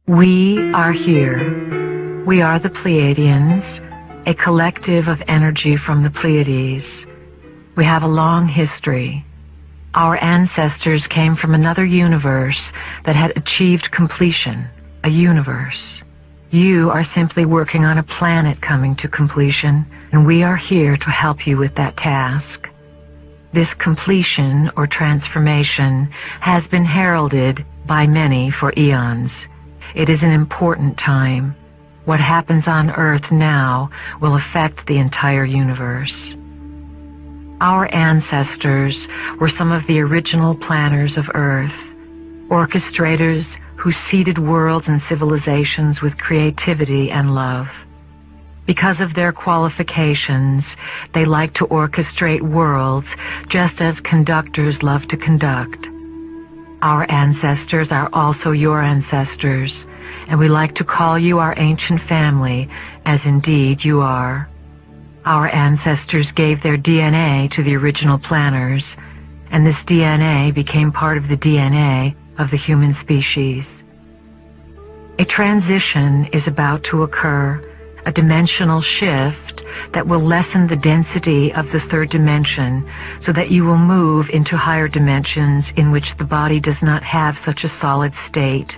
We are here. We are the Pleiadians, a collective of energy from the Pleiades. We have a long history. Our ancestors came from another universe that had achieved completion, a universe. You are simply working on a planet coming to completion, and we are here to help you with that task. This completion or transformation has been heralded by many for eons. It is an important time. What happens on Earth now will affect the entire universe. Our ancestors were some of the original planners of Earth, orchestrators who seeded worlds and civilizations with creativity and love. Because of their qualifications, they like to orchestrate worlds just as conductors love to conduct. Our ancestors are also your ancestors, and we like to call you our ancient family, as indeed you are. Our ancestors gave their DNA to the original planners, and this DNA became part of the DNA of the human species. A transition is about to occur, a dimensional shift that will lessen the density of the third dimension so that you will move into higher dimensions in which the body does not have such a solid state.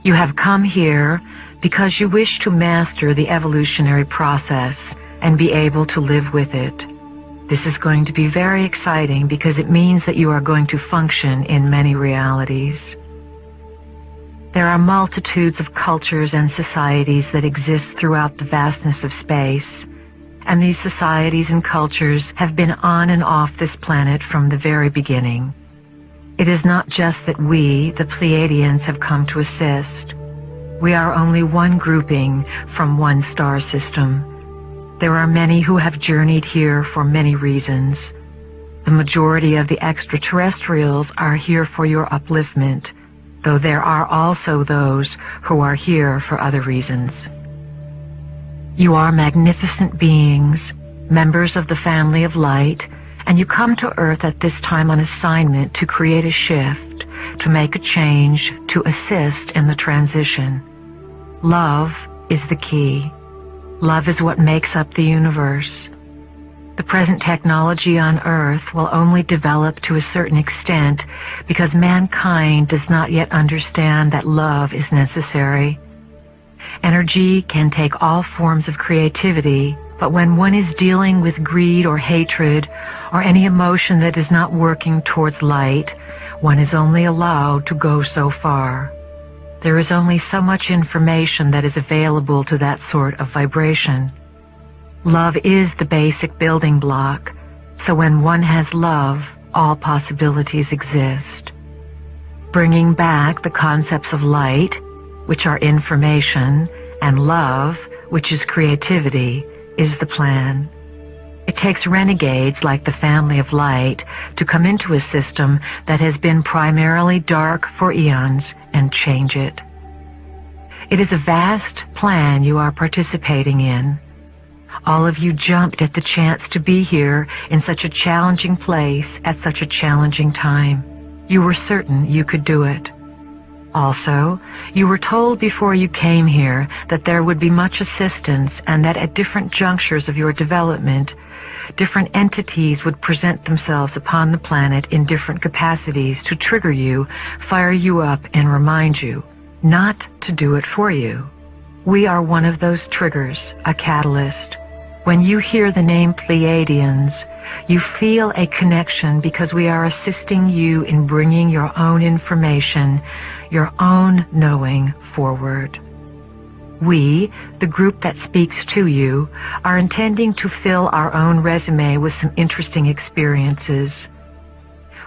You have come here because you wish to master the evolutionary process and be able to live with it. This is going to be very exciting because it means that you are going to function in many realities. There are multitudes of cultures and societies that exist throughout the vastness of space, and these societies and cultures have been on and off this planet from the very beginning. It is not just that we, the Pleiadians, have come to assist. We are only one grouping from one star system. There are many who have journeyed here for many reasons. The majority of the extraterrestrials are here for your upliftment, though there are also those who are here for other reasons. You are magnificent beings, members of the family of light, and you come to Earth at this time on assignment to create a shift, to make a change, to assist in the transition. Love is the key. Love is what makes up the universe. The present technology on Earth will only develop to a certain extent because mankind does not yet understand that love is necessary. Energy can take all forms of creativity, but when one is dealing with greed or hatred or any emotion that is not working towards light, one is only allowed to go so far. There is only so much information that is available to that sort of vibration. Love is the basic building block, so when one has love, all possibilities exist. Bringing back the concepts of light, which are information, and love, which is creativity, is the plan. It takes renegades like the family of light to come into a system that has been primarily dark for eons and change it. It is a vast plan you are participating in. All of you jumped at the chance to be here in such a challenging place at such a challenging time. You were certain you could do it. Also, you were told before you came here that there would be much assistance and that at different junctures of your development, different entities would present themselves upon the planet in different capacities to trigger you, fire you up, and remind you, not to do it for you. We are one of those triggers, a catalyst. When you hear the name Pleiadians, you feel a connection because we are assisting you in bringing your own information, your own knowing forward. We, the group that speaks to you, are intending to fill our own resume with some interesting experiences.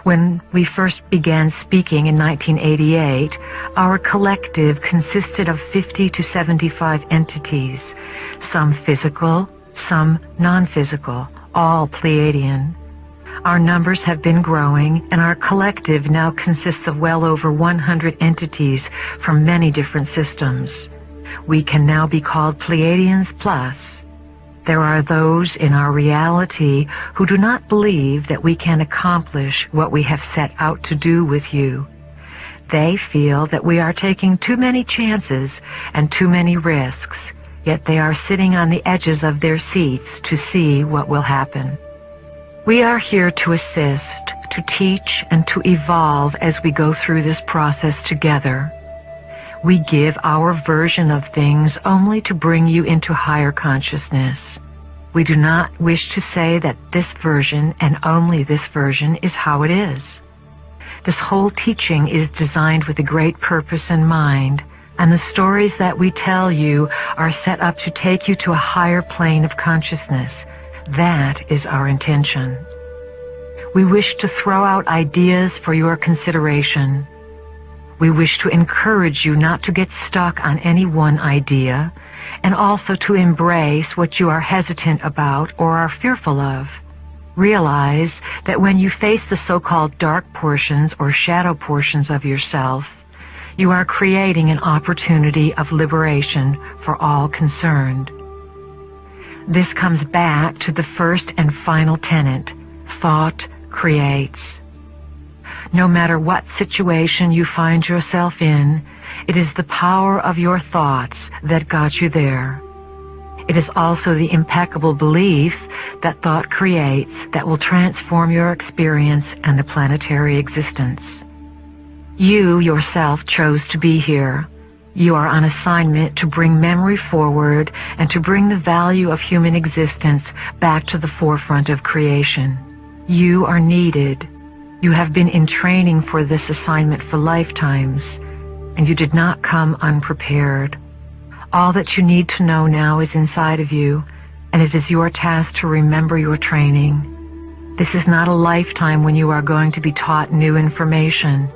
When we first began speaking in 1988, our collective consisted of 50 to 75 entities, some physical, some non-physical, all Pleiadian. Our numbers have been growing, and our collective now consists of well over 100 entities from many different systems. we can now be called Pleiadians Plus. There are those in our reality who do not believe that we can accomplish what we have set out to do with you. They feel that we are taking too many chances and too many risks, yet they are sitting on the edges of their seats to see what will happen. We are here to assist, to teach, and to evolve as we go through this process together. We give our version of things only to bring you into higher consciousness. We do not wish to say that this version and only this version is how it is. This whole teaching is designed with a great purpose in mind, and the stories that we tell you are set up to take you to a higher plane of consciousness. That is our intention. We wish to throw out ideas for your consideration. We wish to encourage you not to get stuck on any one idea, and also to embrace what you are hesitant about or are fearful of. Realize that when you face the so-called dark portions or shadow portions of yourself, you are creating an opportunity of liberation for all concerned. This comes back to the first and final tenet: thought creates. No matter what situation you find yourself in, it is the power of your thoughts that got you there. It is also the impeccable belief that thought creates that will transform your experience and the planetary existence. You yourself chose to be here. You are on assignment to bring memory forward and to bring the value of human existence back to the forefront of creation. You are needed. You have been in training for this assignment for lifetimes, and you did not come unprepared. All that you need to know now is inside of you, and it is your task to remember your training. This is not a lifetime when you are going to be taught new information.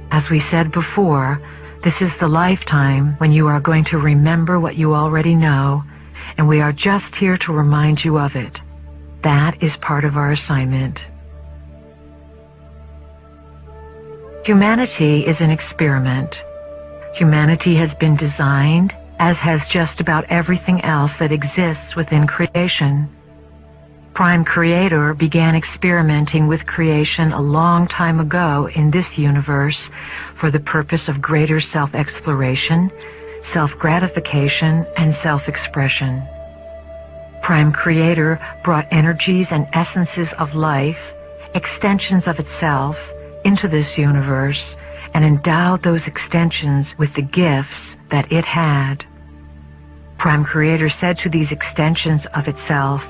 As we said before, this is the lifetime when you are going to remember what you already know, and we are just here to remind you of it. That is part of our assignment. Humanity is an experiment. Humanity has been designed, as has just about everything else that exists within creation. Prime Creator began experimenting with creation a long time ago in this universe for the purpose of greater self-exploration, self-gratification, and self-expression. Prime Creator brought energies and essences of life, extensions of itself, into this universe and endowed those extensions with the gifts that it had. Prime Creator said to these extensions of itself,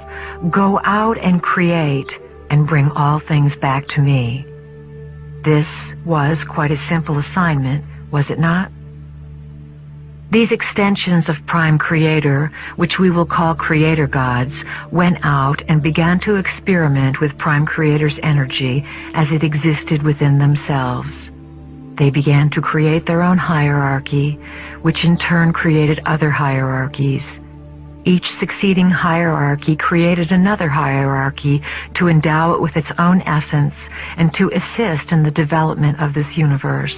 "Go out and create and bring all things back to me." This was quite a simple assignment, was it not? These extensions of Prime Creator, which we will call Creator Gods, went out and began to experiment with Prime Creator's energy as it existed within themselves. They began to create their own hierarchy, which in turn created other hierarchies. Each succeeding hierarchy created another hierarchy to endow it with its own essence and to assist in the development of this universe.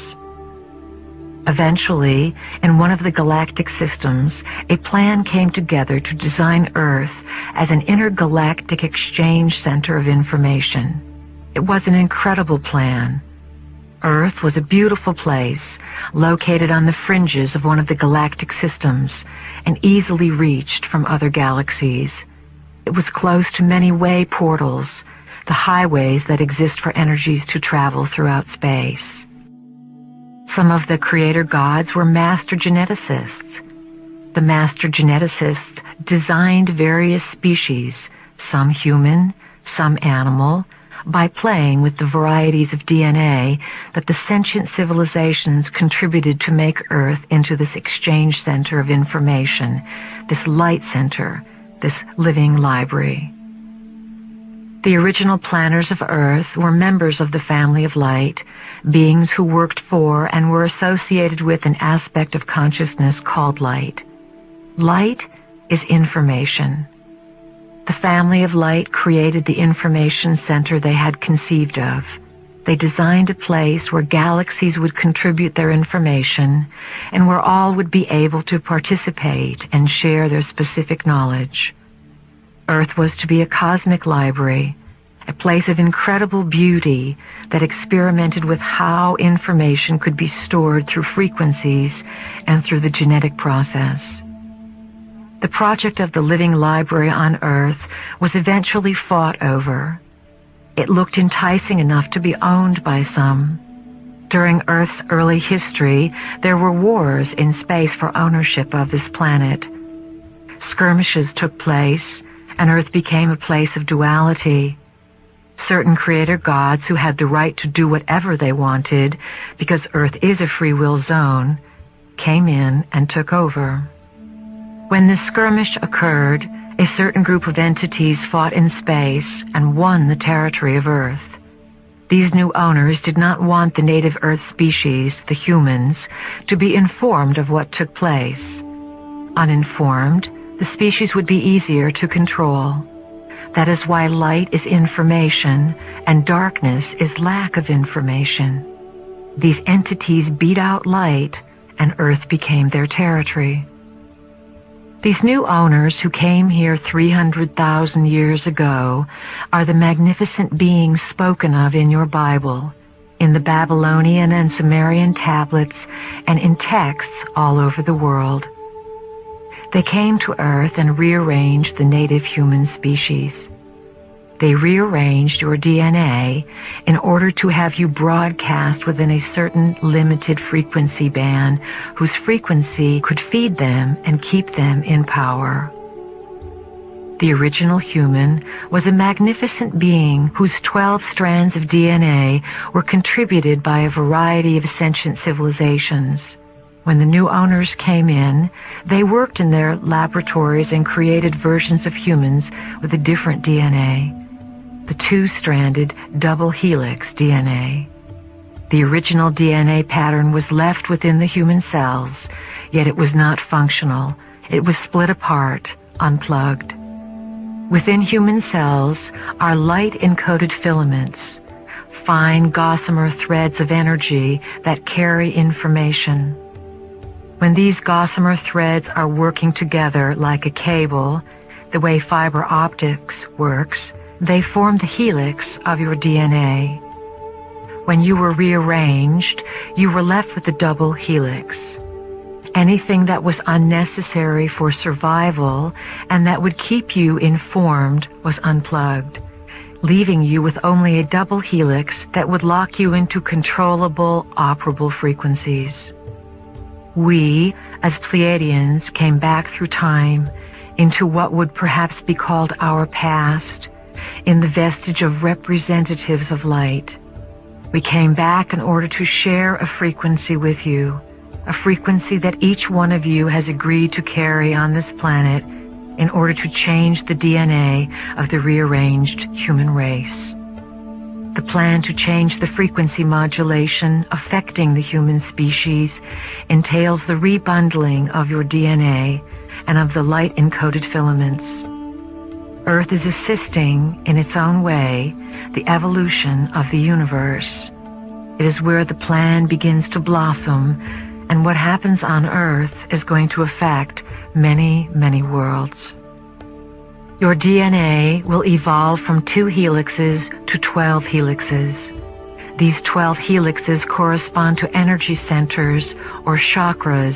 Eventually, in one of the galactic systems, a plan came together to design Earth as an intergalactic exchange center of information. It was an incredible plan. Earth was a beautiful place, located on the fringes of one of the galactic systems and easily reached from other galaxies. It was close to many way portals, the highways that exist for energies to travel throughout space. Some of the Creator Gods were master geneticists. The master geneticists designed various species, some human, some animal, by playing with the varieties of DNA that the sentient civilizations contributed to make Earth into this exchange center of information, this light center, this living library. The original planners of Earth were members of the family of light, beings who worked for and were associated with an aspect of consciousness called light. Light is information. The family of light created the information center they had conceived of. They designed a place where galaxies would contribute their information and where all would be able to participate and share their specific knowledge. Earth was to be a cosmic library, a place of incredible beauty that experimented with how information could be stored through frequencies and through the genetic process. The project of the living library on Earth was eventually fought over. It looked enticing enough to be owned by some. During Earth's early history, there were wars in space for ownership of this planet. Skirmishes took place, and Earth became a place of duality. Certain creator gods who had the right to do whatever they wanted, because Earth is a free will zone, came in and took over. When this skirmish occurred, a certain group of entities fought in space and won the territory of Earth. These new owners did not want the native Earth species, the humans, to be informed of what took place. Uninformed, the species would be easier to control. That is why light is information and darkness is lack of information. These entities beat out light, and Earth became their territory. These new owners who came here 300,000 years ago are the magnificent beings spoken of in your Bible, in the Babylonian and Sumerian tablets, and in texts all over the world. They came to Earth and rearranged the native human species. They rearranged your DNA in order to have you broadcast within a certain limited frequency band whose frequency could feed them and keep them in power. The original human was a magnificent being whose 12 strands of DNA were contributed by a variety of sentient civilizations. When the new owners came in, they worked in their laboratories and created versions of humans with a different DNA. The two-stranded double helix DNA. The original DNA pattern was left within the human cells, yet it was not functional. It was split apart, unplugged. Within human cells are light-encoded filaments, fine gossamer threads of energy that carry information. When these gossamer threads are working together like a cable, the way fiber optics works, they form the helix of your DNA. When you were rearranged, you were left with the double helix. Anything that was unnecessary for survival and that would keep you informed was unplugged, leaving you with only a double helix that would lock you into controllable, operable frequencies. We, as Pleiadians, came back through time into what would perhaps be called our past, in the vestige of representatives of light. We came back in order to share a frequency with you, a frequency that each one of you has agreed to carry on this planet in order to change the DNA of the rearranged human race. The plan to change the frequency modulation affecting the human species entails the rebundling of your DNA and of the light-encoded filaments. Earth is assisting, in its own way, the evolution of the universe. It is where the plan begins to blossom, and what happens on Earth is going to affect many, many worlds. Your DNA will evolve from 2 helixes to 12 helixes. These 12 helixes correspond to energy centers or chakras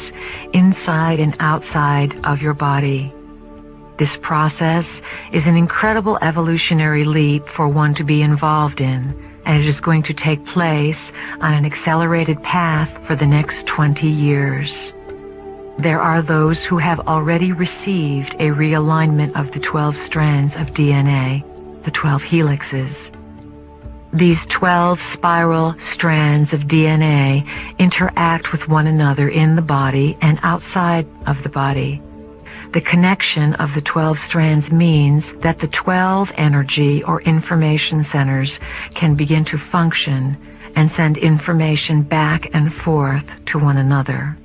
inside and outside of your body. This process is an incredible evolutionary leap for one to be involved in, and it is going to take place on an accelerated path for the next 20 years. There are those who have already received a realignment of the 12 strands of DNA, the 12 helixes. These 12 spiral strands of DNA interact with one another in the body and outside of the body. The connection of the 12 strands means that the 12 energy or information centers can begin to function and send information back and forth to one another.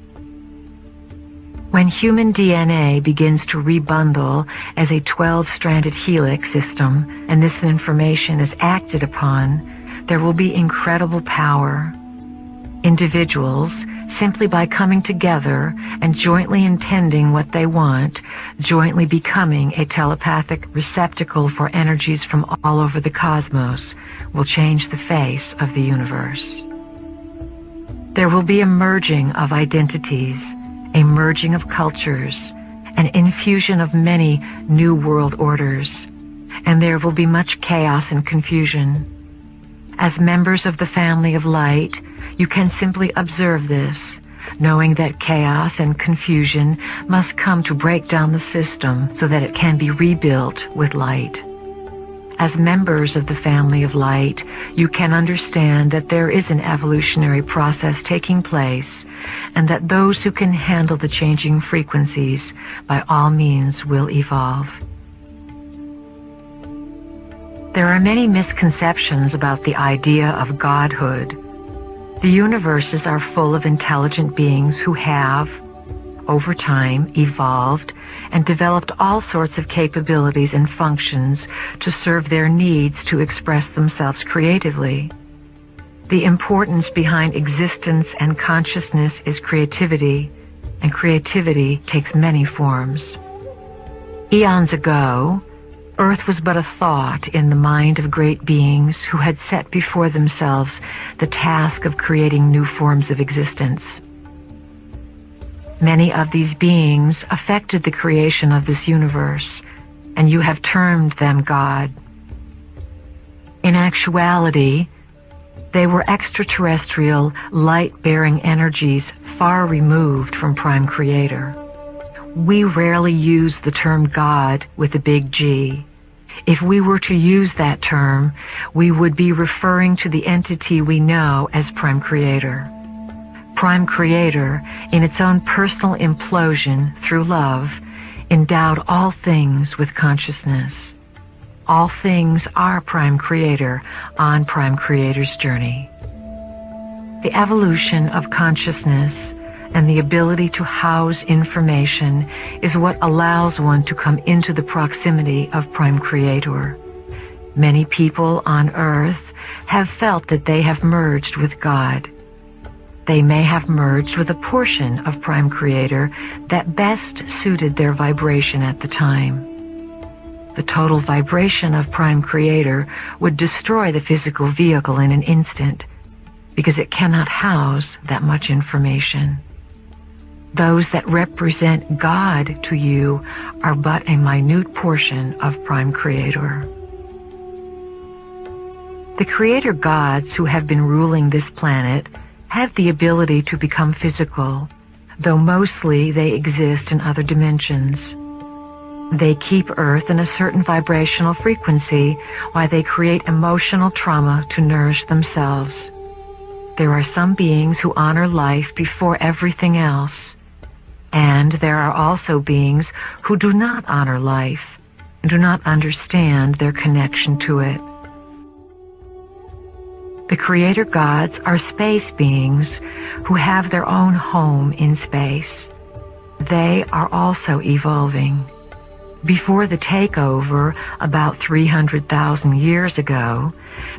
When human DNA begins to rebundle as a 12-stranded helix system, and this information is acted upon, there will be incredible power. Individuals, simply by coming together and jointly intending what they want, jointly becoming a telepathic receptacle for energies from all over the cosmos, will change the face of the universe. There will be a merging of identities, a merging of cultures, an infusion of many new world orders, and there will be much chaos and confusion. As members of the family of light, you can simply observe this, knowing that chaos and confusion must come to break down the system so that it can be rebuilt with light. As members of the family of light, you can understand that there is an evolutionary process taking place, and that those who can handle the changing frequencies by all means will evolve. There are many misconceptions about the idea of godhood. The universes are full of intelligent beings who have, over time, evolved and developed all sorts of capabilities and functions to serve their needs to express themselves creatively. The importance behind existence and consciousness is creativity, and creativity takes many forms. Eons ago, Earth was but a thought in the mind of great beings who had set before themselves the task of creating new forms of existence. Many of these beings affected the creation of this universe, and you have termed them God. In actuality, they were extraterrestrial, light-bearing energies far removed from Prime Creator. We rarely use the term God with a big G. If we were to use that term, we would be referring to the entity we know as Prime Creator. Prime Creator, in its own personal implosion through love, endowed all things with consciousness. All things are Prime Creator on Prime Creator's journey. The evolution of consciousness and the ability to house information is what allows one to come into the proximity of Prime Creator. Many people on Earth have felt that they have merged with God. They may have merged with a portion of Prime Creator that best suited their vibration at the time. The total vibration of Prime Creator would destroy the physical vehicle in an instant, because it cannot house that much information. Those that represent God to you are but a minute portion of Prime Creator. The Creator gods who have been ruling this planet have the ability to become physical, though mostly they exist in other dimensions. They keep Earth in a certain vibrational frequency while they create emotional trauma to nourish themselves. There are some beings who honor life before everything else, and there are also beings who do not honor life and do not understand their connection to it. The Creator gods are space beings who have their own home in space. They are also evolving. Before the takeover, about 300,000 years ago,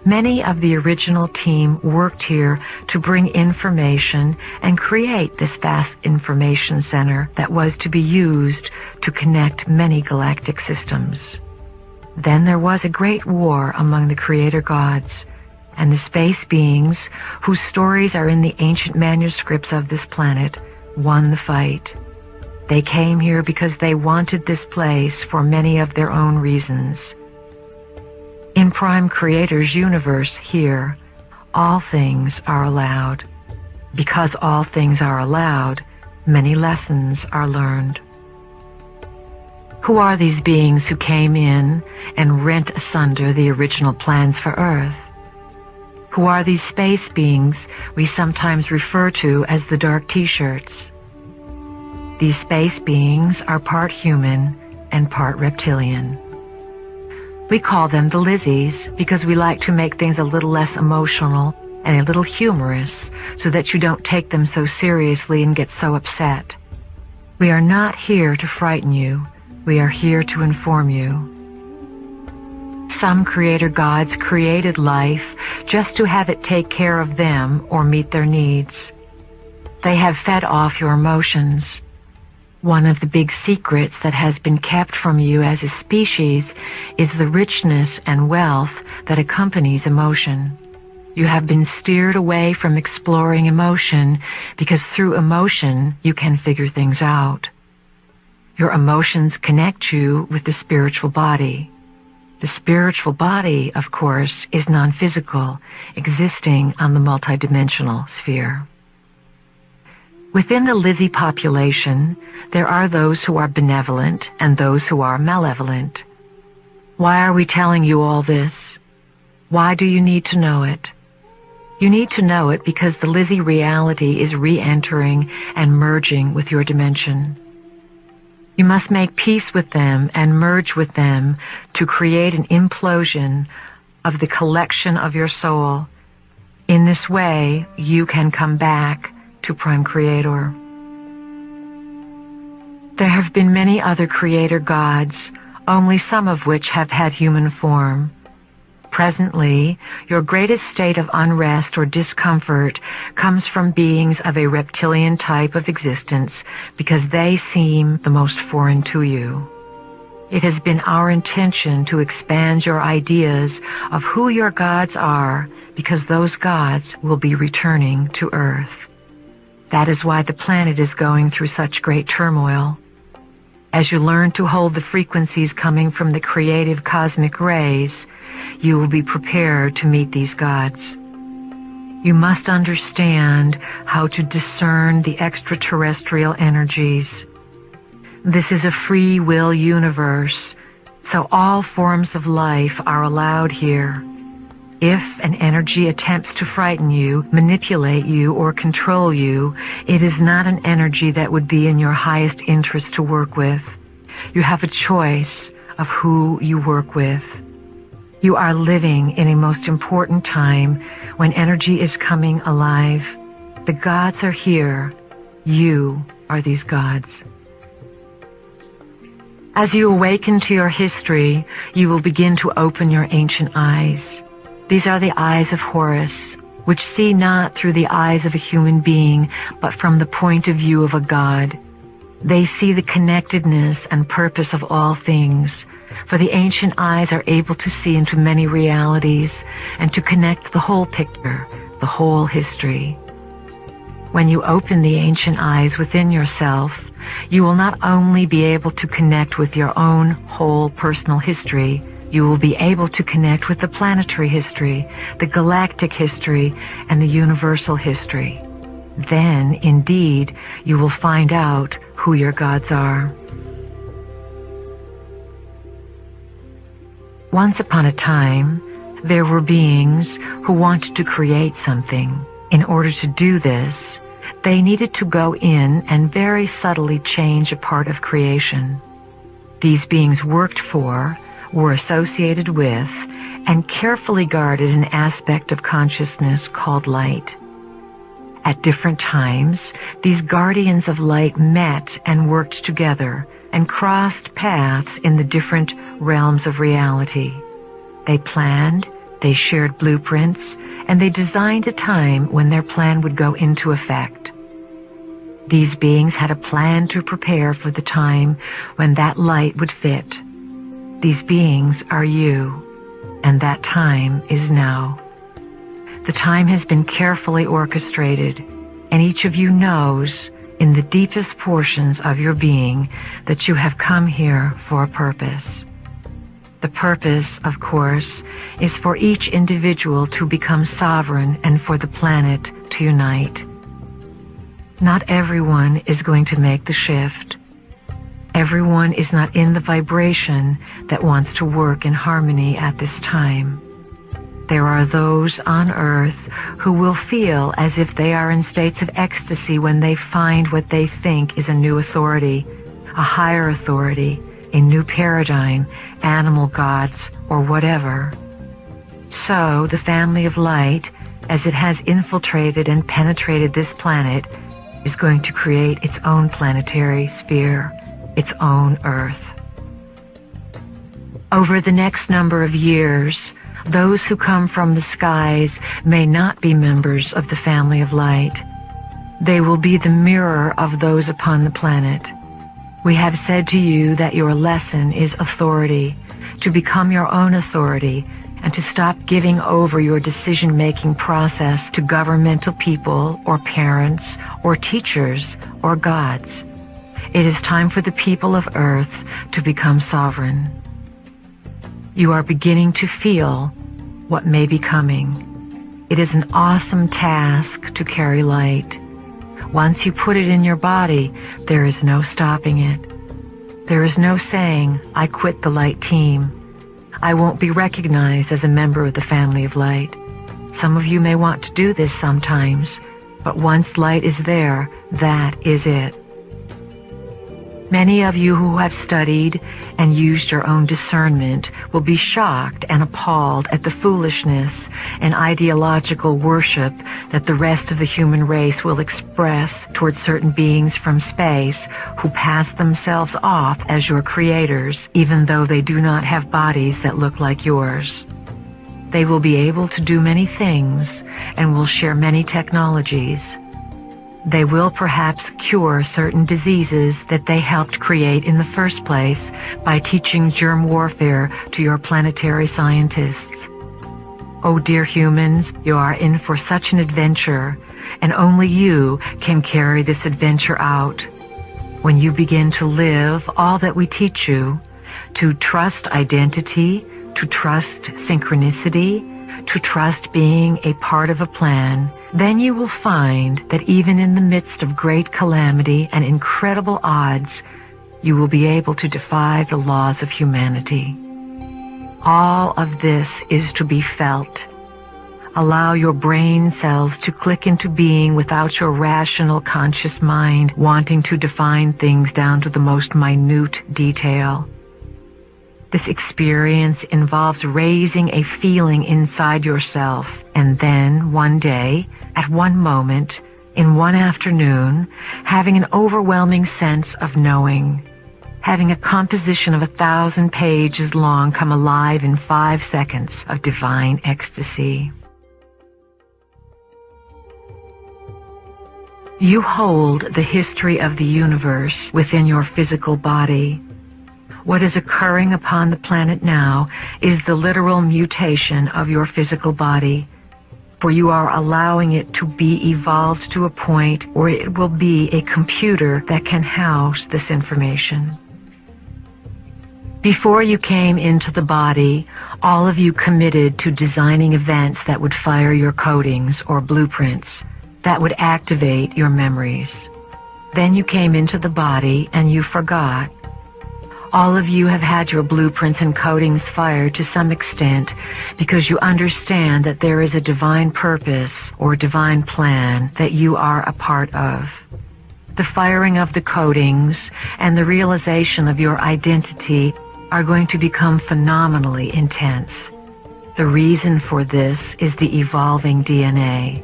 many of the original team worked here to bring information and create this vast information center that was to be used to connect many galactic systems. Then there was a great war among the Creator gods, and the space beings, whose stories are in the ancient manuscripts of this planet, won the fight. They came here because they wanted this place for many of their own reasons. In Prime Creator's universe here, all things are allowed. Because all things are allowed, many lessons are learned. Who are these beings who came in and rent asunder the original plans for Earth? Who are these space beings we sometimes refer to as the dark T-shirts? These space beings are part human and part reptilian. We call them the Lizzies because we like to make things a little less emotional and a little humorous so that you don't take them so seriously and get so upset. We are not here to frighten you. We are here to inform you. Some Creator gods created life just to have it take care of them or meet their needs. They have fed off your emotions. One of the big secrets that has been kept from you as a species is the richness and wealth that accompanies emotion. You have been steered away from exploring emotion because through emotion you can figure things out. Your emotions connect you with the spiritual body. The spiritual body, of course, is non-physical, existing on the multidimensional sphere. Within the Lizzie population, there are those who are benevolent and those who are malevolent. Why are we telling you all this? Why do you need to know it? You need to know it because the Lizzie reality is re-entering and merging with your dimension. You must make peace with them and merge with them to create an implosion of the collection of your soul. In this way, you can come back to Prime Creator. There have been many other creator gods, only some of which have had human form. Presently, your greatest state of unrest or discomfort comes from beings of a reptilian type of existence because they seem the most foreign to you. It has been our intention to expand your ideas of who your gods are because those gods will be returning to Earth. That is why the planet is going through such great turmoil. As you learn to hold the frequencies coming from the creative cosmic rays, you will be prepared to meet these gods. You must understand how to discern the extraterrestrial energies. This is a free will universe, so all forms of life are allowed here. If an energy attempts to frighten you, manipulate you, or control you, it is not an energy that would be in your highest interest to work with. You have a choice of who you work with. You are living in a most important time when energy is coming alive. The gods are here. You are these gods. As you awaken to your history, you will begin to open your ancient eyes. These are the eyes of Horus, which see not through the eyes of a human being, but from the point of view of a god. They see the connectedness and purpose of all things, for the ancient eyes are able to see into many realities and to connect the whole picture, the whole history. When you open the ancient eyes within yourself, you will not only be able to connect with your own whole personal history, you will be able to connect with the planetary history, the galactic history, and the universal history. Then, indeed, you will find out who your gods are. Once upon a time, there were beings who wanted to create something. In order to do this, they needed to go in and very subtly change a part of creation. These beings worked for, were associated with, and carefully guarded an aspect of consciousness called light. At different times, these guardians of light met and worked together and crossed paths in the different realms of reality. They planned, they shared blueprints, and they designed a time when their plan would go into effect. These beings had a plan to prepare for the time when that light would fit. These beings are you, and that time is now. The time has been carefully orchestrated, and each of you knows in the deepest portions of your being that you have come here for a purpose. The purpose, of course, is for each individual to become sovereign and for the planet to unite. Not everyone is going to make the shift. Everyone is not in the vibration that wants to work in harmony at this time. There are those on earth who will feel as if they are in states of ecstasy when they find what they think is a new authority, a higher authority, a new paradigm, animal gods, or whatever. So the family of light, as it has infiltrated and penetrated this planet, is going to create its own planetary sphere, its own Earth. Over the next number of years, Those who come from the skies may not be members of the family of light. They will be the mirror of those upon the planet. We have said to you that your lesson is authority, to become your own authority, and to stop giving over your decision-making process to governmental people or parents or teachers or gods. It is time for the people of Earth to become sovereign. You are beginning to feel what may be coming. It is an awesome task to carry light. Once you put it in your body, there is no stopping it. There is no saying, I quit the light team. I won't be recognized as a member of the family of light. Some of you may want to do this sometimes, but once light is there, that is it. Many of you who have studied and used your own discernment will be shocked and appalled at the foolishness and ideological worship that the rest of the human race will express towards certain beings from space who pass themselves off as your creators, even though they do not have bodies that look like yours. They will be able to do many things and will share many technologies. They will perhaps cure certain diseases that they helped create in the first place by teaching germ warfare to your planetary scientists. Oh, dear humans, you are in for such an adventure, and only you can carry this adventure out. When you begin to live all that we teach you, to trust identity, to trust synchronicity, to trust being a part of a plan, then you will find that even in the midst of great calamity and incredible odds, you will be able to defy the laws of humanity. All of this is to be felt. Allow your brain cells to click into being without your rational conscious mind wanting to define things down to the most minute detail. This experience involves raising a feeling inside yourself, and then one day, at one moment, in one afternoon, having an overwhelming sense of knowing. Having a composition of 1,000 pages long come alive in 5 seconds of divine ecstasy. You hold the history of the universe within your physical body. What is occurring upon the planet now is the literal mutation of your physical body, for you are allowing it to be evolved to a point where it will be a computer that can house this information. Before you came into the body, all of you committed to designing events that would fire your codings or blueprints, that would activate your memories. Then you came into the body and you forgot. All of you have had your blueprints and codings fired to some extent because you understand that there is a divine purpose or divine plan that you are a part of. The firing of the codings and the realization of your identity are going to become phenomenally intense. The reason for this is the evolving DNA.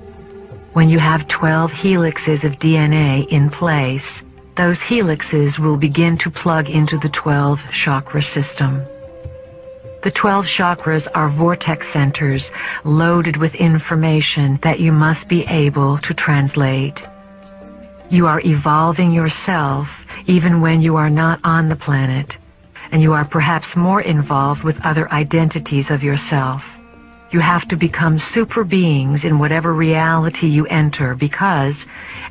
When you have 12 helixes of DNA in place, those helixes will begin to plug into the 12 chakra system. The 12 chakras are vortex centers loaded with information that you must be able to translate. You are evolving yourself even when you are not on the planet, and you are perhaps more involved with other identities of yourself. You have to become super beings in whatever reality you enter because,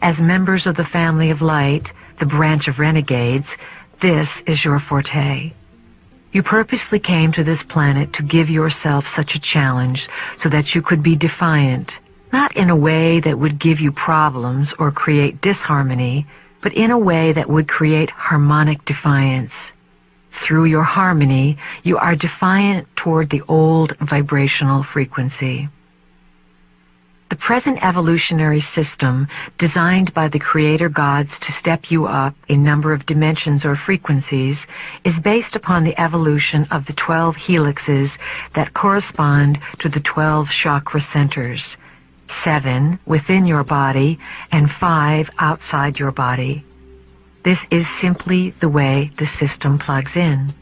as members of the family of light, the branch of renegades, this is your forte. You purposely came to this planet to give yourself such a challenge so that you could be defiant, not in a way that would give you problems or create disharmony, but in a way that would create harmonic defiance. Through your harmony, you are defiant toward the old vibrational frequency. The present evolutionary system, designed by the Creator Gods to step you up a number of dimensions or frequencies, is based upon the evolution of the 12 helixes that correspond to the 12 chakra centers, 7 within your body and 5 outside your body. This is simply the way the system plugs in.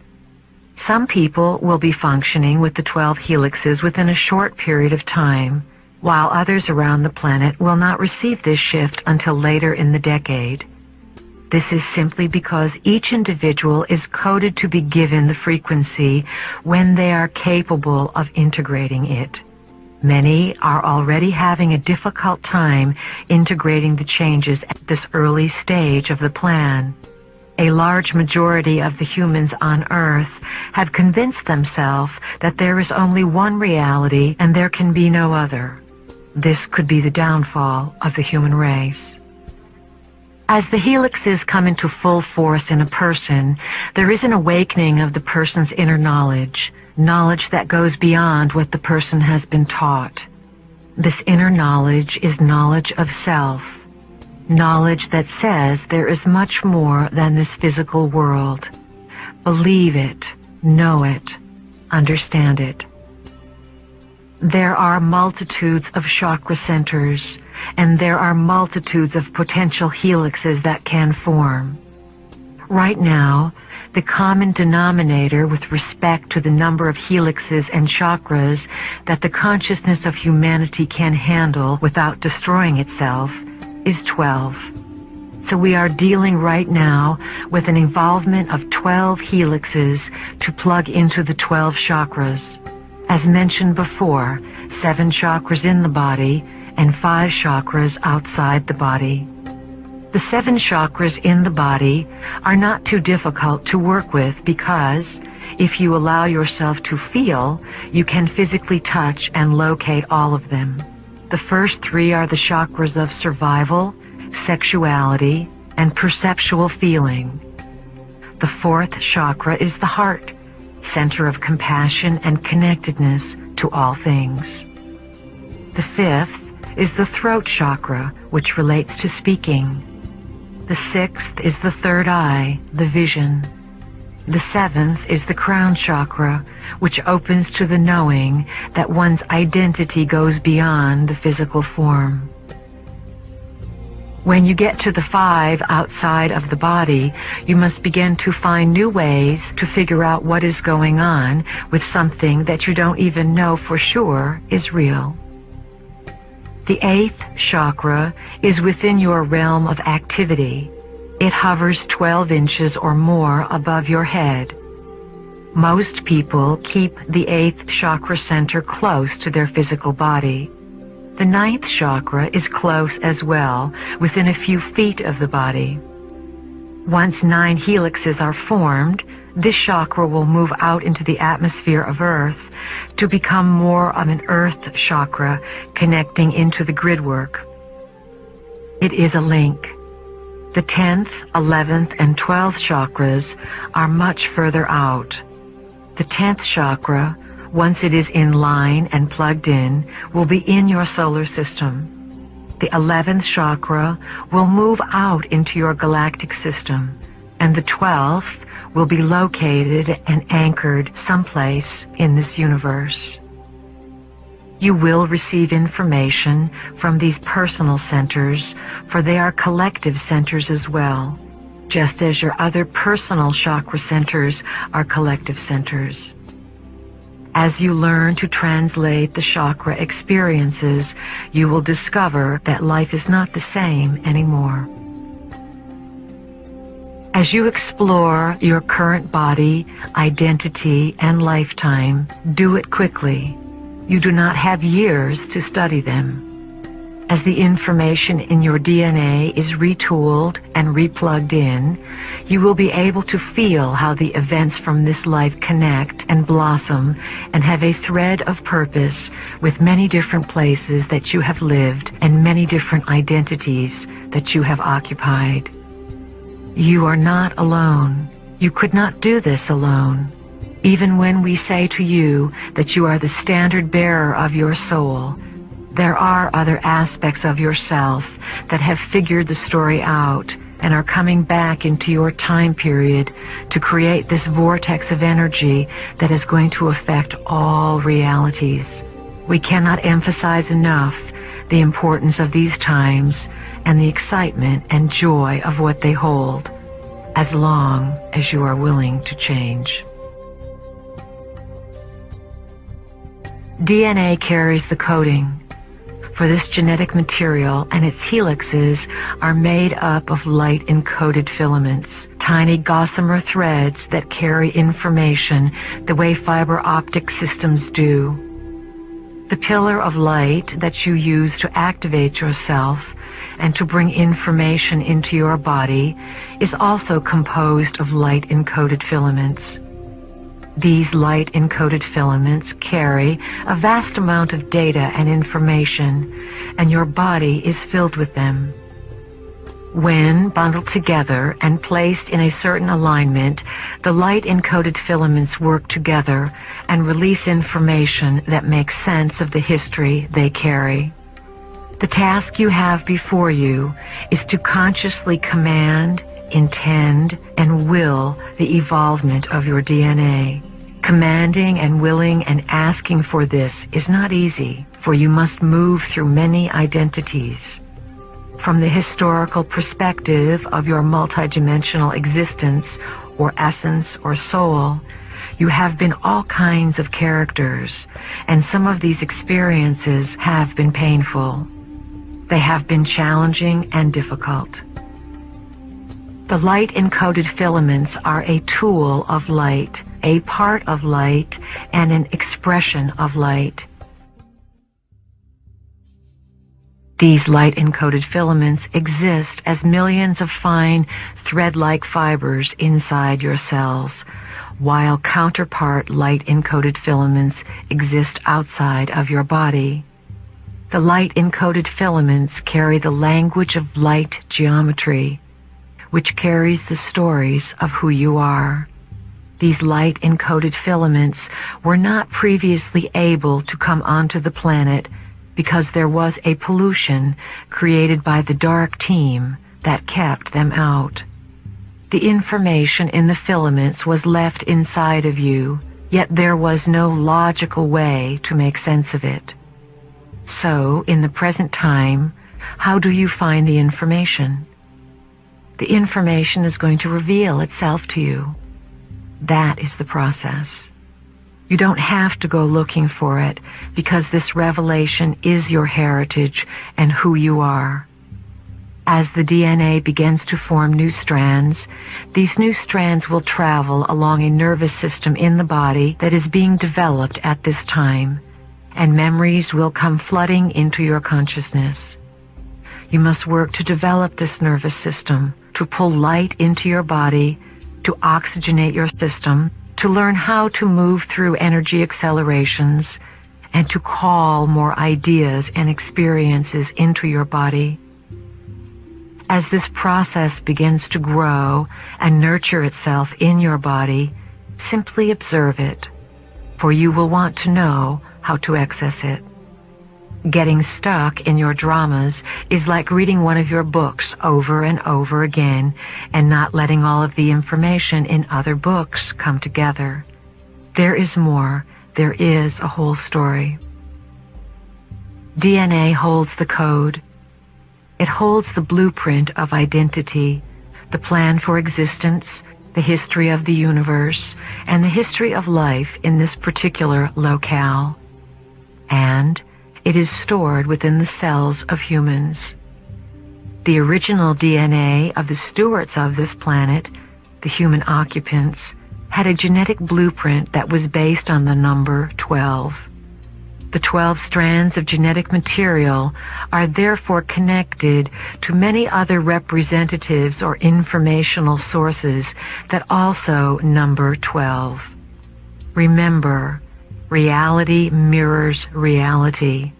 Some people will be functioning with the 12 helixes within a short period of time, while others around the planet will not receive this shift until later in the decade. This is simply because each individual is coded to be given the frequency when they are capable of integrating it. Many are already having a difficult time integrating the changes at this early stage of the plan. A large majority of the humans on Earth have convinced themselves that there is only one reality and there can be no other. This could be the downfall of the human race. As the helixes come into full force in a person, there is an awakening of the person's inner knowledge that goes beyond what the person has been taught. This inner knowledge is knowledge of self, knowledge that says there is much more than this physical world. Believe it, know it, understand it. There are multitudes of chakra centers, and there are multitudes of potential helixes that can form. Right now, the common denominator with respect to the number of helixes and chakras that the consciousness of humanity can handle without destroying itself is 12. So we are dealing right now with an involvement of 12 helixes to plug into the 12 chakras. As mentioned before, 7 chakras in the body and 5 chakras outside the body. The 7 chakras in the body are not too difficult to work with because if you allow yourself to feel, you can physically touch and locate all of them. The first 3 are the chakras of survival, sexuality, and perceptual feeling. The 4th chakra is the heart, center of compassion and connectedness to all things. The 5th is the throat chakra, which relates to speaking. The 6th is the third eye, the vision. The 7th is the crown chakra, which opens to the knowing that one's identity goes beyond the physical form. When you get to the 5 outside of the body, you must begin to find new ways to figure out what is going on with something that you don't even know for sure is real. The 8th chakra is within your realm of activity. It hovers 12 inches or more above your head. Most people keep the 8th chakra center close to their physical body. The 9th chakra is close as well, within a few feet of the body. Once 9 helixes are formed, this chakra will move out into the atmosphere of Earth to become more of an earth chakra connecting into the grid work. It is a link. The 10th, 11th, and 12th chakras are much further out. The 10th chakra, once it is in line and plugged in, will be in your solar system. The 11th chakra will move out into your galactic system, and the 12th will be located and anchored someplace in this universe. You will receive information from these personal centers, for they are collective centers as well, just as your other personal chakra centers are collective centers. As you learn to translate the chakra experiences, you will discover that life is not the same anymore. As you explore your current body, identity, and lifetime, do it quickly. You do not have years to study them. As the information in your DNA is retooled and replugged in, you will be able to feel how the events from this life connect and blossom and have a thread of purpose with many different places that you have lived and many different identities that you have occupied. You are not alone. You could not do this alone. Even when we say to you that you are the standard bearer of your soul, there are other aspects of yourself that have figured the story out and are coming back into your time period to create this vortex of energy that is going to affect all realities. We cannot emphasize enough the importance of these times and the excitement and joy of what they hold, as long as you are willing to change. DNA carries the coding for this genetic material, and its helixes are made up of light-encoded filaments, tiny gossamer threads that carry information the way fiber optic systems do. The pillar of light that you use to activate yourself and to bring information into your body is also composed of light-encoded filaments. These light-encoded filaments carry a vast amount of data and information, and your body is filled with them. When bundled together and placed in a certain alignment, the light-encoded filaments work together and release information that makes sense of the history they carry. The task you have before you is to consciously command, intend, and will the evolvement of your DNA. Commanding and willing and asking for this is not easy, for you must move through many identities. From the historical perspective of your multidimensional existence, or essence, or soul, you have been all kinds of characters, and some of these experiences have been painful. They have been challenging and difficult. The light-encoded filaments are a tool of light, a part of light, and an expression of light. These light-encoded filaments exist as millions of fine thread-like fibers inside your cells, while counterpart light-encoded filaments exist outside of your body. The light-encoded filaments carry the language of light geometry, which carries the stories of who you are. These light-encoded filaments were not previously able to come onto the planet because there was a pollution created by the dark team that kept them out. The information in the filaments was left inside of you, yet there was no logical way to make sense of it. So, in the present time, how do you find the information? The information is going to reveal itself to you. That is the process. You don't have to go looking for it, because this revelation is your heritage and who you are. As the DNA begins to form new strands, these new strands will travel along a nervous system in the body that is being developed at this time, and memories will come flooding into your consciousness. You must work to develop this nervous system, to pull light into your body, to oxygenate your system, to learn how to move through energy accelerations, and to call more ideas and experiences into your body. As this process begins to grow and nurture itself in your body, simply observe it, for you will want to know how to access it. Getting stuck in your dramas is like reading one of your books over and over again and not letting all of the information in other books come together. There is more. There is a whole story. DNA holds the code. It holds the blueprint of identity, the plan for existence, the history of the universe, and the history of life in this particular locale. And it is stored within the cells of humans. The original DNA of the stewards of this planet, the human occupants, had a genetic blueprint that was based on the number 12. The 12 strands of genetic material are therefore connected to many other representatives or informational sources that also number 12. Remember, reality mirrors reality.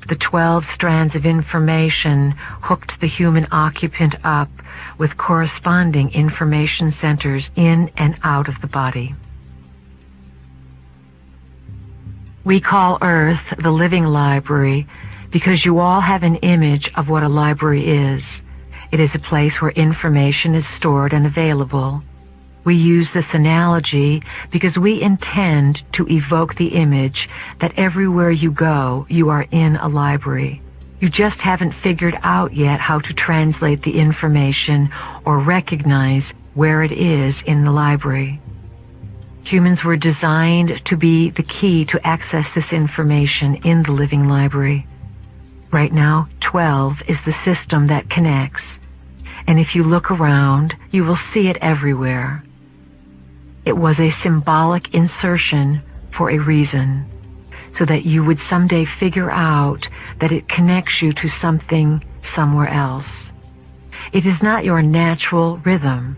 The 12 strands of information hooked the human occupant up with corresponding information centers in and out of the body. We call Earth the living library because you all have an image of what a library is. It is a place where information is stored and available. We use this analogy because we intend to evoke the image that everywhere you go, you are in a library. You just haven't figured out yet how to translate the information or recognize where it is in the library. Humans were designed to be the key to access this information in the living library. Right now, 12 is the system that connects, and if you look around, you will see it everywhere. It was a symbolic insertion for a reason, so that you would someday figure out that it connects you to something somewhere else. It is not your natural rhythm,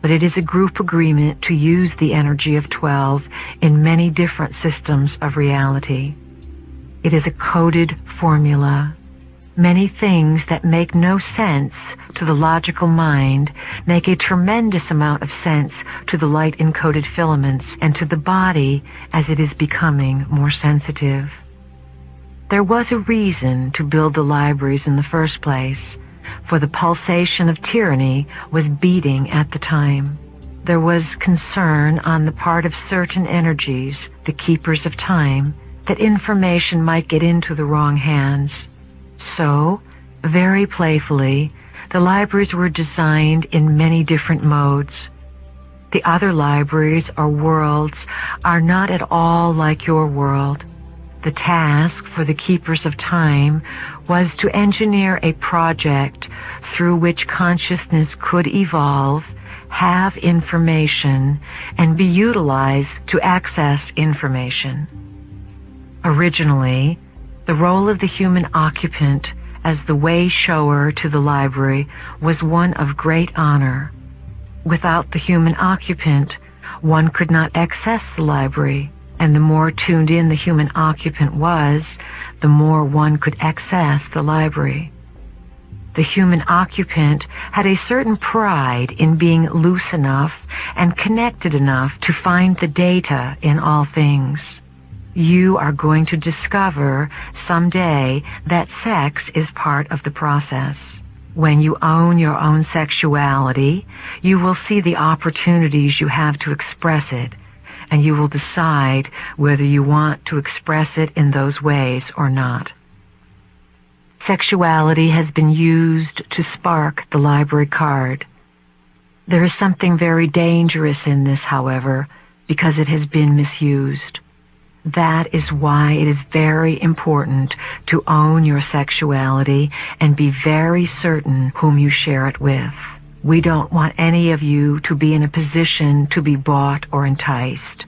but it is a group agreement to use the energy of 12 in many different systems of reality. It is a coded formula. Many things that make no sense to the logical mind make a tremendous amount of sense to the light-encoded filaments and to the body as it is becoming more sensitive. There was a reason to build the libraries in the first place, for the pulsation of tyranny was beating at the time. There was concern on the part of certain energies, the keepers of time, that information might get into the wrong hands. So, very playfully, the libraries were designed in many different modes. The other libraries or worlds are not at all like your world. The task for the keepers of time was to engineer a project through which consciousness could evolve, have information, and be utilized to access information. Originally, the role of the human occupant as the way shower to the library was one of great honor. Without the human occupant, one could not access the library, and the more tuned in the human occupant was, the more one could access the library. The human occupant had a certain pride in being loose enough and connected enough to find the data in all things. You are going to discover someday that sex is part of the process. When you own your own sexuality, you will see the opportunities you have to express it, and you will decide whether you want to express it in those ways or not. Sexuality has been used to spark the library card. There is something very dangerous in this, however, because it has been misused. That is why it is very important to own your sexuality and be very certain whom you share it with. We don't want any of you to be in a position to be bought or enticed.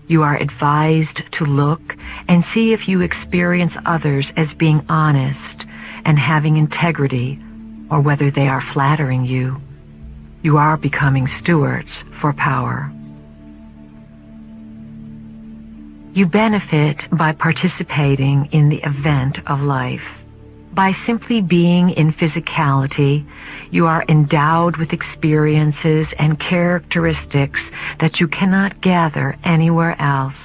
You are advised to look and see if you experience others as being honest and having integrity, or whether they are flattering you. You are becoming stewards for power. You benefit by participating in the event of life. By simply being in physicality, you are endowed with experiences and characteristics that you cannot gather anywhere else.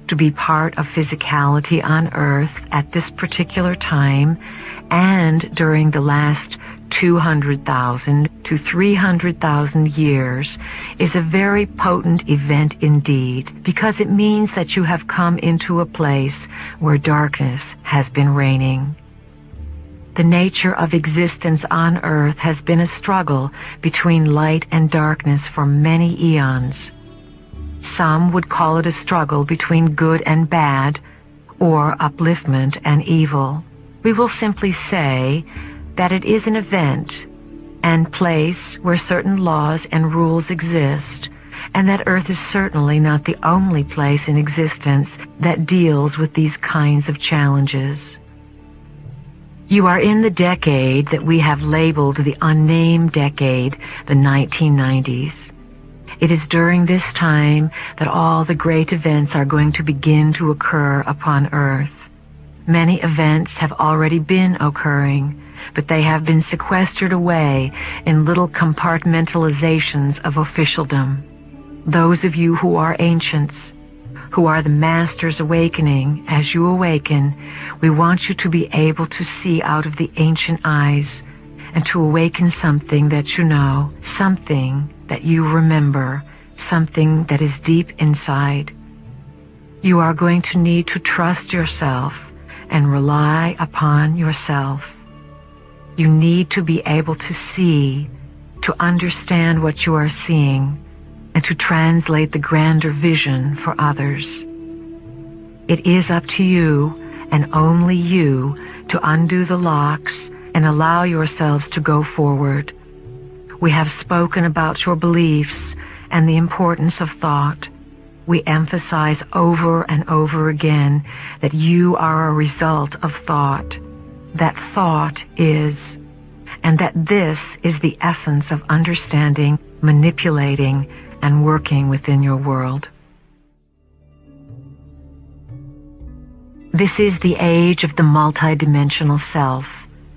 To be part of physicality on Earth at this particular time and during the last 200,000 to 300,000 years is a very potent event indeed, because it means that you have come into a place where darkness has been reigning. The nature of existence on Earth has been a struggle between light and darkness for many eons. Some would call it a struggle between good and bad, or upliftment and evil. We will simply say that it is an event and place where certain laws and rules exist, and that Earth is certainly not the only place in existence that deals with these kinds of challenges. You are in the decade that we have labeled the unnamed decade, the 1990s. It is during this time that all the great events are going to begin to occur upon Earth. Many events have already been occurring, but they have been sequestered away in little compartmentalizations of officialdom. Those of you who are ancients, who are the masters awakening, as you awaken, we want you to be able to see out of the ancient eyes and to awaken something that you know, something that you remember, something that is deep inside. You are going to need to trust yourself and rely upon yourself. You need to be able to see, to understand what you are seeing, and to translate the grander vision for others. It is up to you, and only you, to undo the locks and allow yourselves to go forward. We have spoken about your beliefs and the importance of thought. We emphasize over and over again that you are a result of thought, that thought is, and that this is the essence of understanding, manipulating, and working within your world. This is the age of the multidimensional self,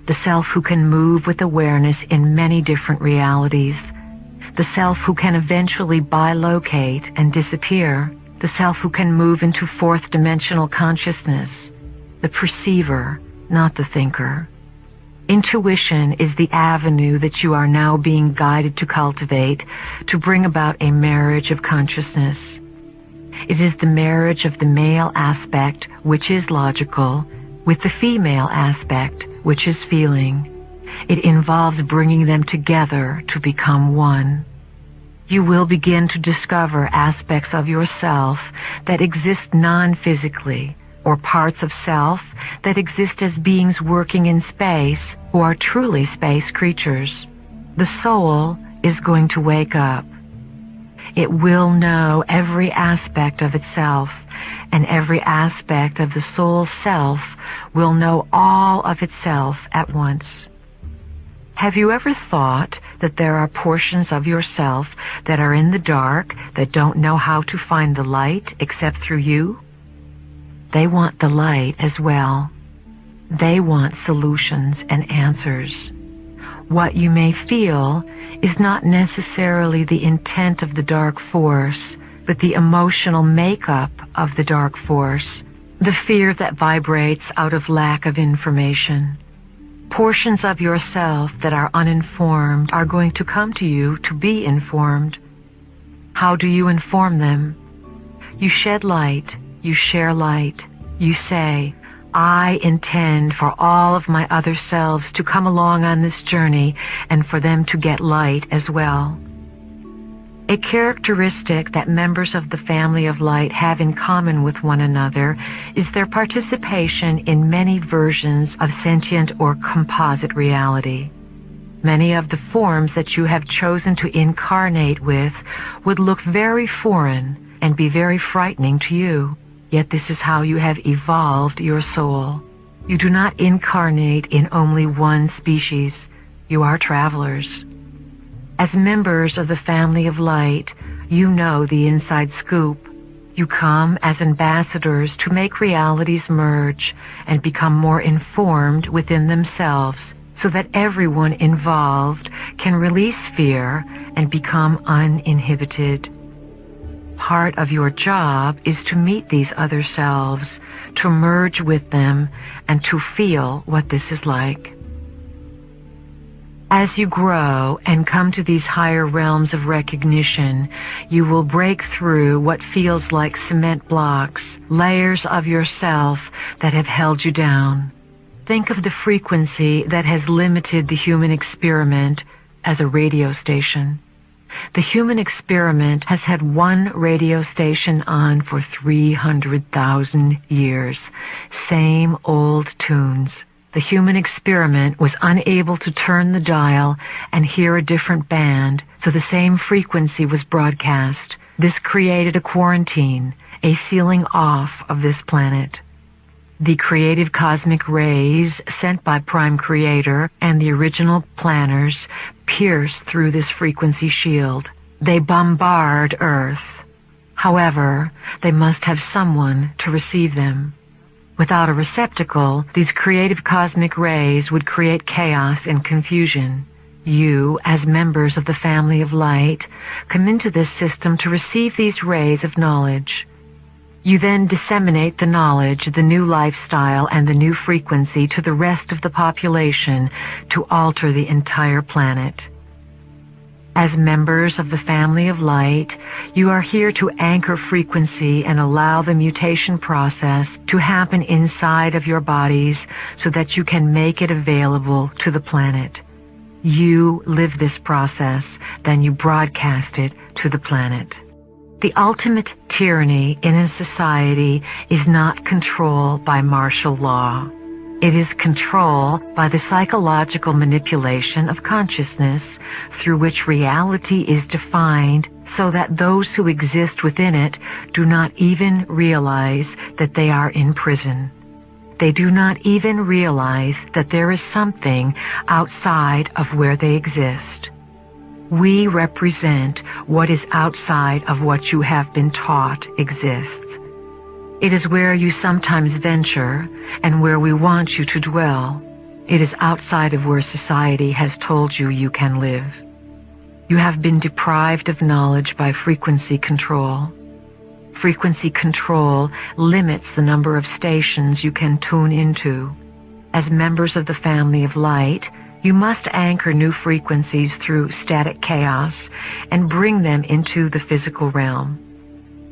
the self who can move with awareness in many different realities, the self who can eventually bilocate and disappear, the self who can move into fourth dimensional consciousness, the perceiver, not the thinker. Intuition is the avenue that you are now being guided to cultivate to bring about a marriage of consciousness. It is the marriage of the male aspect, which is logical, with the female aspect, which is feeling. It involves bringing them together to become one. You will begin to discover aspects of yourself that exist non-physically, or parts of self that exist as beings working in space who are truly space creatures. The soul is going to wake up. It will know every aspect of itself, and every aspect of the soul self will know all of itself at once. Have you ever thought that there are portions of yourself that are in the dark that don't know how to find the light except through you? They want the light as well. They want solutions and answers. What you may feel is not necessarily the intent of the dark force, but the emotional makeup of the dark force, the fear that vibrates out of lack of information. Portions of yourself that are uninformed are going to come to you to be informed. How do you inform them? You shed light, you share light, you say, I intend for all of my other selves to come along on this journey and for them to get light as well. A characteristic that members of the family of light have in common with one another is their participation in many versions of sentient or composite reality. Many of the forms that you have chosen to incarnate with would look very foreign and be very frightening to you. Yet this is how you have evolved your soul. You do not incarnate in only one species. You are travelers. As members of the family of light, you know the inside scoop. You come as ambassadors to make realities merge and become more informed within themselves so that everyone involved can release fear and become uninhibited. Part of your job is to meet these other selves, to merge with them, and to feel what this is like. As you grow and come to these higher realms of recognition, you will break through what feels like cement blocks, layers of yourself that have held you down. Think of the frequency that has limited the human experiment as a radio station. The human experiment has had one radio station on for 300,000 years. Same old tunes. The human experiment was unable to turn the dial and hear a different band, so the same frequency was broadcast. This created a quarantine, a sealing off of this planet. The creative cosmic rays sent by Prime Creator and the original planners pierce through this frequency shield. They bombard Earth. However, they must have someone to receive them. Without a receptacle, these creative cosmic rays would create chaos and confusion. You, as members of the family of light, come into this system to receive these rays of knowledge. You then disseminate the knowledge, the new lifestyle, and the new frequency to the rest of the population to alter the entire planet. As members of the family of light, you are here to anchor frequency and allow the mutation process to happen inside of your bodies so that you can make it available to the planet. You live this process, then you broadcast it to the planet. The ultimate tyranny in a society is not control by martial law. It is control by the psychological manipulation of consciousness through which reality is defined so that those who exist within it do not even realize that they are in prison. They do not even realize that there is something outside of where they exist. We represent what is outside of what you have been taught exists. It is where you sometimes venture and where we want you to dwell. It is outside of where society has told you you can live. You have been deprived of knowledge by frequency control. Frequency control limits the number of stations you can tune into. As members of the family of light, you must anchor new frequencies through static chaos and bring them into the physical realm.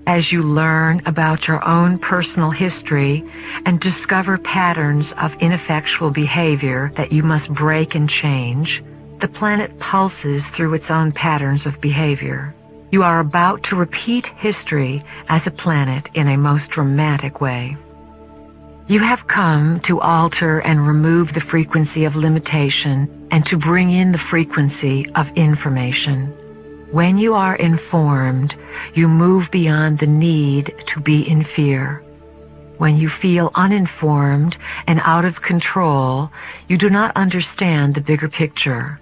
As you learn about your own personal history and discover patterns of ineffectual behavior that you must break and change, the planet pulses through its own patterns of behavior. You are about to repeat history as a planet in a most dramatic way. You have come to alter and remove the frequency of limitation and to bring in the frequency of information. When you are informed, you move beyond the need to be in fear. When you feel uninformed and out of control, you do not understand the bigger picture.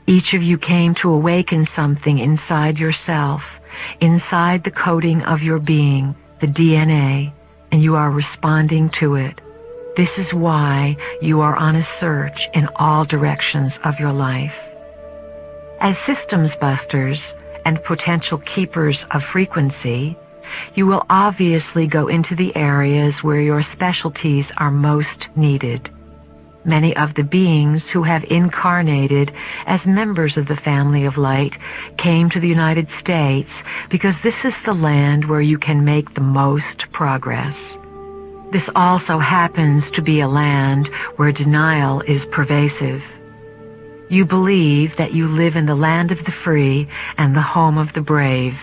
Each of you came to awaken something inside yourself, inside the coding of your being, the DNA, and you are responding to it. This is why you are on a search in all directions of your life. As systems busters and potential keepers of frequency, you will obviously go into the areas where your specialties are most needed. Many of the beings who have incarnated as members of the family of light came to the United States because this is the land where you can make the most progress. This also happens to be a land where denial is pervasive. You believe that you live in the land of the free and the home of the brave,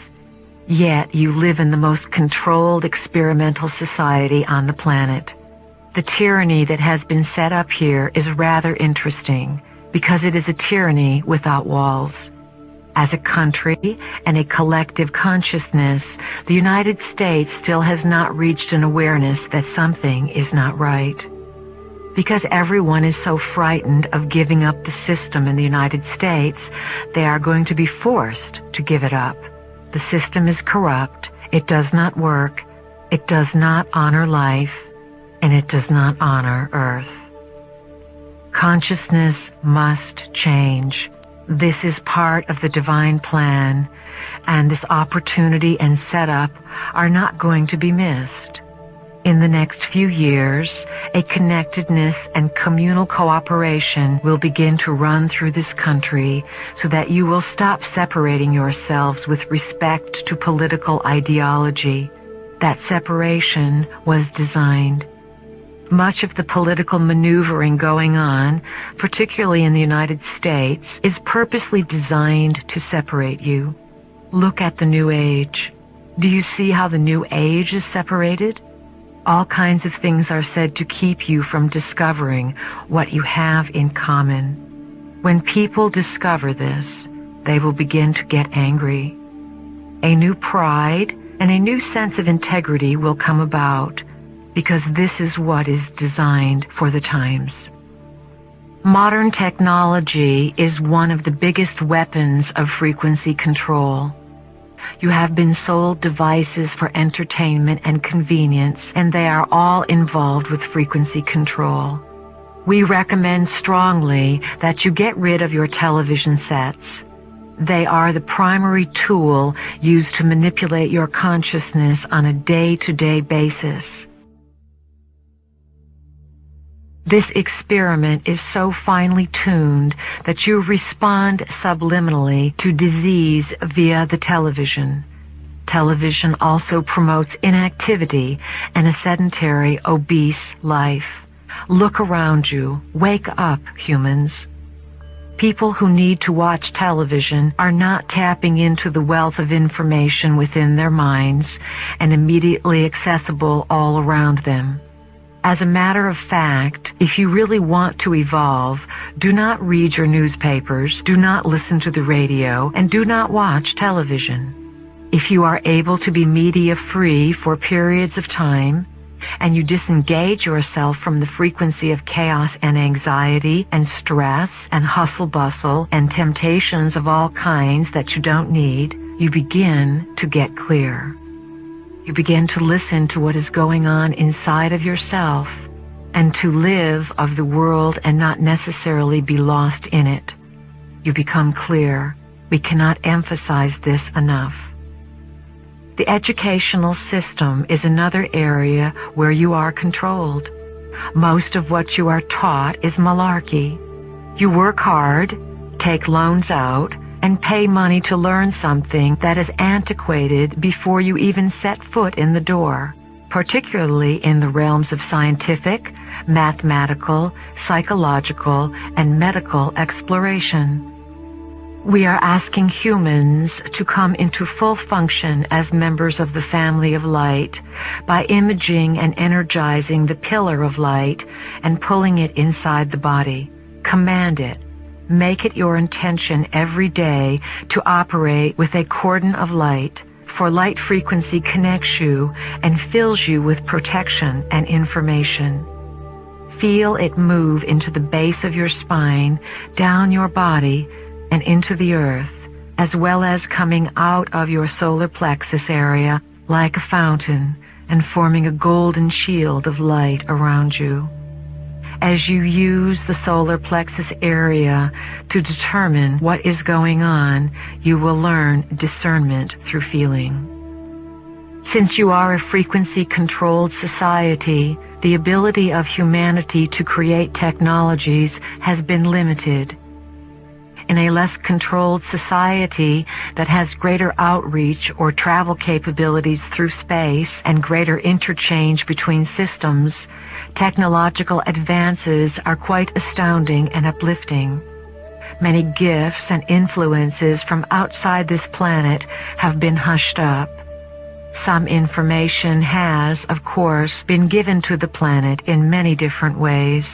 yet you live in the most controlled experimental society on the planet. The tyranny that has been set up here is rather interesting because it is a tyranny without walls. As a country and a collective consciousness, the United States still has not reached an awareness that something is not right. Because everyone is so frightened of giving up the system in the United States, they are going to be forced to give it up. The system is corrupt, it does not work, it does not honor life, and it does not honor Earth. Consciousness must change. This is part of the divine plan, and this opportunity and setup are not going to be missed. In the next few years, a connectedness and communal cooperation will begin to run through this country so that you will stop separating yourselves with respect to political ideology. That separation was designed. Much of the political maneuvering going on, particularly in the United States, is purposely designed to separate you. Look at the New Age. Do you see how the New Age is separated? All kinds of things are said to keep you from discovering what you have in common. When people discover this, they will begin to get angry. A new pride and a new sense of integrity will come about, because this is what is designed for the times. Modern technology is one of the biggest weapons of frequency control. You have been sold devices for entertainment and convenience, and they are all involved with frequency control. We recommend strongly that you get rid of your television sets. They are the primary tool used to manipulate your consciousness on a day-to-day basis. This experiment is so finely tuned that you respond subliminally to disease via the television. Television also promotes inactivity and a sedentary, obese life. Look around you. Wake up, humans. People who need to watch television are not tapping into the wealth of information within their minds and immediately accessible all around them. As a matter of fact, if you really want to evolve, do not read your newspapers, do not listen to the radio, and do not watch television. If you are able to be media-free for periods of time, and you disengage yourself from the frequency of chaos and anxiety and stress and hustle-bustle and temptations of all kinds that you don't need, you begin to get clear. You begin to listen to what is going on inside of yourself and to live of the world and not necessarily be lost in it. You become clear. We cannot emphasize this enough. The educational system is another area where you are controlled. Most of what you are taught is malarkey. You work hard, take loans out, and pay money to learn something that is antiquated before you even set foot in the door, particularly in the realms of scientific, mathematical, psychological, and medical exploration. We are asking humans to come into full function as members of the family of light by imaging and energizing the pillar of light and pulling it inside the body. Command it. Make it your intention every day to operate with a cordon of light, for light frequency connects you and fills you with protection and information. Feel it move into the base of your spine, down your body, and into the earth, as well as coming out of your solar plexus area like a fountain and forming a golden shield of light around you. As you use the solar plexus area to determine what is going on, you will learn discernment through feeling. Since you are a frequency-controlled society, the ability of humanity to create technologies has been limited. In a less controlled society that has greater outreach or travel capabilities through space and greater interchange between systems, technological advances are quite astounding and uplifting. Many gifts and influences from outside this planet have been hushed up. Some information has, of course, been given to the planet in many different ways,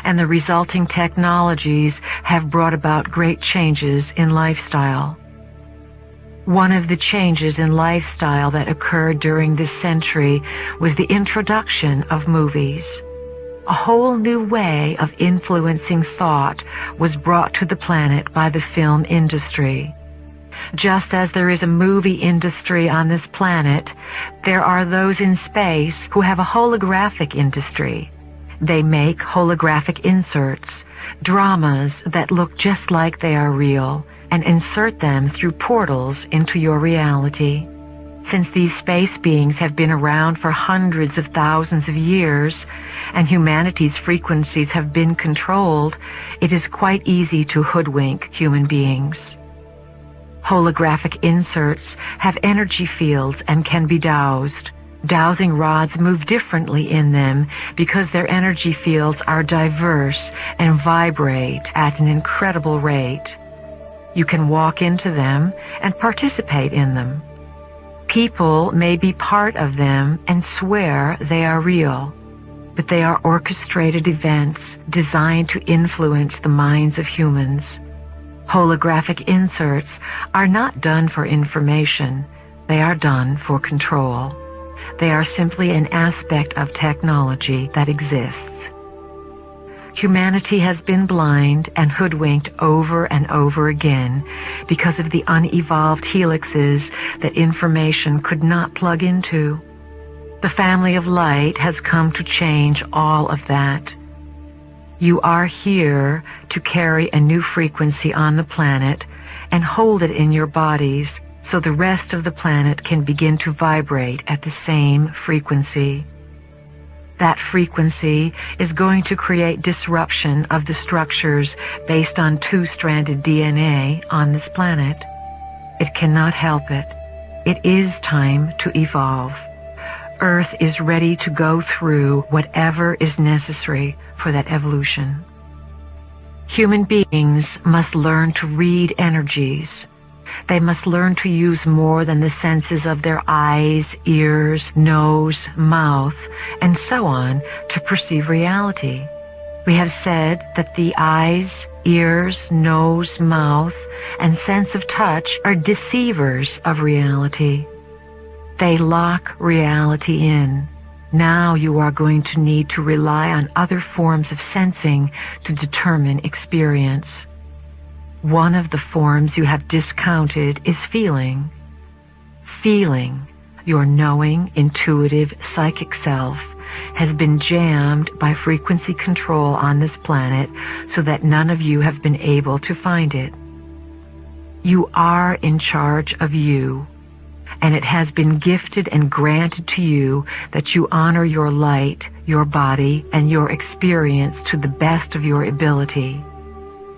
and the resulting technologies have brought about great changes in lifestyle. One of the changes in lifestyle that occurred during this century was the introduction of movies. A whole new way of influencing thought was brought to the planet by the film industry. Just as there is a movie industry on this planet, there are those in space who have a holographic industry. They make holographic inserts, dramas that look just like they are real, and insert them through portals into your reality. Since these space beings have been around for hundreds of thousands of years, and humanity's frequencies have been controlled, it is quite easy to hoodwink human beings. Holographic inserts have energy fields and can be dowsed. Dowsing rods move differently in them because their energy fields are diverse and vibrate at an incredible rate. You can walk into them and participate in them. People may be part of them and swear they are real, but they are orchestrated events designed to influence the minds of humans. Holographic inserts are not done for information. They are done for control. They are simply an aspect of technology that exists. Humanity has been blind and hoodwinked over and over again because of the unevolved helixes that information could not plug into. The family of light has come to change all of that. You are here to carry a new frequency on the planet and hold it in your bodies so the rest of the planet can begin to vibrate at the same frequency. That frequency is going to create disruption of the structures based on two-stranded DNA on this planet. It cannot help it. It is time to evolve. Earth is ready to go through whatever is necessary for that evolution. Human beings must learn to read energies. They must learn to use more than the senses of their eyes, ears, nose, mouth, and so on to perceive reality. We have said that the eyes, ears, nose, mouth, and sense of touch are deceivers of reality. They lock reality in. Now you are going to need to rely on other forms of sensing to determine experience. One of the forms you have discounted is feeling. Feeling, your knowing, intuitive, psychic self, has been jammed by frequency control on this planet so that none of you have been able to find it. You are in charge of you, and it has been gifted and granted to you that you honor your light, your body, and your experience to the best of your ability.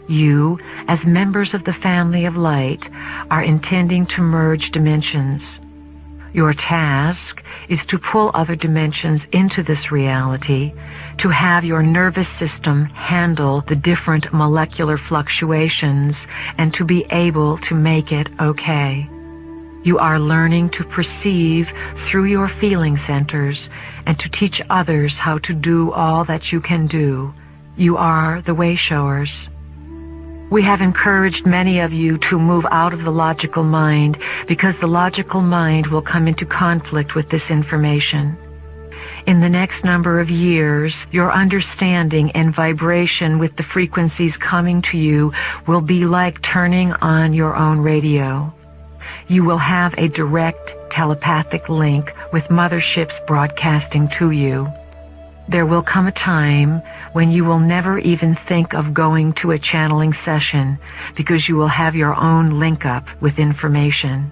You, as members of the family of light, are intending to merge dimensions. Your task is to pull other dimensions into this reality, to have your nervous system handle the different molecular fluctuations, and to be able to make it okay. You are learning to perceive through your feeling centers and to teach others how to do all that you can do. You are the way showers. We have encouraged many of you to move out of the logical mind because the logical mind will come into conflict with this information. In the next number of years, your understanding and vibration with the frequencies coming to you will be like turning on your own radio. You will have a direct telepathic link with motherships broadcasting to you. There will come a time when you will never even think of going to a channeling session because you will have your own link up with information.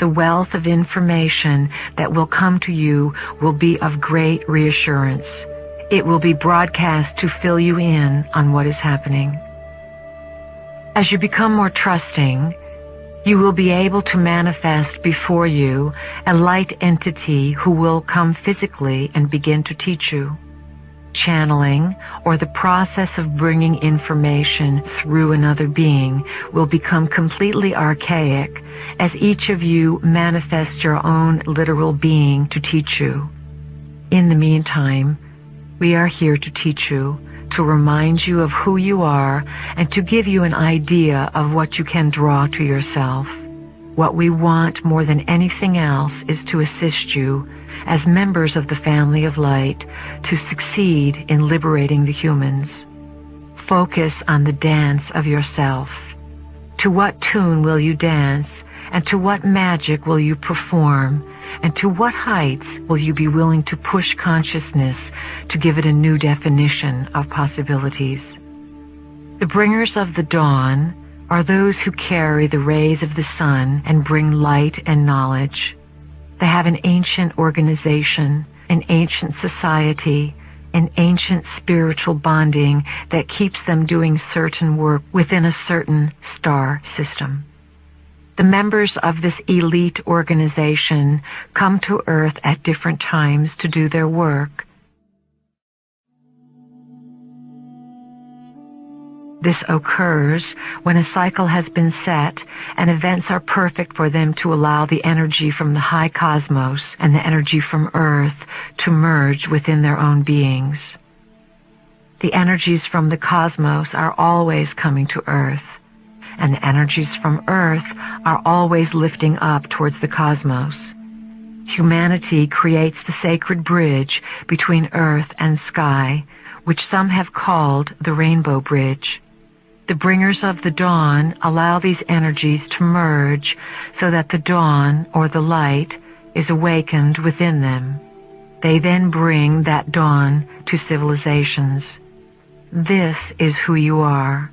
The wealth of information that will come to you will be of great reassurance. It will be broadcast to fill you in on what is happening. As you become more trusting, you will be able to manifest before you a light entity who will come physically and begin to teach you. Channeling, or the process of bringing information through another being, will become completely archaic as each of you manifests your own literal being to teach you. In the meantime, we are here to teach you, to remind you of who you are, and to give you an idea of what you can draw to yourself. What we want more than anything else is to assist you, as members of the family of light, to succeed in liberating the humans. Focus on the dance of yourself. To what tune will you dance, and to what magic will you perform, and to what heights will you be willing to push consciousness to give it a new definition of possibilities? The bringers of the dawn are those who carry the rays of the sun and bring light and knowledge. They have an ancient organization, an ancient society, an ancient spiritual bonding that keeps them doing certain work within a certain star system. The members of this elite organization come to Earth at different times to do their work. This occurs when a cycle has been set and events are perfect for them to allow the energy from the high cosmos and the energy from Earth to merge within their own beings. The energies from the cosmos are always coming to Earth, and the energies from Earth are always lifting up towards the cosmos. Humanity creates the sacred bridge between Earth and sky, which some have called the Rainbow Bridge. The bringers of the dawn allow these energies to merge so that the dawn, or the light, is awakened within them. They then bring that dawn to civilizations. This is who you are.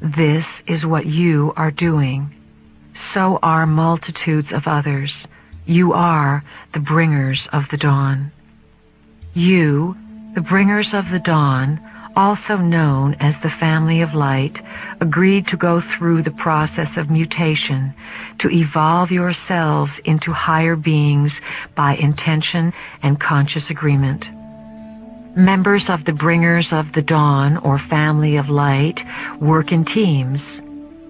This is what you are doing. So are multitudes of others. You are the bringers of the dawn. You, the bringers of the dawn, also known as the family of light, agreed to go through the process of mutation, to evolve yourselves into higher beings by intention and conscious agreement. Members of the Bringers of the Dawn or Family of Light work in teams.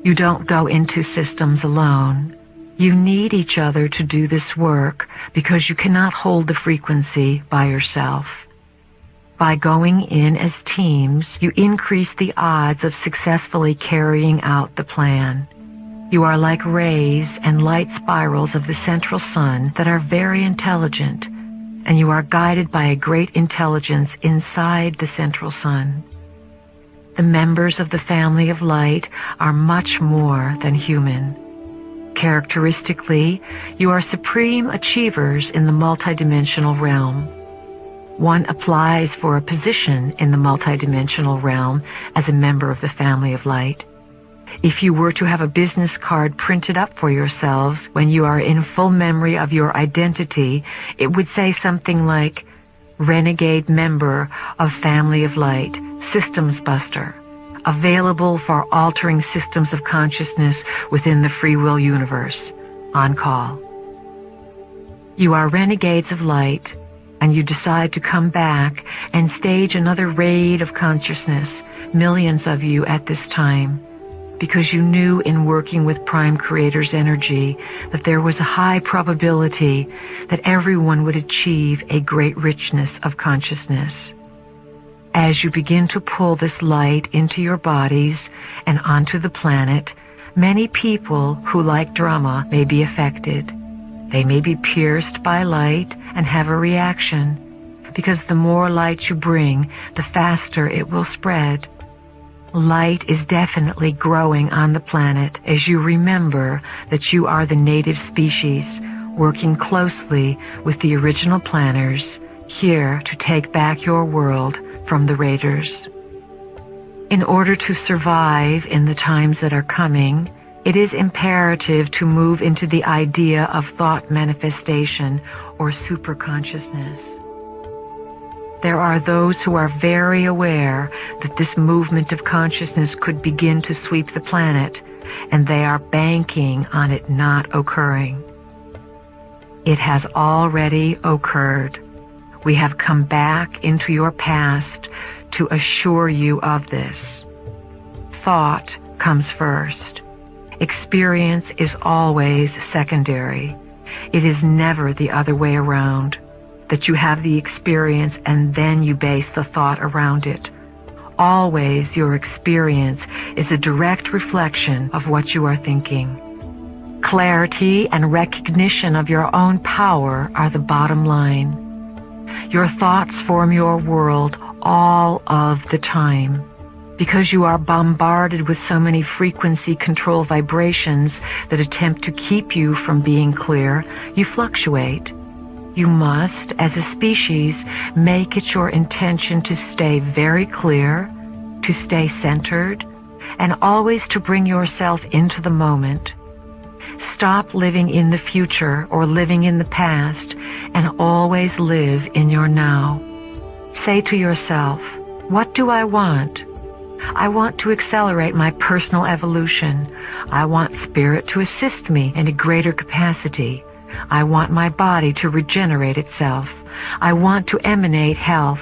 You don't go into systems alone. You need each other to do this work because you cannot hold the frequency by yourself. By going in as teams, you increase the odds of successfully carrying out the plan. You are like rays and light spirals of the central sun that are very intelligent, and you are guided by a great intelligence inside the central sun. The members of the family of light are much more than human. Characteristically, you are supreme achievers in the multidimensional realm. One applies for a position in the multidimensional realm as a member of the family of light. If you were to have a business card printed up for yourselves when you are in full memory of your identity, it would say something like, Renegade Member of Family of Light, Systems Buster, available for altering systems of consciousness within the free will universe, on call. You are renegades of light, and you decide to come back and stage another raid of consciousness, millions of you at this time, because you knew in working with Prime Creator's energy that there was a high probability that everyone would achieve a great richness of consciousness. As you begin to pull this light into your bodies and onto the planet, many people who like drama may be affected. They may be pierced by light and have a reaction, because the more light you bring, the faster it will spread. Light is definitely growing on the planet as you remember that you are the native species working closely with the original planners here to take back your world from the raiders. In order to survive in the times that are coming, it is imperative to move into the idea of thought manifestation or superconsciousness. There are those who are very aware that this movement of consciousness could begin to sweep the planet, and they are banking on it not occurring. It has already occurred. We have come back into your past to assure you of this. Thought comes first. Experience is always secondary. It is never the other way around, that you have the experience and then you base the thought around it. Always your experience is a direct reflection of what you are thinking. Clarity and recognition of your own power are the bottom line. Your thoughts form your world all of the time. Because you are bombarded with so many frequency control vibrations that attempt to keep you from being clear, you fluctuate. You must, as a species, make it your intention to stay very clear, to stay centered, and always to bring yourself into the moment. Stop living in the future or living in the past, and always live in your now. Say to yourself, what do I want? I want to accelerate my personal evolution. I want spirit to assist me in a greater capacity. I want my body to regenerate itself. I want to emanate health.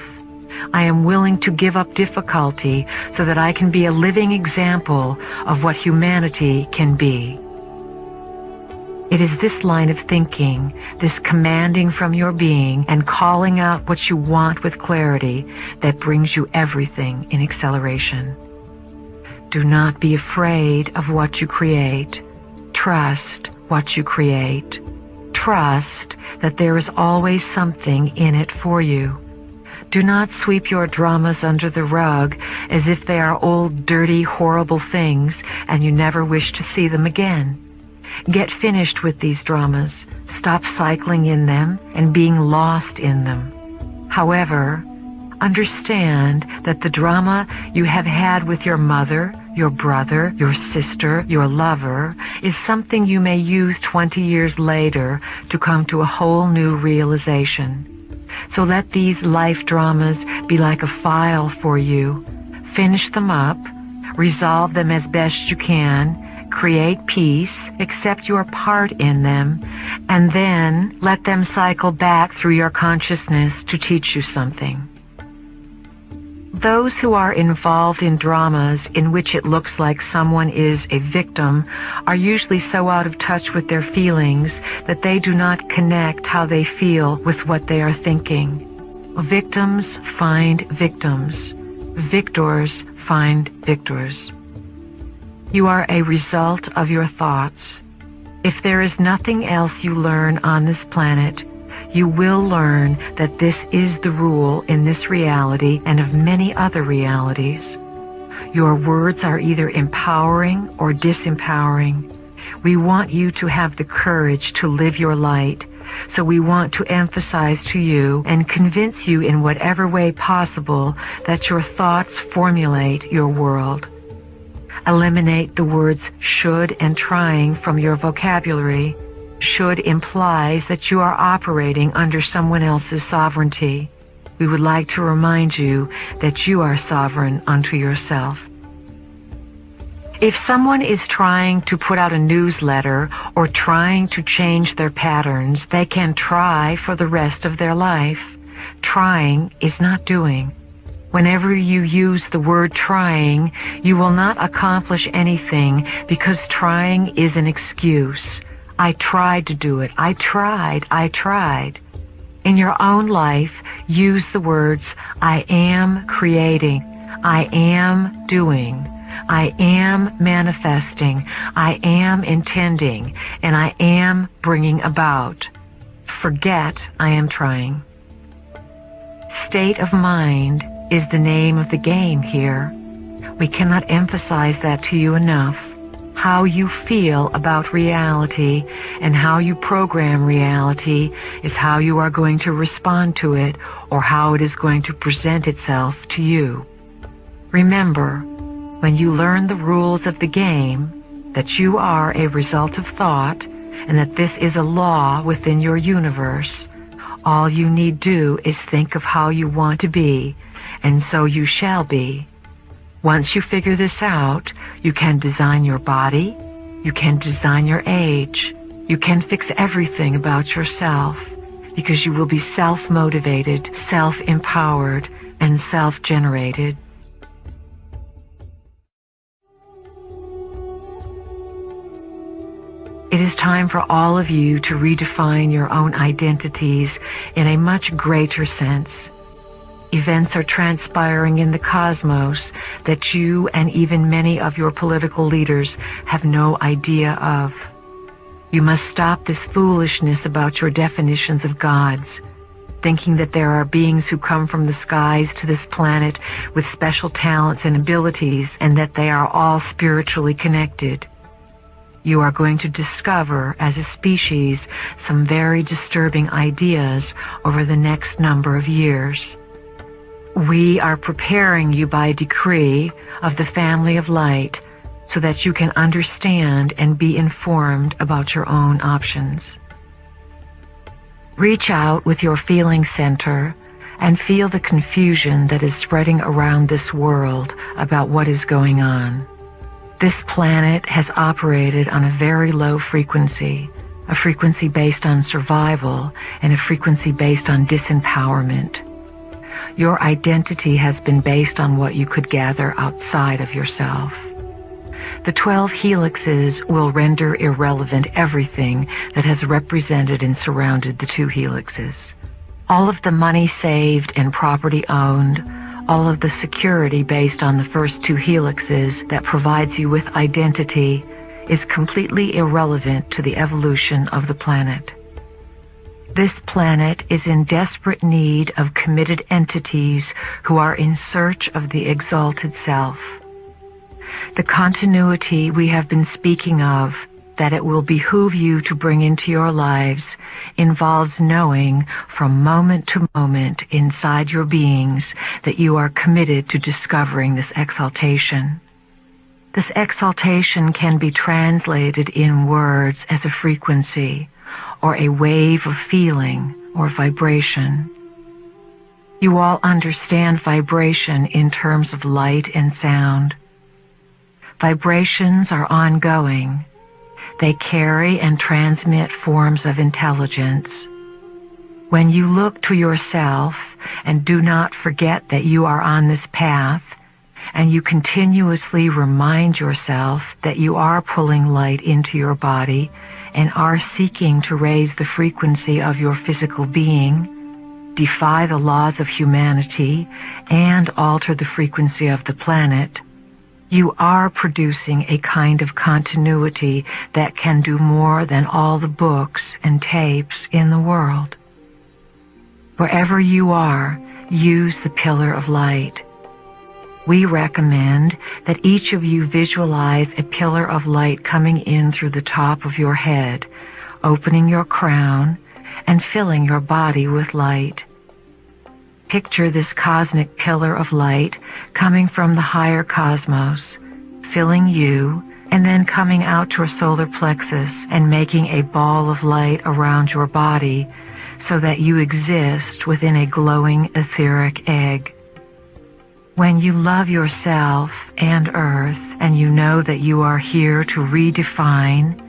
I am willing to give up difficulty so that I can be a living example of what humanity can be. It is this line of thinking, this commanding from your being and calling out what you want with clarity, that brings you everything in acceleration. Do not be afraid of what you create. Trust what you create. Trust that there is always something in it for you. Do not sweep your dramas under the rug as if they are old, dirty, horrible things and you never wish to see them again. Get finished with these dramas. Stop cycling in them and being lost in them. However, understand that the drama you have had with your mother, your brother, your sister, your lover, is something you may use 20 years later to come to a whole new realization. So let these life dramas be like a file for you. Finish them up, resolve them as best you can, create peace, accept your part in them, and then let them cycle back through your consciousness to teach you something. Those who are involved in dramas in which it looks like someone is a victim are usually so out of touch with their feelings that they do not connect how they feel with what they are thinking. Victims find victims. Victors find victors. You are a result of your thoughts. If there is nothing else you learn on this planet, you will learn that this is the rule in this reality and of many other realities. Your words are either empowering or disempowering. We want you to have the courage to live your light, so we want to emphasize to you and convince you in whatever way possible that your thoughts formulate your world. Eliminate the words should and trying from your vocabulary. Should implies that you are operating under someone else's sovereignty. We would like to remind you that you are sovereign unto yourself. If someone is trying to put out a newsletter or trying to change their patterns, they can try for the rest of their life. Trying is not doing. Whenever you use the word trying, you will not accomplish anything because trying is an excuse. I tried to do it. I tried. In your own life, use the words, I am creating, I am doing, I am manifesting, I am intending, and I am bringing about. Forget I am trying. State of mind is the name of the game here. We cannot emphasize that to you enough. How you feel about reality and how you program reality is how you are going to respond to it or how it is going to present itself to you. Remember, when you learn the rules of the game, that you are a result of thought and that this is a law within your universe, all you need do is think of how you want to be, and so you shall be. Once you figure this out, you can design your body, you can design your age, you can fix everything about yourself, because you will be self-motivated, self-empowered, and self-generated. It is time for all of you to redefine your own identities in a much greater sense. Events are transpiring in the cosmos that you and even many of your political leaders have no idea of. You must stop this foolishness about your definitions of gods, thinking that there are beings who come from the skies to this planet with special talents and abilities and that they are all spiritually connected. You are going to discover as a species some very disturbing ideas over the next number of years. We are preparing you by decree of the family of light so that you can understand and be informed about your own options. Reach out with your feeling center and feel the confusion that is spreading around this world about what is going on. This planet has operated on a very low frequency, a frequency based on survival and a frequency based on disempowerment. Your identity has been based on what you could gather outside of yourself. The 12 helixes will render irrelevant everything that has represented and surrounded the 2 helixes. All of the money saved and property owned, all of the security based on the first 2 helixes that provides you with identity is completely irrelevant to the evolution of the planet. This planet is in desperate need of committed entities who are in search of the exalted self. The continuity we have been speaking of, that it will behoove you to bring into your lives, involves knowing from moment to moment inside your beings that you are committed to discovering this exaltation. This exaltation can be translated in words as a frequency, or a wave of feeling or vibration. You all understand vibration in terms of light and sound. Vibrations are ongoing. They carry and transmit forms of intelligence. When you look to yourself and do not forget that you are on this path, and you continuously remind yourself that you are pulling light into your body and are seeking to raise the frequency of your physical being, defy the laws of humanity, and alter the frequency of the planet, you are producing a kind of continuity that can do more than all the books and tapes in the world. Wherever you are, use the pillar of light. We recommend that each of you visualize a pillar of light coming in through the top of your head, opening your crown, and filling your body with light. Picture this cosmic pillar of light coming from the higher cosmos, filling you, and then coming out to your solar plexus and making a ball of light around your body so that you exist within a glowing etheric egg. When you love yourself and Earth, and you know that you are here to redefine,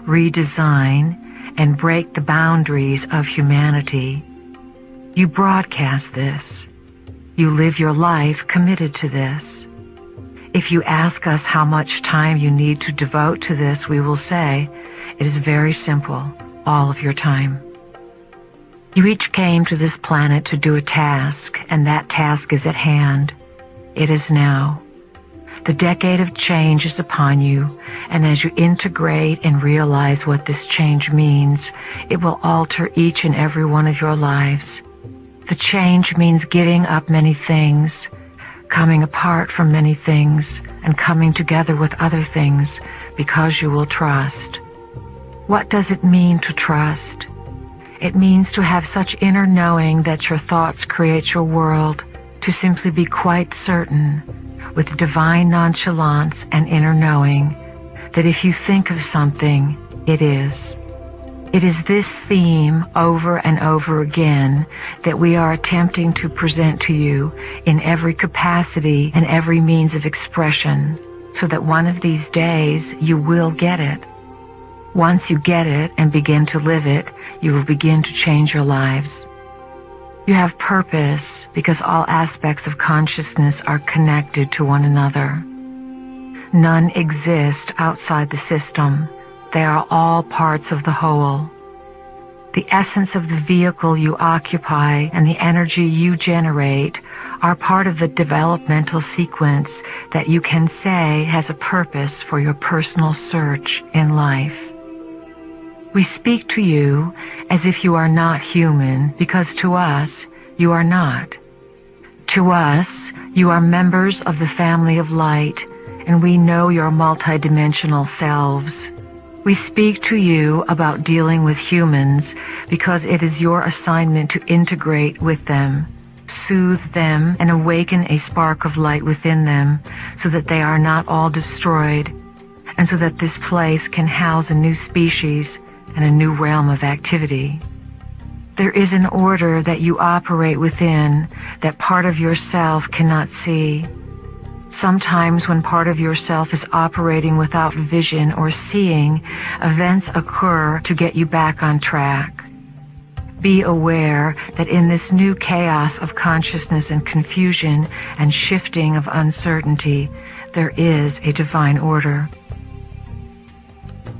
redesign, and break the boundaries of humanity, you broadcast this. You live your life committed to this. If you ask us how much time you need to devote to this, we will say, it is very simple, all of your time. You each came to this planet to do a task, and that task is at hand. It is now. The decade of change is upon you, and as you integrate and realize what this change means, it will alter each and every one of your lives. The change means giving up many things, coming apart from many things, and coming together with other things because you will trust. What does it mean to trust? It means to have such inner knowing that your thoughts create your world, to simply be quite certain, with divine nonchalance and inner knowing, that if you think of something, it is. It is this theme over and over again that we are attempting to present to you in every capacity and every means of expression, so that one of these days you will get it. Once you get it and begin to live it, you will begin to change your lives. You have purpose because all aspects of consciousness are connected to one another. None exist outside the system. They are all parts of the whole. The essence of the vehicle you occupy and the energy you generate are part of the developmental sequence that you can say has a purpose for your personal search in life. We speak to you as if you are not human, because to us, you are not. To us, you are members of the family of light, and we know your multidimensional selves. We speak to you about dealing with humans because it is your assignment to integrate with them, soothe them, and awaken a spark of light within them so that they are not all destroyed, and so that this place can house a new species and a new realm of activity. There is an order that you operate within that part of yourself cannot see. Sometimes when part of yourself is operating without vision or seeing, events occur to get you back on track. Be aware that in this new chaos of consciousness and confusion and shifting of uncertainty, there is a divine order.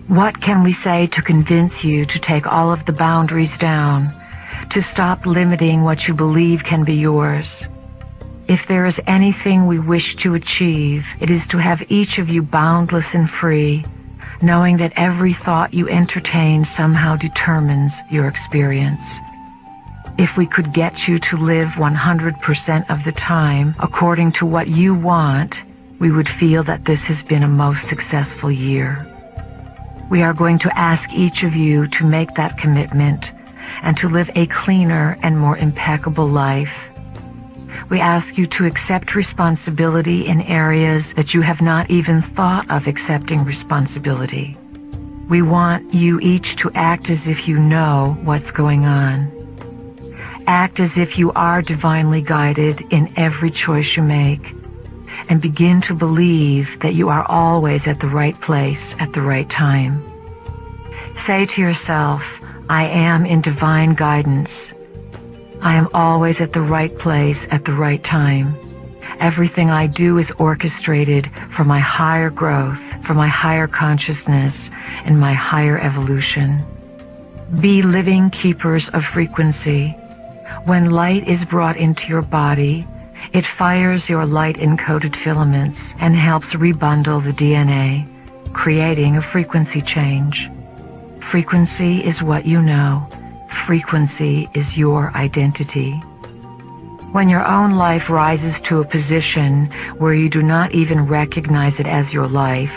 What can we say to convince you to take all of the boundaries down, to stop limiting what you believe can be yours? If there is anything we wish to achieve, it is to have each of you boundless and free, knowing that every thought you entertain somehow determines your experience. If we could get you to live 100% of the time according to what you want, we would feel that this has been a most successful year. We are going to ask each of you to make that commitment and to live a cleaner and more impeccable life. We ask you to accept responsibility in areas that you have not even thought of accepting responsibility. We want you each to act as if you know what's going on. Act as if you are divinely guided in every choice you make, and begin to believe that you are always at the right place at the right time. Say to yourself, I am in divine guidance. I am always at the right place at the right time. Everything I do is orchestrated for my higher growth, for my higher consciousness, and my higher evolution. Be living keepers of frequency. When light is brought into your body, it fires your light-encoded filaments and helps rebundle the DNA, creating a frequency change. Frequency is what you know. Frequency is your identity. When your own life rises to a position where you do not even recognize it as your life,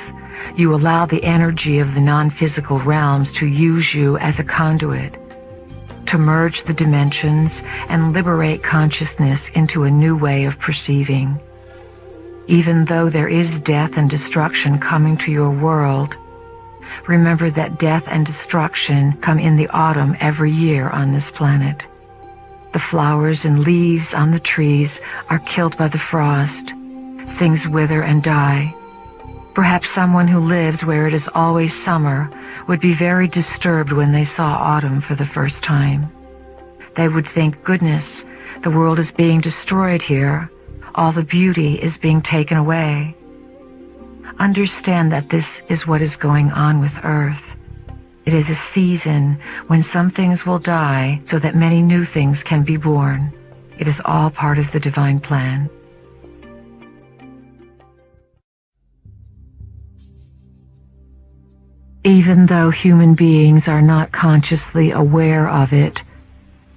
you allow the energy of the non-physical realms to use you as a conduit, to merge the dimensions and liberate consciousness into a new way of perceiving. Even though there is death and destruction coming to your world, remember that death and destruction come in the autumn every year on this planet. The flowers and leaves on the trees are killed by the frost. Things wither and die. Perhaps someone who lives where it is always summer would be very disturbed when they saw autumn for the first time. They would think, goodness, the world is being destroyed here. All the beauty is being taken away. Understand that this is what is going on with Earth. It is a season when some things will die so that many new things can be born. It is all part of the divine plan. Even though human beings are not consciously aware of it,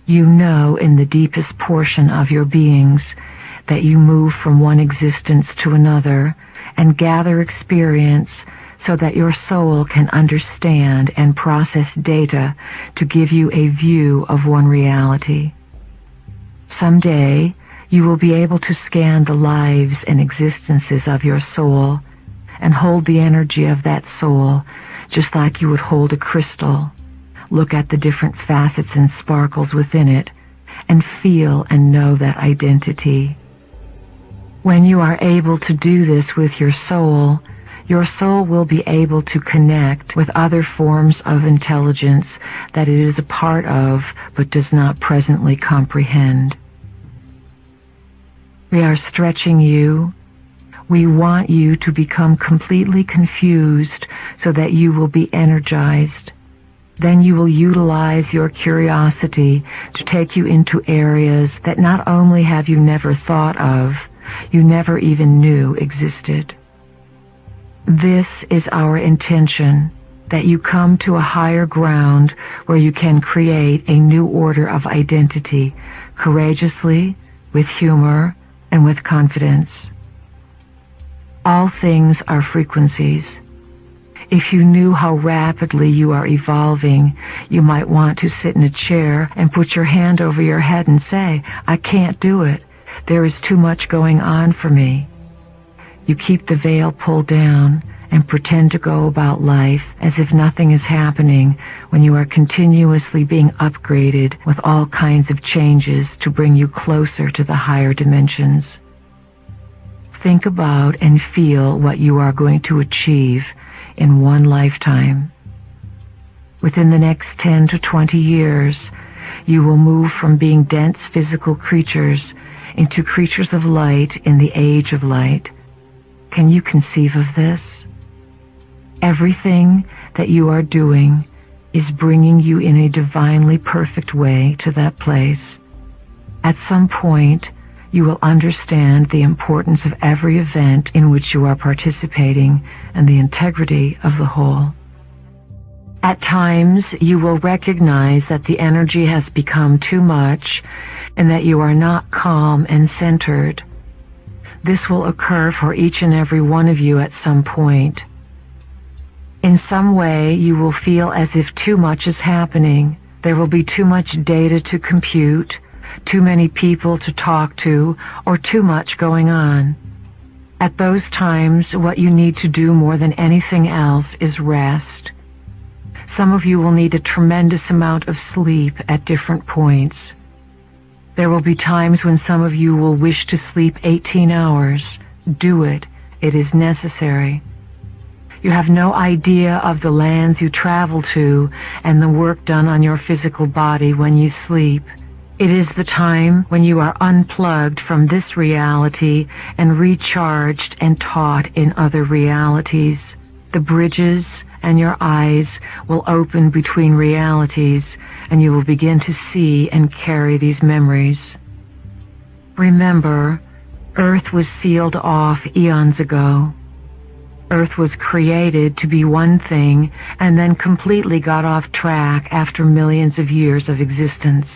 you know in the deepest portion of your beings that you move from one existence to another and gather experience so that your soul can understand and process data to give you a view of one reality. Someday, you will be able to scan the lives and existences of your soul and hold the energy of that soul just like you would hold a crystal. Look at the different facets and sparkles within it and feel and know that identity. When you are able to do this with your soul will be able to connect with other forms of intelligence that it is a part of but does not presently comprehend. We are stretching you. We want you to become completely confused so that you will be energized. Then you will utilize your curiosity to take you into areas that not only have you never thought of, you never even knew existed. This is our intention, that you come to a higher ground where you can create a new order of identity, courageously, with humor, and with confidence. All things are frequencies. If you knew how rapidly you are evolving, you might want to sit in a chair and put your hand over your head and say, I can't do it. There is too much going on for me. You keep the veil pulled down and pretend to go about life as if nothing is happening when you are continuously being upgraded with all kinds of changes to bring you closer to the higher dimensions. Think about and feel what you are going to achieve in one lifetime. Within the next 10 to 20 years, you will move from being dense physical creatures into creatures of light in the age of light. Can you conceive of this? Everything that you are doing is bringing you in a divinely perfect way to that place. At some point, you will understand the importance of every event in which you are participating and the integrity of the whole. At times, you will recognize that the energy has become too much and that you are not calm and centered. This will occur for each and every one of you at some point. In some way, you will feel as if too much is happening. There will be too much data to compute, too many people to talk to, or too much going on. At those times, what you need to do more than anything else is rest. Some of you will need a tremendous amount of sleep at different points. There will be times when some of you will wish to sleep 18 hours. Do it. It is necessary. You have no idea of the lands you travel to and the work done on your physical body when you sleep. It is the time when you are unplugged from this reality and recharged and taught in other realities. The bridges and your eyes will open between realities, and you will begin to see and carry these memories. Remember, Earth was sealed off eons ago. Earth was created to be one thing and then completely got off track after millions of years of existence.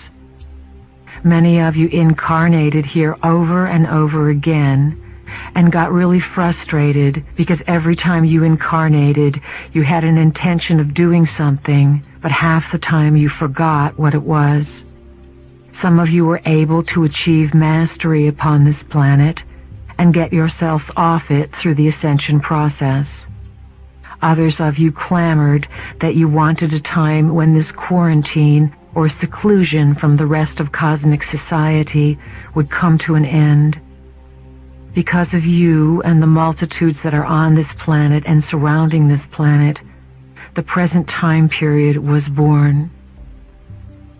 Many of you incarnated here over and over again and got really frustrated because every time you incarnated, you had an intention of doing something, but half the time you forgot what it was. Some of you were able to achieve mastery upon this planet and get yourselves off it through the ascension process. Others of you clamored that you wanted a time when this quarantine or seclusion from the rest of cosmic society would come to an end. Because of you and the multitudes that are on this planet and surrounding this planet, the present time period was born.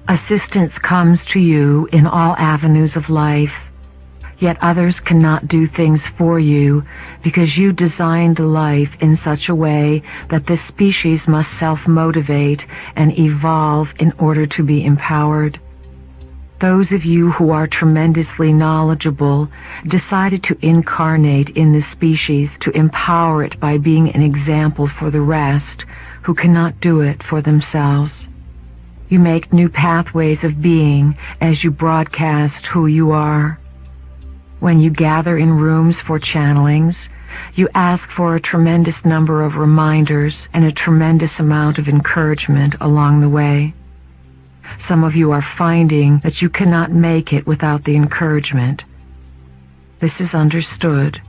Assistance comes to you in all avenues of life, yet others cannot do things for you because you designed life in such a way that this species must self-motivate and evolve in order to be empowered. Those of you who are tremendously knowledgeable decided to incarnate in this species to empower it by being an example for the rest who cannot do it for themselves. You make new pathways of being as you broadcast who you are. When you gather in rooms for channelings, you ask for a tremendous number of reminders and a tremendous amount of encouragement along the way. Some of you are finding that you cannot make it without the encouragement. This is understood.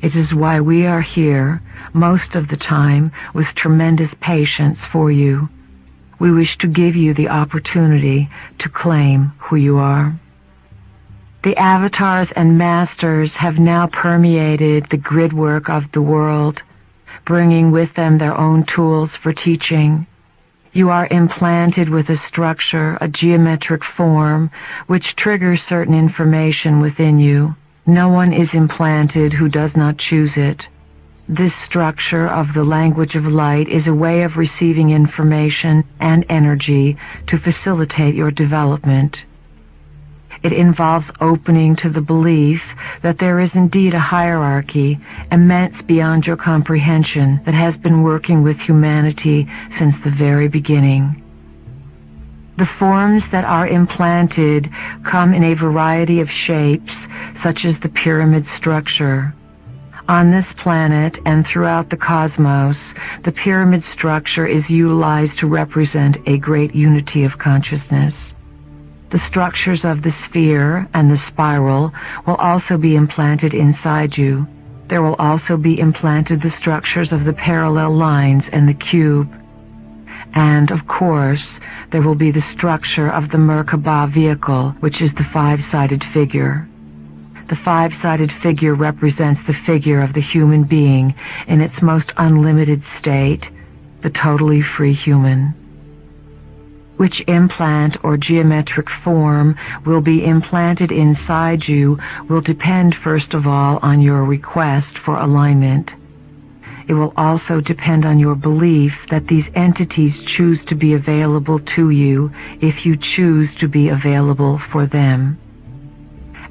It is why we are here most of the time with tremendous patience for you. We wish to give you the opportunity to claim who you are. The avatars and masters have now permeated the grid work of the world, bringing with them their own tools for teaching. You are implanted with a structure, a geometric form, which triggers certain information within you. No one is implanted who does not choose it. This structure of the language of light is a way of receiving information and energy to facilitate your development. It involves opening to the belief that there is indeed a hierarchy, immense beyond your comprehension, that has been working with humanity since the very beginning. The forms that are implanted come in a variety of shapes, such as the pyramid structure. On this planet and throughout the cosmos, the pyramid structure is utilized to represent a great unity of consciousness. The structures of the sphere and the spiral will also be implanted inside you. There will also be implanted the structures of the parallel lines and the cube. And, of course, there will be the structure of the Merkaba vehicle, which is the five-sided figure. The five-sided figure represents the figure of the human being in its most unlimited state, the totally free human. Which implant or geometric form will be implanted inside you will depend first of all on your request for alignment. It will also depend on your belief that these entities choose to be available to you if you choose to be available for them.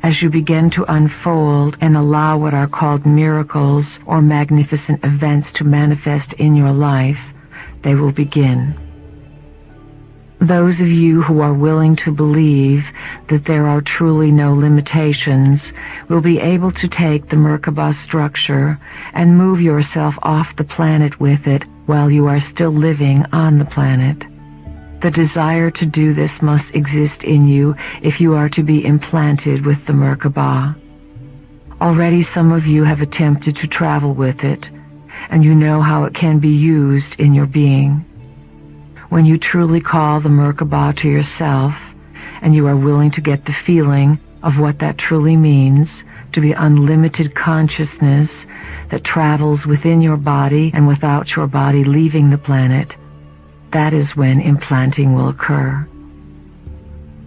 As you begin to unfold and allow what are called miracles or magnificent events to manifest in your life, they will begin. Those of you who are willing to believe that there are truly no limitations will be able to take the Merkaba structure and move yourself off the planet with it while you are still living on the planet. The desire to do this must exist in you if you are to be implanted with the Merkaba. Already some of you have attempted to travel with it, and you know how it can be used in your being. When you truly call the Merkaba to yourself, and you are willing to get the feeling of what that truly means, to be unlimited consciousness that travels within your body and without your body leaving the planet, that is when implanting will occur.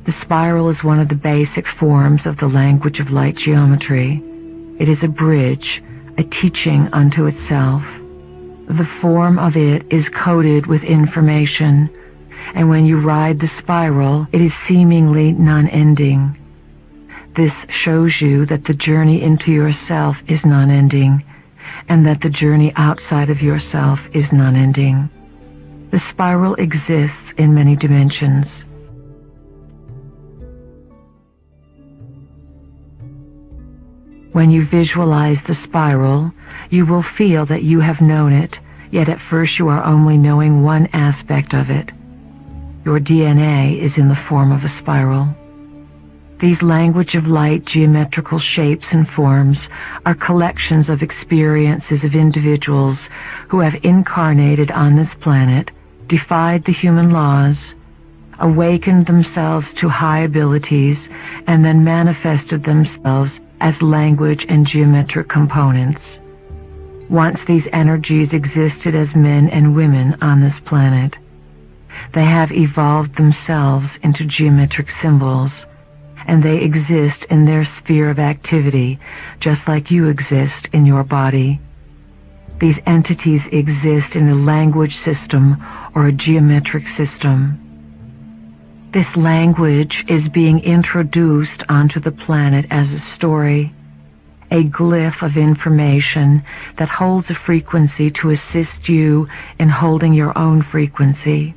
The spiral is one of the basic forms of the language of light geometry. It is a bridge, a teaching unto itself. The form of it is coded with information, and when you ride the spiral, it is seemingly non-ending. This shows you that the journey into yourself is non-ending, and that the journey outside of yourself is non-ending. The spiral exists in many dimensions. When you visualize the spiral, you will feel that you have known it, yet at first you are only knowing one aspect of it. Your DNA is in the form of a spiral. These language of light geometrical shapes and forms are collections of experiences of individuals who have incarnated on this planet, defied the human laws, awakened themselves to high abilities, and then manifested themselves as language and geometric components. Once these energies existed as men and women on this planet. They have evolved themselves into geometric symbols, and they exist in their sphere of activity, just like you exist in your body. These entities exist in a language system or a geometric system. This language is being introduced onto the planet as a story, a glyph of information that holds a frequency to assist you in holding your own frequency.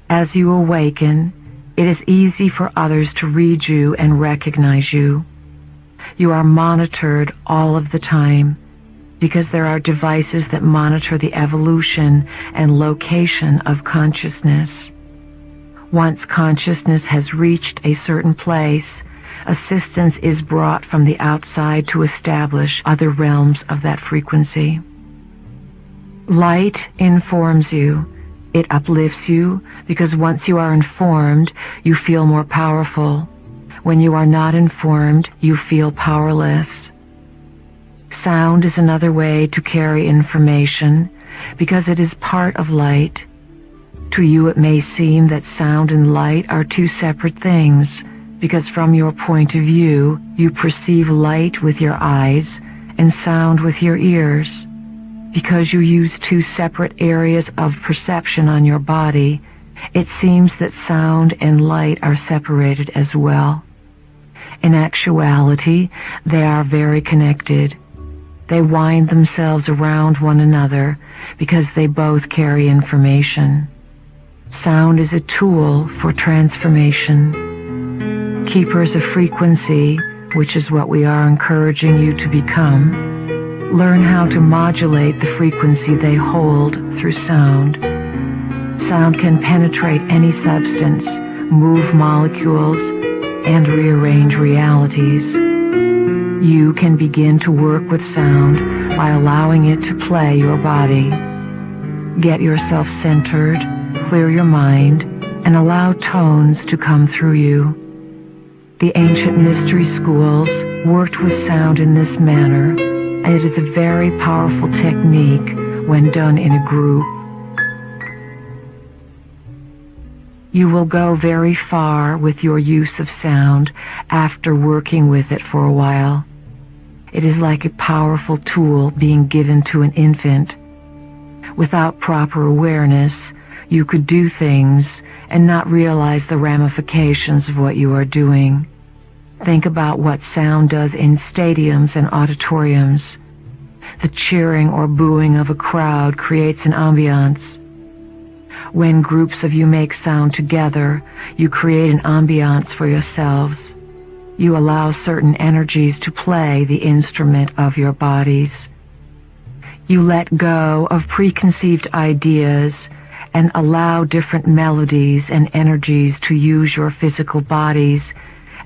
As you awaken, it is easy for others to read you and recognize you. You are monitored all of the time because there are devices that monitor the evolution and location of consciousness. Once consciousness has reached a certain place, assistance is brought from the outside to establish other realms of that frequency. Light informs you. It uplifts you because once you are informed, you feel more powerful. When you are not informed, you feel powerless. Sound is another way to carry information because it is part of light. To you it may seem that sound and light are two separate things because from your point of view, you perceive light with your eyes and sound with your ears. Because you use two separate areas of perception on your body, it seems that sound and light are separated as well. In actuality, they are very connected. They wind themselves around one another because they both carry information. Sound is a tool for transformation. Keepers of frequency, which is what we are encouraging you to become, learn how to modulate the frequency they hold through sound. Sound can penetrate any substance, move molecules, and rearrange realities. You can begin to work with sound by allowing it to play your body. Get yourself centered, clear your mind, and allow tones to come through you. The ancient mystery schools worked with sound in this manner, and it is a very powerful technique when done in a group. You will go very far with your use of sound after working with it for a while. It is like a powerful tool being given to an infant. Without proper awareness, you could do things and not realize the ramifications of what you are doing. Think about what sound does in stadiums and auditoriums. The cheering or booing of a crowd creates an ambiance. When groups of you make sound together, you create an ambiance for yourselves. You allow certain energies to play the instrument of your bodies. You let go of preconceived ideas and allow different melodies and energies to use your physical bodies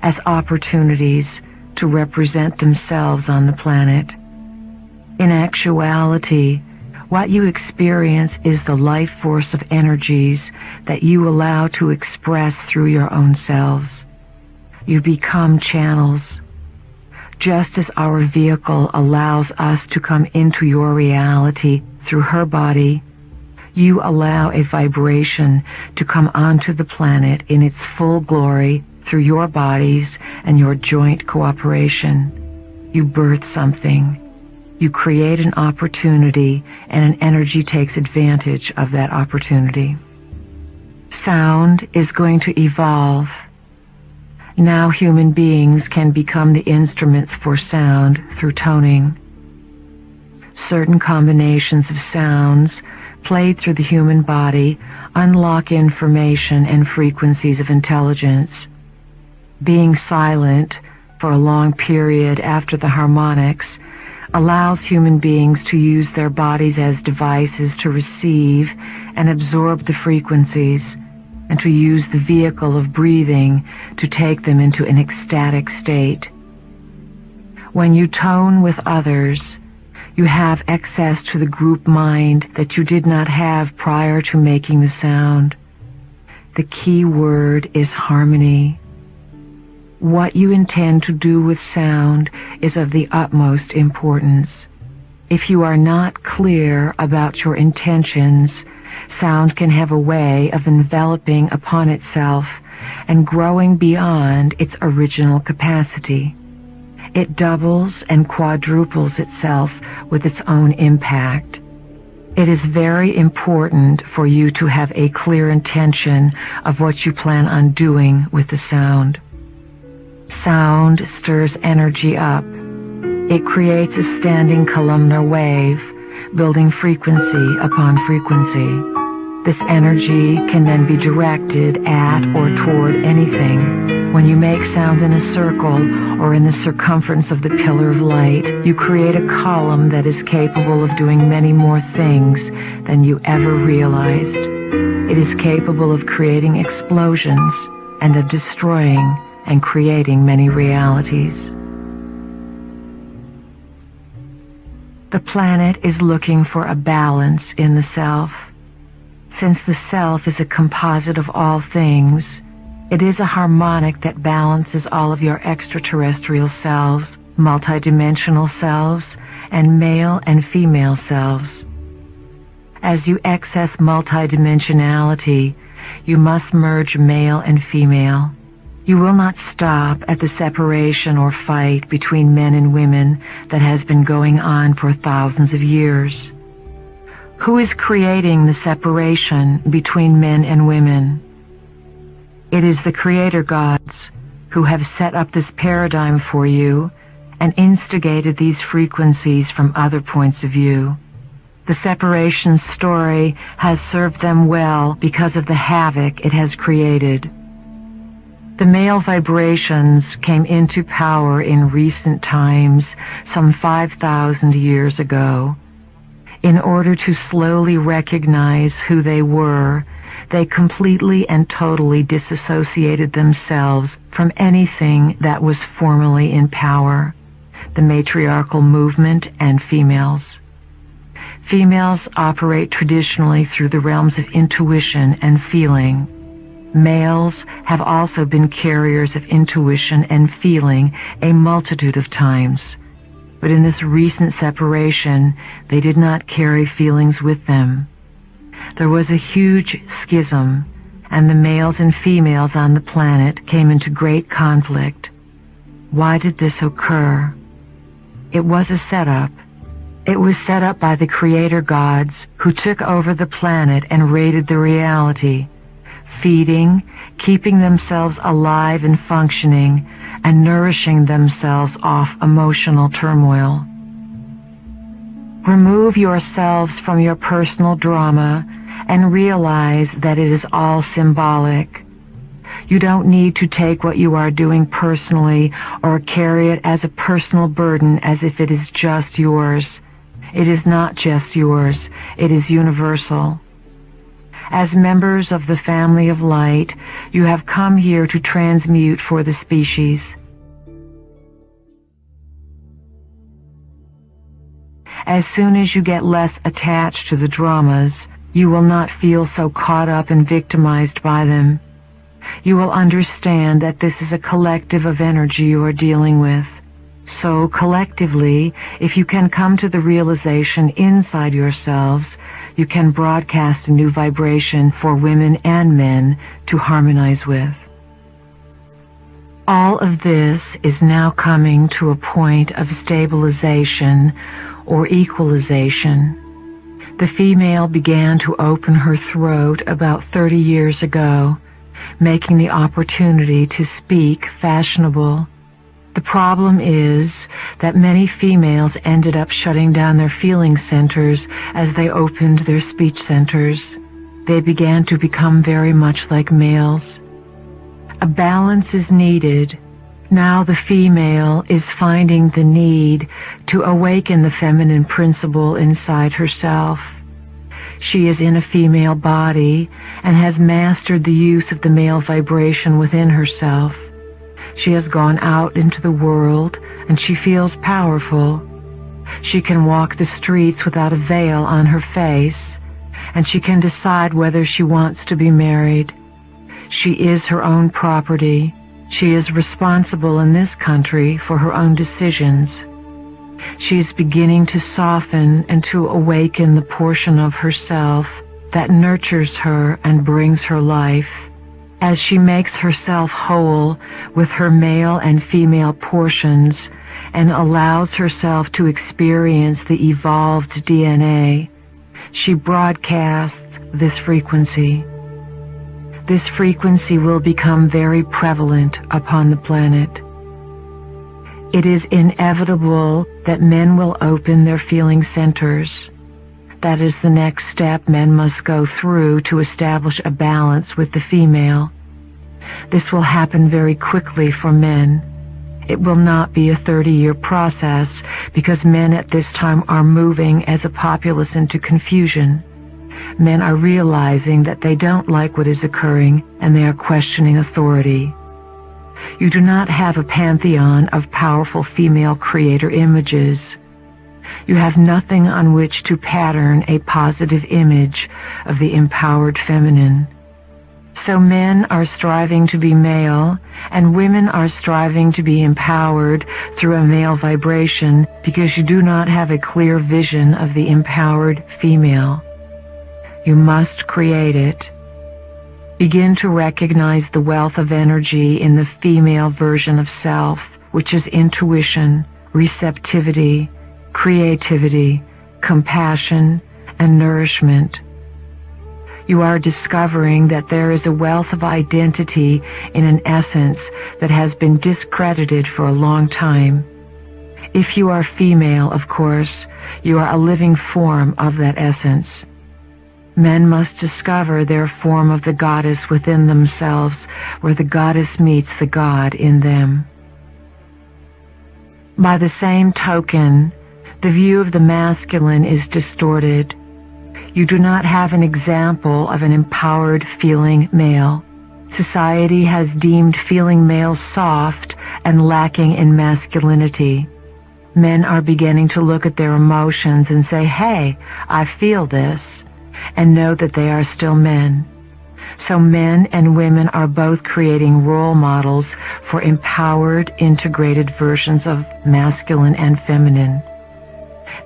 as opportunities to represent themselves on the planet. In actuality, what you experience is the life force of energies that you allow to express through your own selves. You become channels. Just as our vehicle allows us to come into your reality through her body, you allow a vibration to come onto the planet in its full glory through your bodies and your joint cooperation. You birth something. You create an opportunity, and an energy takes advantage of that opportunity. Sound is going to evolve. Now human beings can become the instruments for sound through toning. Certain combinations of sounds played through the human body unlock information and frequencies of intelligence. Being silent for a long period after the harmonics allows human beings to use their bodies as devices to receive and absorb the frequencies, and to use the vehicle of breathing to take them into an ecstatic state. When you tone with others, you have access to the group mind that you did not have prior to making the sound. The key word is harmony. What you intend to do with sound is of the utmost importance. If you are not clear about your intentions, sound can have a way of enveloping upon itself and growing beyond its original capacity. It doubles and quadruples itself with its own impact. It is very important for you to have a clear intention of what you plan on doing with the sound. Sound stirs energy up. It creates a standing columnar wave, building frequency upon frequency. This energy can then be directed at or toward anything. When you make sound in a circle or in the circumference of the pillar of light, you create a column that is capable of doing many more things than you ever realized. It is capable of creating explosions and of destroying and creating many realities. The planet is looking for a balance in the self. Since the self is a composite of all things, it is a harmonic that balances all of your extraterrestrial selves, multidimensional selves, and male and female selves. As you access multidimensionality, you must merge male and female. You will not stop at the separation or fight between men and women that has been going on for thousands of years. Who is creating the separation between men and women? It is the Creator gods who have set up this paradigm for you and instigated these frequencies from other points of view. The separation story has served them well because of the havoc it has created. The male vibrations came into power in recent times, some 5,000 years ago. In order to slowly recognize who they were, they completely and totally disassociated themselves from anything that was formerly in power, the matriarchal movement and females. Females operate traditionally through the realms of intuition and feeling. Males have also been carriers of intuition and feeling a multitude of times. But in this recent separation, they did not carry feelings with them. There was a huge schism, and the males and females on the planet came into great conflict. Why did this occur? It was a setup. It was set up by the Creator gods who took over the planet and raided the reality, feeding, keeping themselves alive and functioning, and nourishing themselves off emotional turmoil. Remove yourselves from your personal drama and realize that it is all symbolic. You don't need to take what you are doing personally or carry it as a personal burden as if it is just yours. It is not just yours. It is universal. As members of the family of light, you have come here to transmute for the species. As soon as you get less attached to the dramas, you will not feel so caught up and victimized by them. You will understand that this is a collective of energy you are dealing with. So collectively, if you can come to the realization inside yourselves, you can broadcast a new vibration for women and men to harmonize with. All of this is now coming to a point of stabilization or equalization. The female began to open her throat about 30 years ago, making the opportunity to speak fashionable. The problem is that many females ended up shutting down their feeling centers as they opened their speech centers. They began to become very much like males. A balance is needed. Now the female is finding the need to awaken the feminine principle inside herself. She is in a female body and has mastered the use of the male vibration within herself. She has gone out into the world and she feels powerful. She can walk the streets without a veil on her face, and she can decide whether she wants to be married. She is her own property. She is responsible in this country for her own decisions. She is beginning to soften and to awaken the portion of herself that nurtures her and brings her life. As she makes herself whole with her male and female portions and allows herself to experience the evolved DNA, she broadcasts this frequency. This frequency will become very prevalent upon the planet. It is inevitable that men will open their feeling centers. That is the next step men must go through to establish a balance with the female. This will happen very quickly for men. It will not be a 30-year process because men at this time are moving as a populace into confusion. Men are realizing that they don't like what is occurring and they are questioning authority. You do not have a pantheon of powerful female creator images. You have nothing on which to pattern a positive image of the empowered feminine. So men are striving to be male, and women are striving to be empowered through a male vibration because you do not have a clear vision of the empowered female. You must create it. Begin to recognize the wealth of energy in the female version of self, which is intuition, receptivity, creativity, compassion, and nourishment. You are discovering that there is a wealth of identity in an essence that has been discredited for a long time. If you are female, of course, you are a living form of that essence. Men must discover their form of the goddess within themselves, where the goddess meets the God in them. By the same token, the view of the masculine is distorted. You do not have an example of an empowered feeling male. Society has deemed feeling males soft and lacking in masculinity. Men are beginning to look at their emotions and say, "Hey, I feel this," and know that they are still men. So men and women are both creating role models for empowered, integrated versions of masculine and feminine.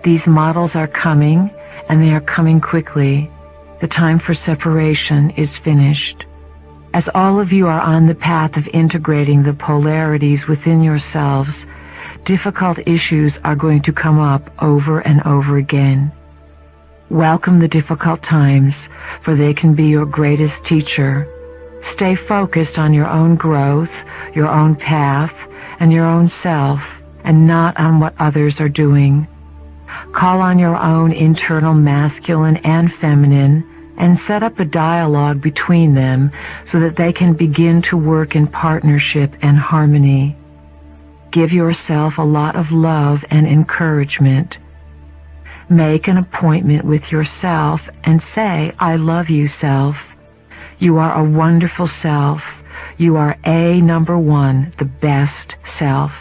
These models are coming, and they are coming quickly. The time for separation is finished. As all of you are on the path of integrating the polarities within yourselves, difficult issues are going to come up over and over again. Welcome the difficult times, for they can be your greatest teacher. Stay focused on your own growth, your own path, and your own self, and not on what others are doing. Call on your own internal masculine and feminine and set up a dialogue between them so that they can begin to work in partnership and harmony. Give yourself a lot of love and encouragement. Make an appointment with yourself and say, "I love you, self. You are a wonderful self. You are number one, the best self."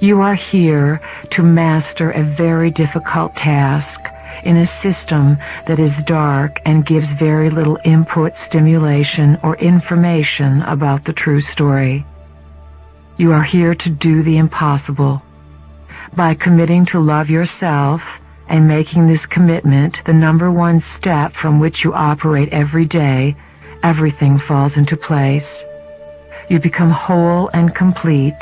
You are here to master a very difficult task in a system that is dark and gives very little input, stimulation, or information about the true story. You are here to do the impossible. By committing to love yourself and making this commitment the number one step from which you operate every day, everything falls into place. You become whole and complete.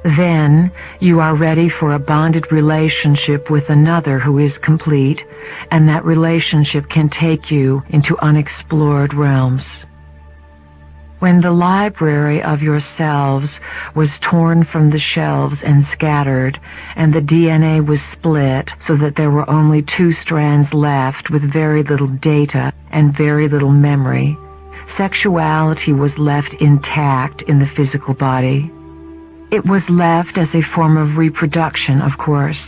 Then you are ready for a bonded relationship with another who is complete, and that relationship can take you into unexplored realms. When the library of yourselves was torn from the shelves and scattered, and the DNA was split so that there were only 2 strands left with very little data and very little memory, sexuality was left intact in the physical body. It was left as a form of reproduction, of course,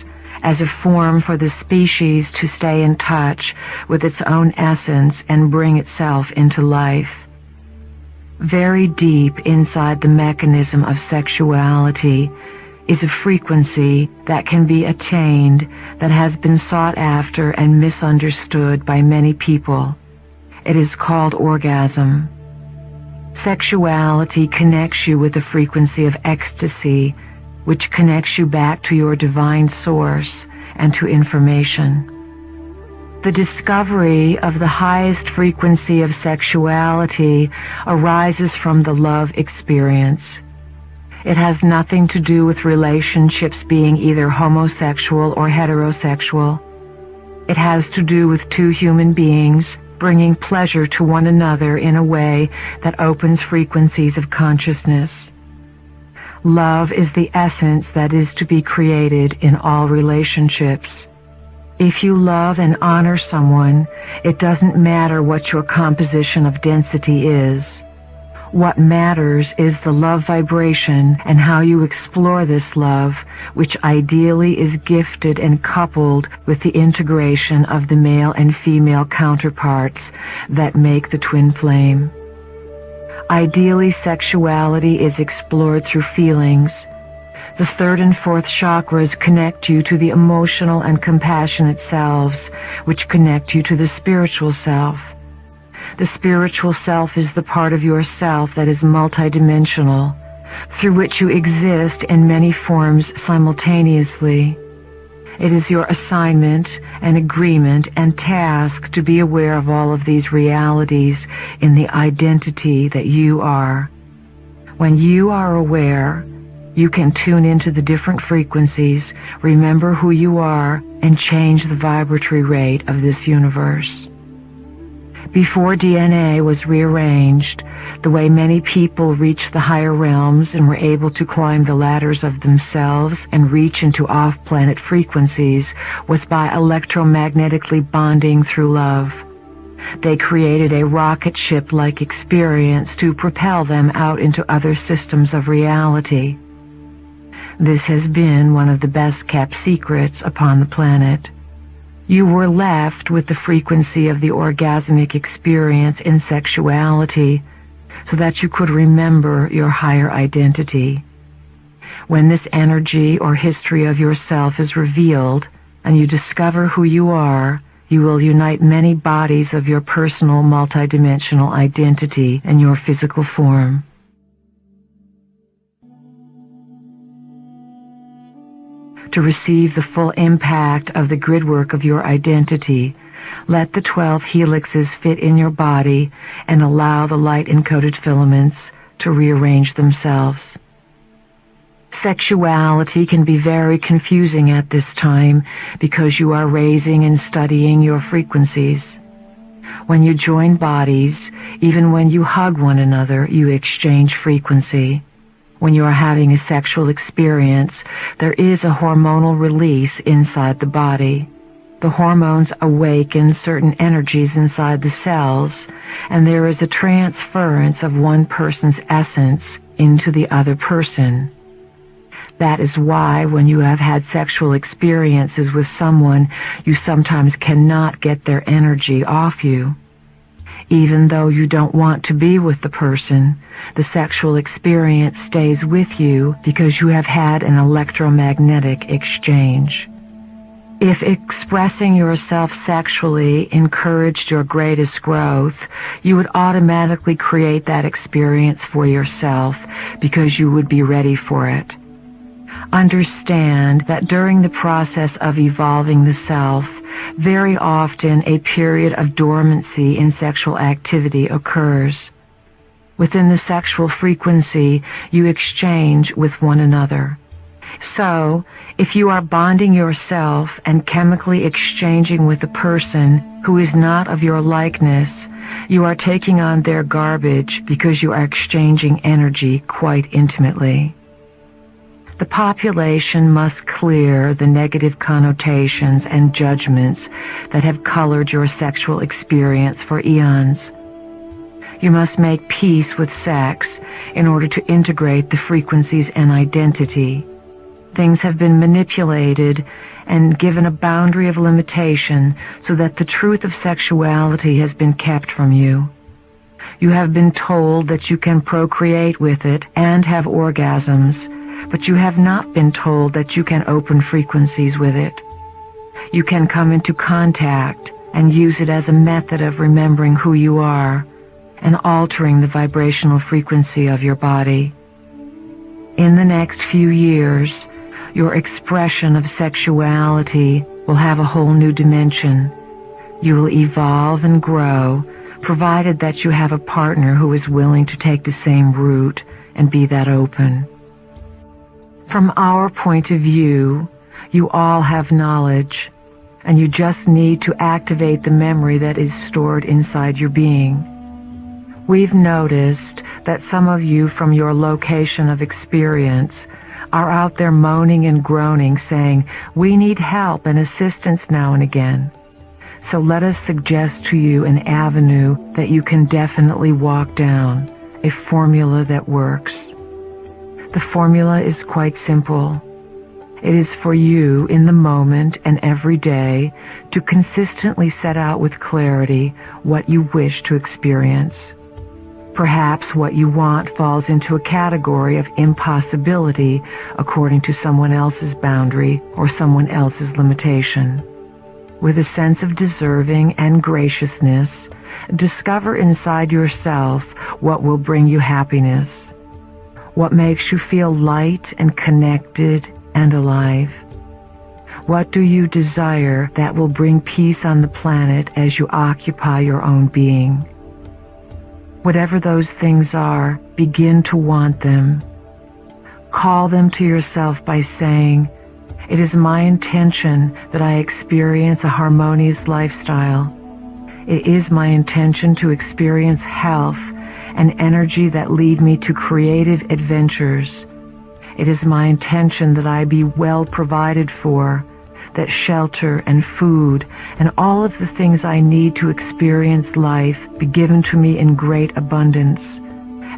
as a form for the species to stay in touch with its own essence and bring itself into life. Very deep inside the mechanism of sexuality is a frequency that can be attained, that has been sought after and misunderstood by many people. It is called orgasm. Sexuality connects you with the frequency of ecstasy, which connects you back to your divine source and to information. The discovery of the highest frequency of sexuality arises from the love experience. It has nothing to do with relationships being either homosexual or heterosexual. It has to do with 2 human beings bringing pleasure to one another in a way that opens frequencies of consciousness. Love is the essence that is to be created in all relationships. If you love and honor someone, it doesn't matter what your composition of density is. What matters is the love vibration and how you explore this love, which ideally is gifted and coupled with the integration of the male and female counterparts that make the twin flame. Ideally, sexuality is explored through feelings. The 3rd and 4th chakras connect you to the emotional and compassionate selves, which connect you to the spiritual self. The spiritual self is the part of yourself that is multidimensional, through which you exist in many forms simultaneously. It is your assignment and agreement and task to be aware of all of these realities in the identity that you are. When you are aware, you can tune into the different frequencies, remember who you are, and change the vibratory rate of this universe. Before DNA was rearranged, the way many people reached the higher realms and were able to climb the ladders of themselves and reach into off-planet frequencies was by electromagnetically bonding through love. They created a rocket ship-like experience to propel them out into other systems of reality. This has been one of the best-kept secrets upon the planet. You were left with the frequency of the orgasmic experience in sexuality so that you could remember your higher identity. When this energy or history of yourself is revealed and you discover who you are, you will unite many bodies of your personal multidimensional identity in your physical form. To receive the full impact of the gridwork of your identity, let the 12 helixes fit in your body and allow the light-encoded filaments to rearrange themselves. Sexuality can be very confusing at this time because you are raising and studying your frequencies. When you join bodies, even when you hug one another, you exchange frequency. When you are having a sexual experience, there is a hormonal release inside the body. The hormones awaken certain energies inside the cells, and there is a transference of one person's essence into the other person. That is why when you have had sexual experiences with someone, you sometimes cannot get their energy off you. Even though you don't want to be with the person, the sexual experience stays with you because you have had an electromagnetic exchange. If expressing yourself sexually encouraged your greatest growth, you would automatically create that experience for yourself because you would be ready for it. Understand that during the process of evolving the self, very often a period of dormancy in sexual activity occurs. Within the sexual frequency, you exchange with one another. So, if you are bonding yourself and chemically exchanging with a person who is not of your likeness, you are taking on their garbage because you are exchanging energy quite intimately. The population must clear the negative connotations and judgments that have colored your sexual experience for eons. You must make peace with sex in order to integrate the frequencies and identity. Things have been manipulated and given a boundary of limitation so that the truth of sexuality has been kept from you. You have been told that you can procreate with it and have orgasms, but you have not been told that you can open frequencies with it. You can come into contact and use it as a method of remembering who you are and altering the vibrational frequency of your body. In the next few years, your expression of sexuality will have a whole new dimension. You will evolve and grow, provided that you have a partner who is willing to take the same route and be that open. From our point of view, you all have knowledge, and you just need to activate the memory that is stored inside your being. We've noticed that some of you from your location of experience are out there moaning and groaning, saying, "We need help and assistance now and again." So let us suggest to you an avenue that you can definitely walk down, a formula that works. The formula is quite simple. It is for you in the moment and every day to consistently set out with clarity what you wish to experience. Perhaps what you want falls into a category of impossibility according to someone else's boundary or someone else's limitation. With a sense of deserving and graciousness, discover inside yourself what will bring you happiness, what makes you feel light and connected and alive. What do you desire that will bring peace on the planet as you occupy your own being? Whatever those things are, begin to want them. Call them to yourself by saying, "It is my intention that I experience a harmonious lifestyle. It is my intention to experience health and energy that lead me to creative adventures. It is my intention that I be well provided for, that shelter and food and all of the things I need to experience life be given to me in great abundance,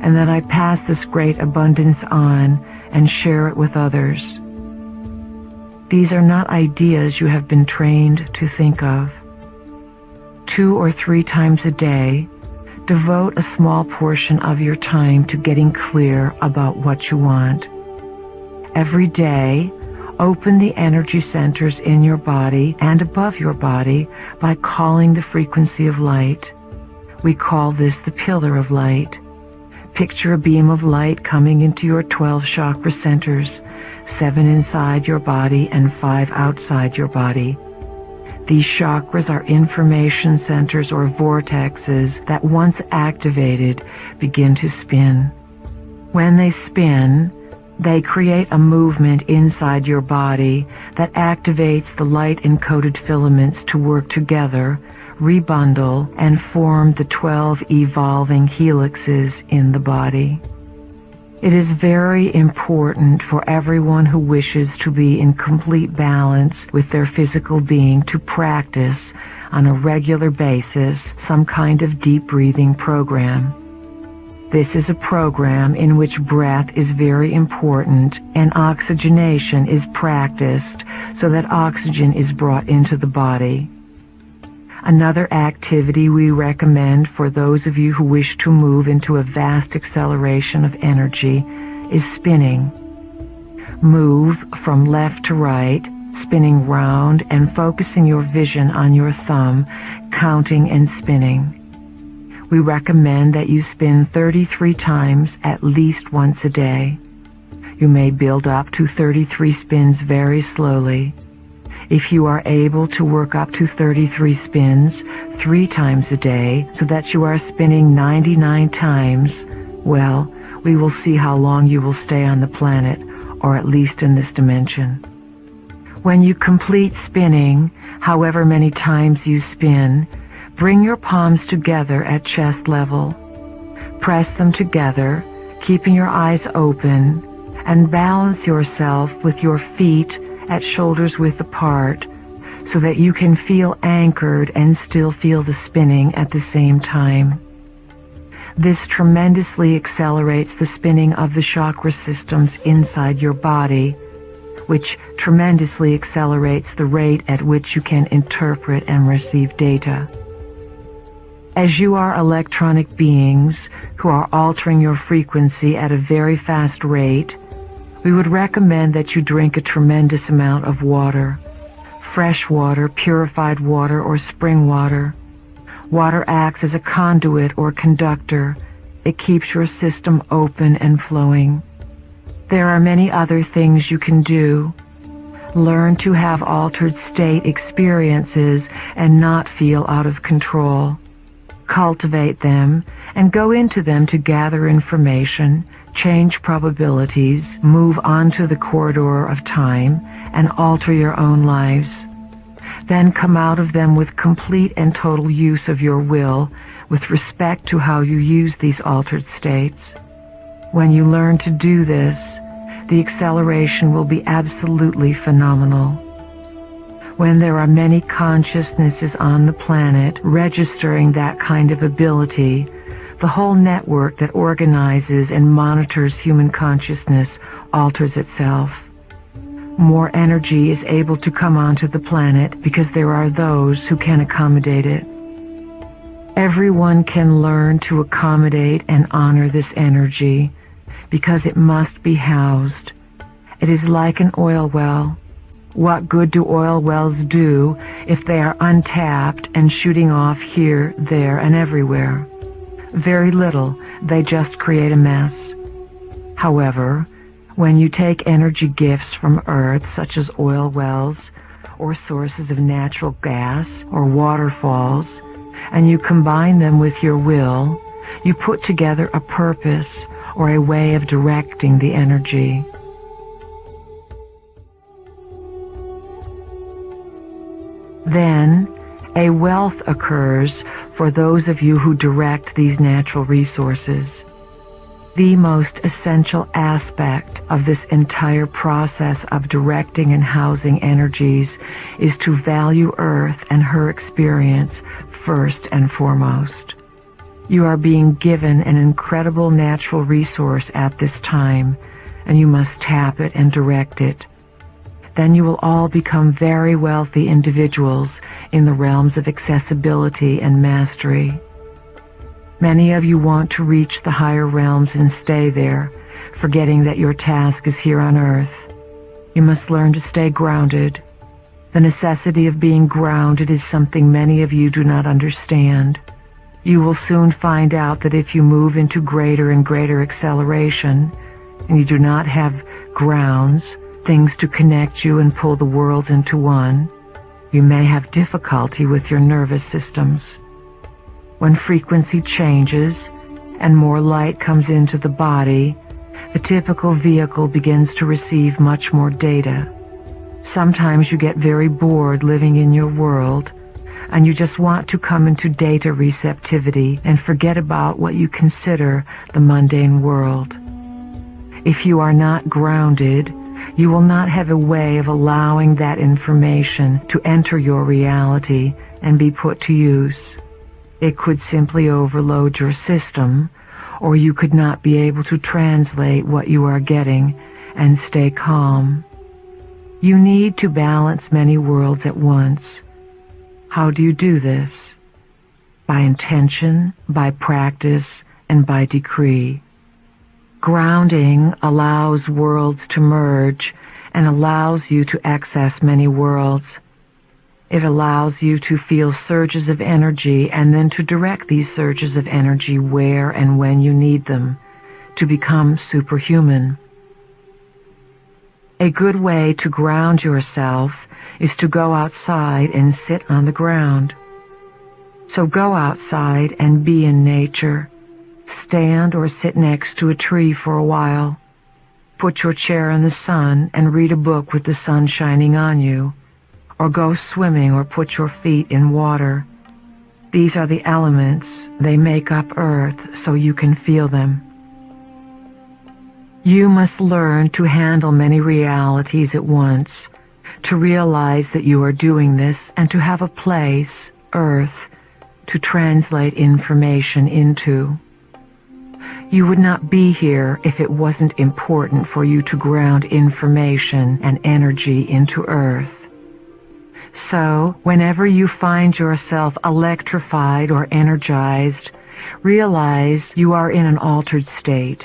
and that I pass this great abundance on and share it with others." These are not ideas you have been trained to think of. 2 or 3 times a day, devote a small portion of your time to getting clear about what you want. Every day, open the energy centers in your body and above your body by calling the frequency of light. We call this the pillar of light. Picture a beam of light coming into your 12 chakra centers, 7 inside your body and 5 outside your body. These chakras are information centers or vortexes that once activated begin to spin. When they spin, they create a movement inside your body that activates the light-encoded filaments to work together, rebundle, and form the 12 evolving helixes in the body. It is very important for everyone who wishes to be in complete balance with their physical being to practice on a regular basis some kind of deep breathing program. This is a program in which breath is very important and oxygenation is practiced so that oxygen is brought into the body. Another activity we recommend for those of you who wish to move into a vast acceleration of energy is spinning. Move from left to right, spinning round and focusing your vision on your thumb, counting and spinning. We recommend that you spin 33 times at least once a day. You may build up to 33 spins very slowly. If you are able to work up to 33 spins 3 times a day so that you are spinning 99 times, well, we will see how long you will stay on the planet, or at least in this dimension. When you complete spinning, however many times you spin, bring your palms together at chest level. Press them together, keeping your eyes open, and balance yourself with your feet at shoulders width apart so that you can feel anchored and still feel the spinning at the same time. This tremendously accelerates the spinning of the chakra systems inside your body, which tremendously accelerates the rate at which you can interpret and receive data. As you are electronic beings who are altering your frequency at a very fast rate, we would recommend that you drink a tremendous amount of water. Fresh water, purified water, or spring water. Water acts as a conduit or conductor. It keeps your system open and flowing. There are many other things you can do. Learn to have altered state experiences and not feel out of control. Cultivate them and go into them to gather information, change probabilities, move onto the corridor of time, and alter your own lives. Then come out of them with complete and total use of your will with respect to how you use these altered states. When you learn to do this, the acceleration will be absolutely phenomenal. When there are many consciousnesses on the planet registering that kind of ability, the whole network that organizes and monitors human consciousness alters itself. More energy is able to come onto the planet because there are those who can accommodate it. Everyone can learn to accommodate and honor this energy because it must be housed. It is like an oil well. What good do oil wells do if they are untapped and shooting off here, there, and everywhere? Very little. They just create a mess. However, when you take energy gifts from Earth, such as oil wells, or sources of natural gas, or waterfalls, and you combine them with your will, you put together a purpose or a way of directing the energy. Then, a wealth occurs for those of you who direct these natural resources. The most essential aspect of this entire process of directing and housing energies is to value Earth and her experience first and foremost. You are being given an incredible natural resource at this time, and you must tap it and direct it. Then you will all become very wealthy individuals in the realms of accessibility and mastery. Many of you want to reach the higher realms and stay there, forgetting that your task is here on Earth. You must learn to stay grounded. The necessity of being grounded is something many of you do not understand. You will soon find out that if you move into greater and greater acceleration, and you do not have grounds, things to connect you and pull the world into one, you may have difficulty with your nervous systems. When frequency changes and more light comes into the body, the typical vehicle begins to receive much more data. Sometimes you get very bored living in your world, and you just want to come into data receptivity and forget about what you consider the mundane world. If you are not grounded, you will not have a way of allowing that information to enter your reality and be put to use. It could simply overload your system, or you could not be able to translate what you are getting and stay calm. You need to balance many worlds at once. How do you do this? By intention, by practice, and by decree. Grounding allows worlds to merge and allows you to access many worlds. It allows you to feel surges of energy and then to direct these surges of energy where and when you need them to become superhuman. A good way to ground yourself is to go outside and sit on the ground. So go outside and be in nature. stand or sit next to a tree for a while. Put your chair in the sun and read a book with the sun shining on you, or go swimming or put your feet in water. These are the elements. They make up Earth so you can feel them. You must learn to handle many realities at once, to realize that you are doing this, and to have a place, Earth, to translate information into. You would not be here if it wasn't important for you to ground information and energy into Earth. So, whenever you find yourself electrified or energized, realize you are in an altered state.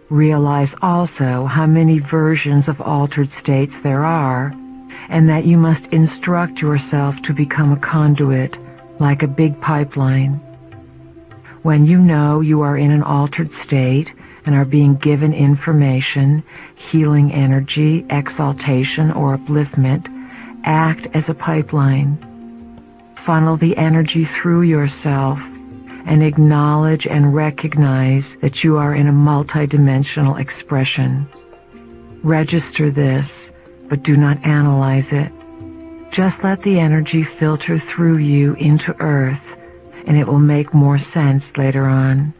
Realize also how many versions of altered states there are, and that you must instruct yourself to become a conduit, like a big pipeline. When you know you are in an altered state and are being given information, healing energy, exaltation, or upliftment, act as a pipeline. Funnel the energy through yourself and acknowledge and recognize that you are in a multidimensional expression. Register this, but do not analyze it. Just let the energy filter through you into Earth, and it will make more sense later on.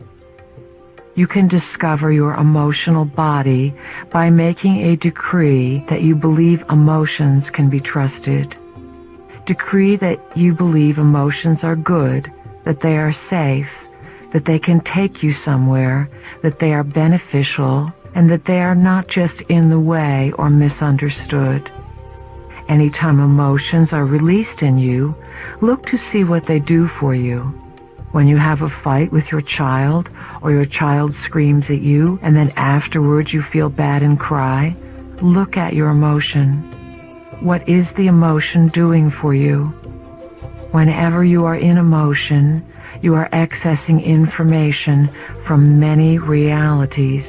You can discover your emotional body by making a decree that you believe emotions can be trusted. Decree that you believe emotions are good, that they are safe, that they can take you somewhere, that they are beneficial, and that they are not just in the way or misunderstood. Anytime emotions are released in you, look to see what they do for you. When you have a fight with your child, or your child screams at you, and then afterwards you feel bad and cry, look at your emotion. What is the emotion doing for you? Whenever you are in emotion, you are accessing information from many realities.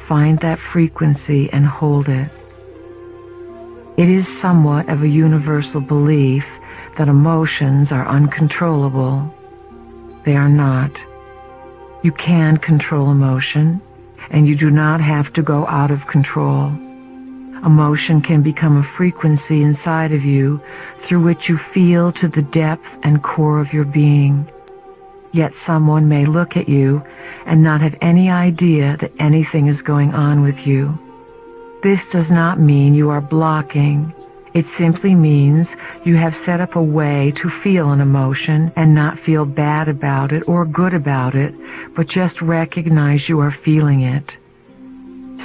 Find that frequency and hold it. It is somewhat of a universal belief that emotions are uncontrollable. They are not. You can control emotion, and you do not have to go out of control. Emotion can become a frequency inside of you through which you feel to the depth and core of your being. Yet someone may look at you and not have any idea that anything is going on with you. This does not mean you are blocking. It simply means you have set up a way to feel an emotion and not feel bad about it or good about it, but just recognize you are feeling it.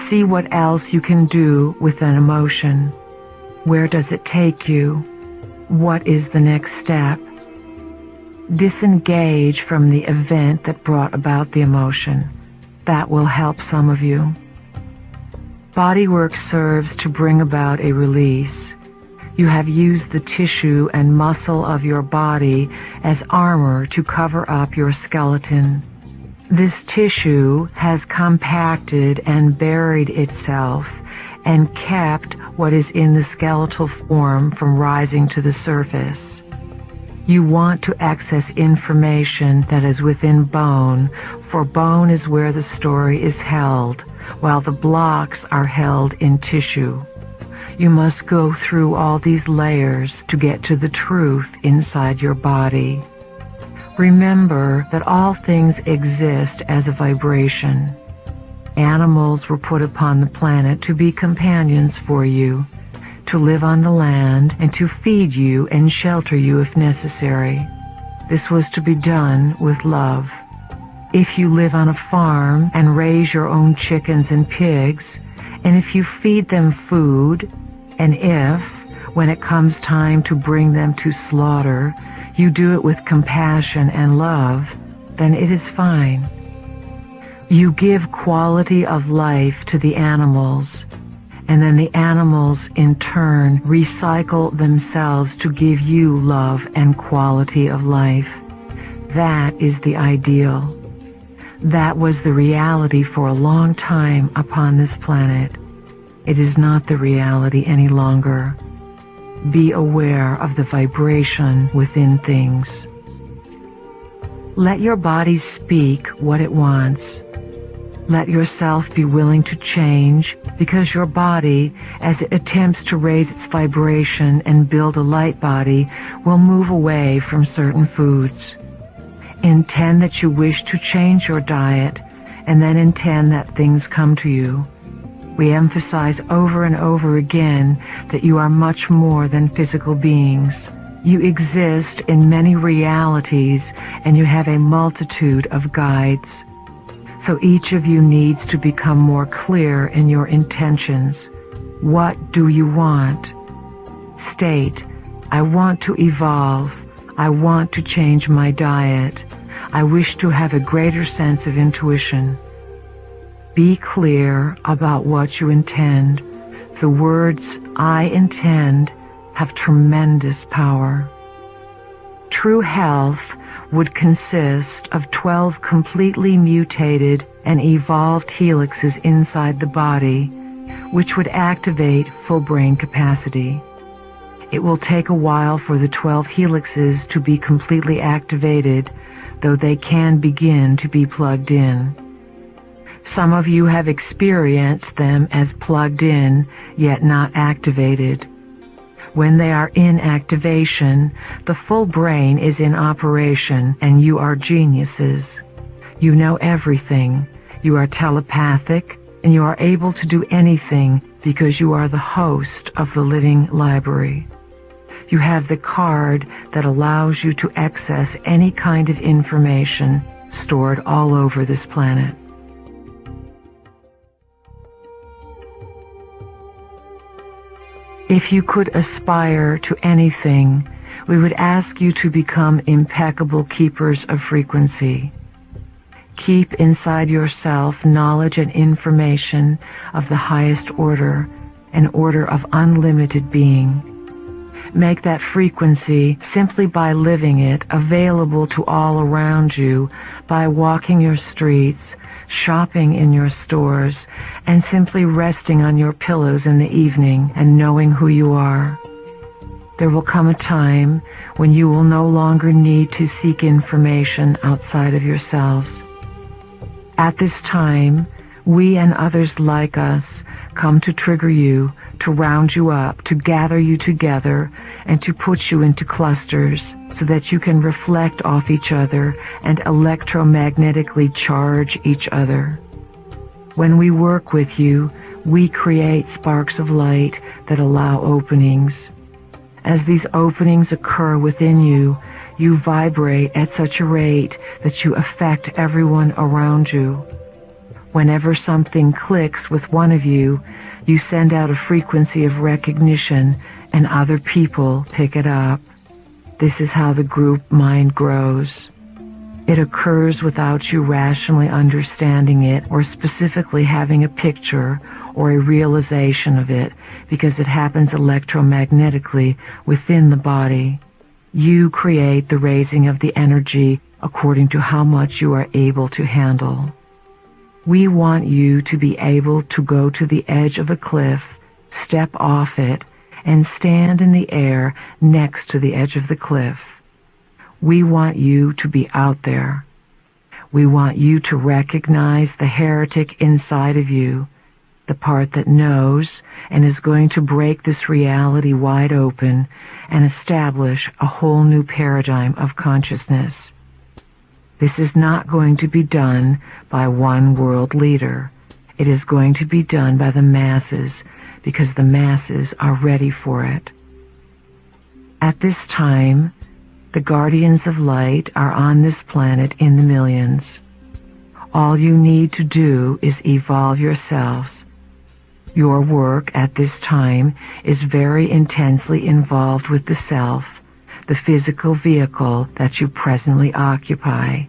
See what else you can do with an emotion. Where does it take you? What is the next step? Disengage from the event that brought about the emotion. That will help some of you. Bodywork serves to bring about a release. You have used the tissue and muscle of your body as armor to cover up your skeleton. This tissue has compacted and buried itself and kept what is in the skeletal form from rising to the surface. You want to access information that is within bone, for bone is where the story is held, while the blocks are held in tissue. You must go through all these layers to get to the truth inside your body. Remember that all things exist as a vibration. Animals were put upon the planet to be companions for you, to live on the land and to feed you and shelter you if necessary. This was to be done with love. If you live on a farm and raise your own chickens and pigs, and if you feed them food, and if, when it comes time to bring them to slaughter, you do it with compassion and love, then it is fine. You give quality of life to the animals, and then the animals in turn recycle themselves to give you love and quality of life. That is the ideal. That was the reality for a long time upon this planet. It is not the reality any longer. Be aware of the vibration within things. Let your body speak what it wants. Let yourself be willing to change, because your body, as it attempts to raise its vibration and build a light body, will move away from certain foods. Intend that you wish to change your diet, and then intend that things come to you. We emphasize over and over again that you are much more than physical beings. You exist in many realities, and you have a multitude of guides. So each of you needs to become more clear in your intentions. What do you want? State, I want to evolve. I want to change my diet. I wish to have a greater sense of intuition. Be clear about what you intend. The words, I intend, have tremendous power. True health would consist of 12 completely mutated and evolved helixes inside the body, which would activate full brain capacity. It will take a while for the 12 helixes to be completely activated, though they can begin to be plugged in. Some of you have experienced them as plugged in, yet not activated. When they are in activation, the full brain is in operation, and you are geniuses. You know everything. You are telepathic, and you are able to do anything because you are the host of the living library. You have the card that allows you to access any kind of information stored all over this planet. If you could aspire to anything, we would ask you to become impeccable keepers of frequency. Keep inside yourself knowledge and information of the highest order, an order of unlimited being. Make that frequency, simply by living it, available to all around you by walking your streets, shopping in your stores, and simply resting on your pillows in the evening and knowing who you are. There will come a time when you will no longer need to seek information outside of yourselves. At this time, we and others like us come to trigger you, to round you up, to gather you together, and to put you into clusters so that you can reflect off each other and electromagnetically charge each other. When we work with you, we create sparks of light that allow openings. As these openings occur within you, you vibrate at such a rate that you affect everyone around you. Whenever something clicks with one of you, you send out a frequency of recognition, and other people pick it up. This is how the group mind grows. It occurs without you rationally understanding it or specifically having a picture or a realization of it, because it happens electromagnetically within the body. You create the raising of the energy according to how much you are able to handle. We want you to be able to go to the edge of a cliff, step off it, and stand in the air next to the edge of the cliff. We want you to be out there. We want you to recognize the heretic inside of you, the part that knows and is going to break this reality wide open and establish a whole new paradigm of consciousness. This is not going to be done by one world leader. It is going to be done by the masses, because the masses are ready for it. At this time, the guardians of light are on this planet in the millions. All you need to do is evolve yourselves. Your work at this time is very intensely involved with the self, the physical vehicle that you presently occupy.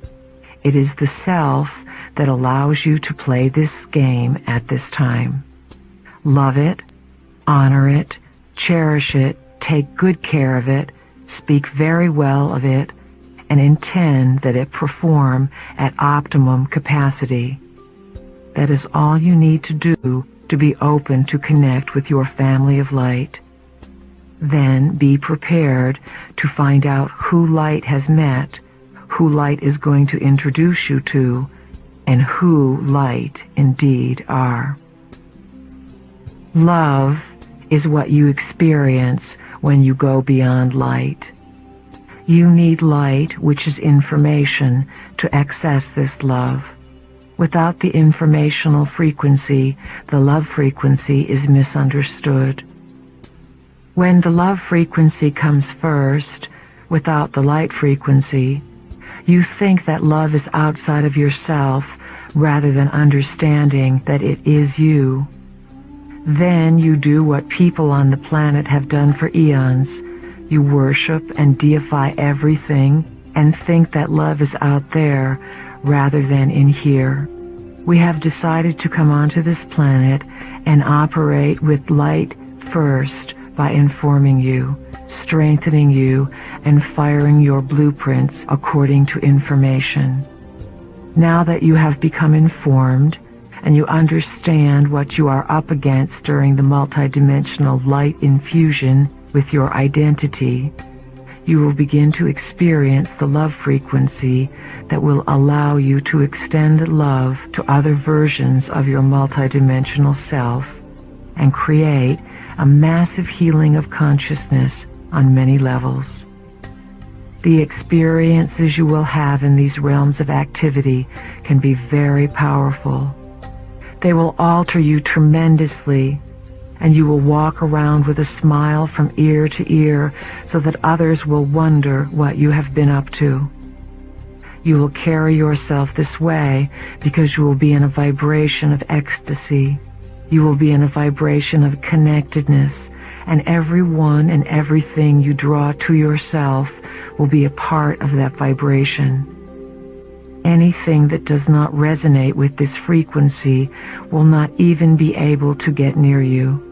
It is the self that allows you to play this game at this time. Love it, honor it, cherish it, take good care of it, speak very well of it, and intend that it perform at optimum capacity. That is all you need to do to be open to connect with your family of light. Then be prepared to find out who light has met, who light is going to introduce you to, and who light indeed are. Love is what you experience when you go beyond light. You need light, which is information, to access this love. Without the informational frequency, the love frequency is misunderstood. When the love frequency comes first, without the light frequency, you think that love is outside of yourself rather than understanding that it is you. Then you do what people on the planet have done for eons. You worship and deify everything and think that love is out there rather than in here. We have decided to come onto this planet and operate with light first by informing you, strengthening you, and firing your blueprints according to information. Now that you have become informed and you understand what you are up against during the multidimensional light infusion with your identity, you will begin to experience the love frequency that will allow you to extend love to other versions of your multidimensional self and create a massive healing of consciousness on many levels. The experiences you will have in these realms of activity can be very powerful. They will alter you tremendously, and you will walk around with a smile from ear to ear so that others will wonder what you have been up to. You will carry yourself this way because you will be in a vibration of ecstasy. You will be in a vibration of connectedness, and everyone and everything you draw to yourself will be a part of that vibration. Anything that does not resonate with this frequency will not even be able to get near you.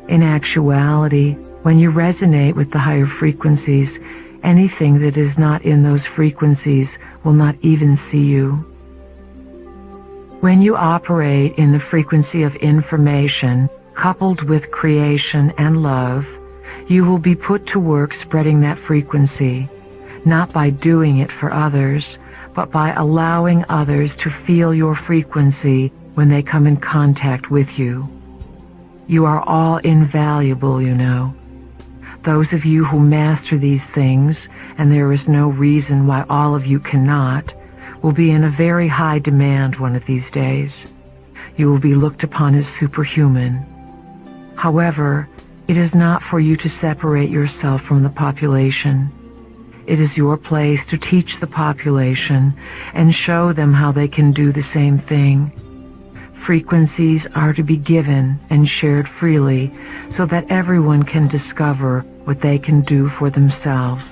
In actuality, when you resonate with the higher frequencies, anything that is not in those frequencies will not even see you. When you operate in the frequency of information, coupled with creation and love, you will be put to work spreading that frequency, not by doing it for others, but by allowing others to feel your frequency when they come in contact with you. You are all invaluable, you know. Those of you who master these things, and there is no reason why all of you cannot, will be in a very high demand one of these days. You will be looked upon as superhuman. However, it is not for you to separate yourself from the population. It is your place to teach the population and show them how they can do the same thing. Frequencies are to be given and shared freely so that everyone can discover what they can do for themselves.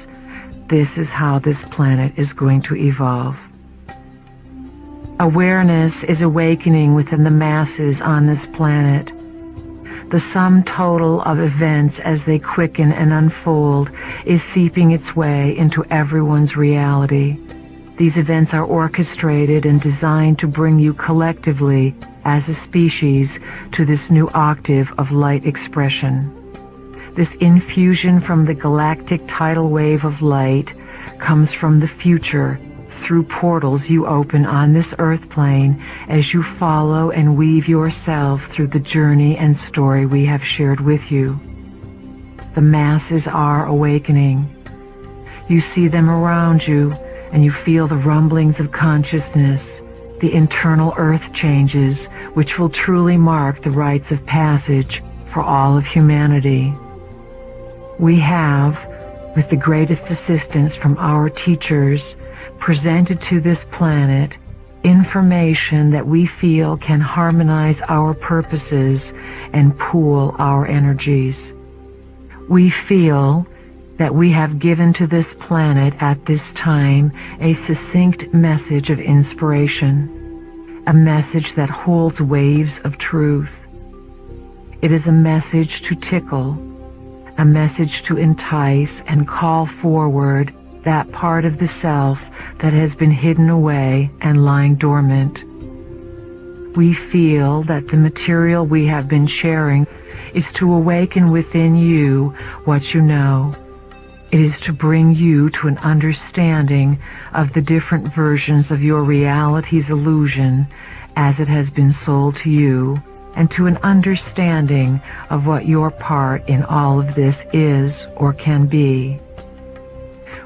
This is how this planet is going to evolve. Awareness is awakening within the masses on this planet. The sum total of events as they quicken and unfold is seeping its way into everyone's reality. These events are orchestrated and designed to bring you collectively, as a species, to this new octave of light expression. This infusion from the galactic tidal wave of light comes from the future through portals you open on this earth plane as you follow and weave yourself through the journey and story we have shared with you. The masses are awakening. You see them around you, and you feel the rumblings of consciousness, the internal earth changes, which will truly mark the rites of passage for all of humanity. We have, with the greatest assistance from our teachers, presented to this planet information that we feel can harmonize our purposes and pool our energies. We feel that we have given to this planet at this time a succinct message of inspiration, a message that holds waves of truth. It is a message to tickle, a message to entice and call forward that part of the self that has been hidden away and lying dormant. We feel that the material we have been sharing is to awaken within you what you know. It is to bring you to an understanding of the different versions of your reality's illusion as it has been sold to you, and to an understanding of what your part in all of this is or can be.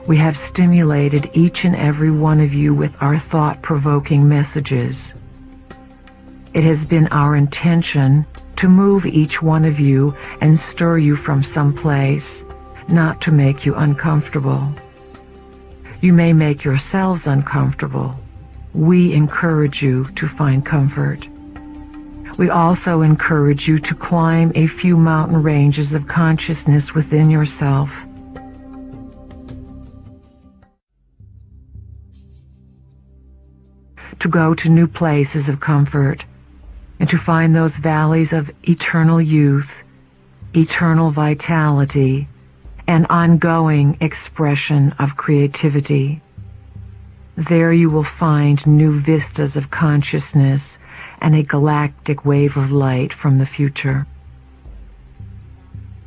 We have stimulated each and every one of you with our thought-provoking messages. It has been our intention to move each one of you and stir you from some place, not to make you uncomfortable. You may make yourselves uncomfortable. We encourage you to find comfort. We also encourage you to climb a few mountain ranges of consciousness within yourself. To go to new places of comfort, and to find those valleys of eternal youth, eternal vitality, and ongoing expression of creativity. There you will find new vistas of consciousness and a galactic wave of light from the future.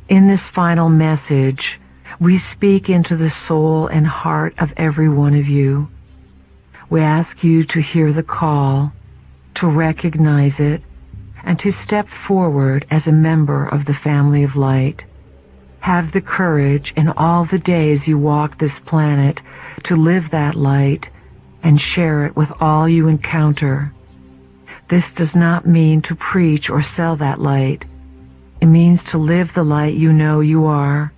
In this final message, we speak into the soul and heart of every one of you. We ask you to hear the call, to recognize it, and to step forward as a member of the family of light. Have the courage in all the days you walk this planet to live that light and share it with all you encounter. This does not mean to preach or sell that light. It means to live the light you know you are,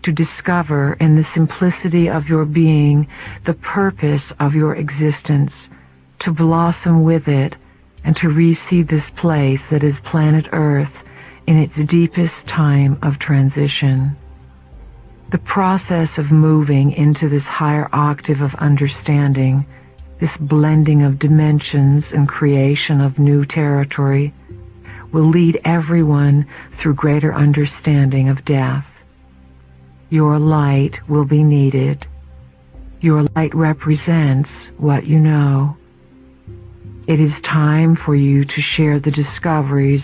to discover in the simplicity of your being the purpose of your existence, to blossom with it, and to receive this place that is planet Earth in its deepest time of transition. The process of moving into this higher octave of understanding, this blending of dimensions and creation of new territory, will lead everyone through greater understanding of death. Your light will be needed. Your light represents what you know. It is time for you to share the discoveries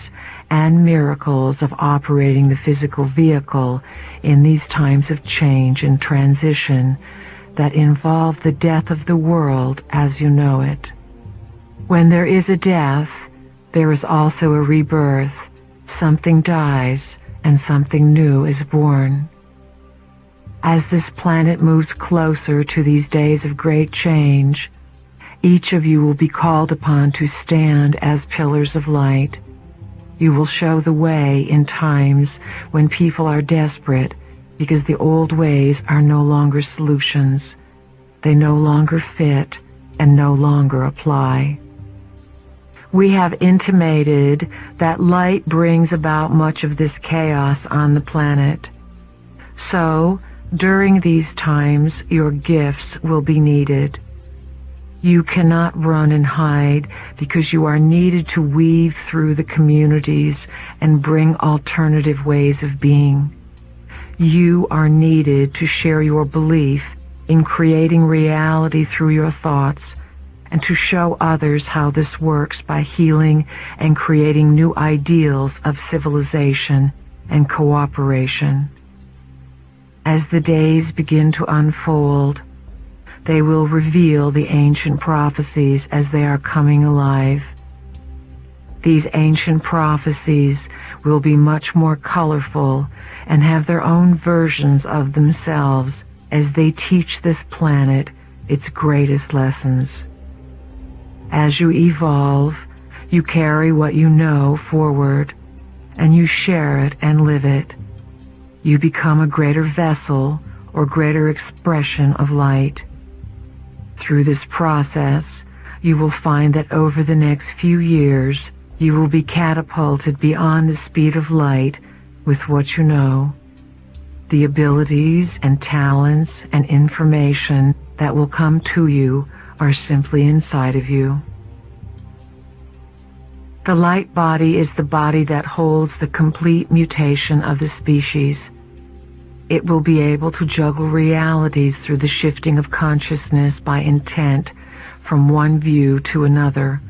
and miracles of operating the physical vehicle in these times of change and transition that involve the death of the world as you know it. When there is a death, there is also a rebirth. Something dies and something new is born. As this planet moves closer to these days of great change, each of you will be called upon to stand as pillars of light. You will show the way in times when people are desperate because the old ways are no longer solutions. They no longer fit and no longer apply. We have intimated that light brings about much of this chaos on the planet. So, during these times, your gifts will be needed. You cannot run and hide because you are needed to weave through the communities and bring alternative ways of being. You are needed to share your belief in creating reality through your thoughts and to show others how this works by healing and creating new ideals of civilization and cooperation. As the days begin to unfold, they will reveal the ancient prophecies as they are coming alive. These ancient prophecies will be much more colorful and have their own versions of themselves as they teach this planet its greatest lessons. As you evolve, you carry what you know forward, and you share it and live it. You become a greater vessel or greater expression of light. Through this process, you will find that over the next few years, you will be catapulted beyond the speed of light with what you know. The abilities and talents and information that will come to you are simply inside of you. The light body is the body that holds the complete mutation of the species. It will be able to juggle realities through the shifting of consciousness by intent from one view to another,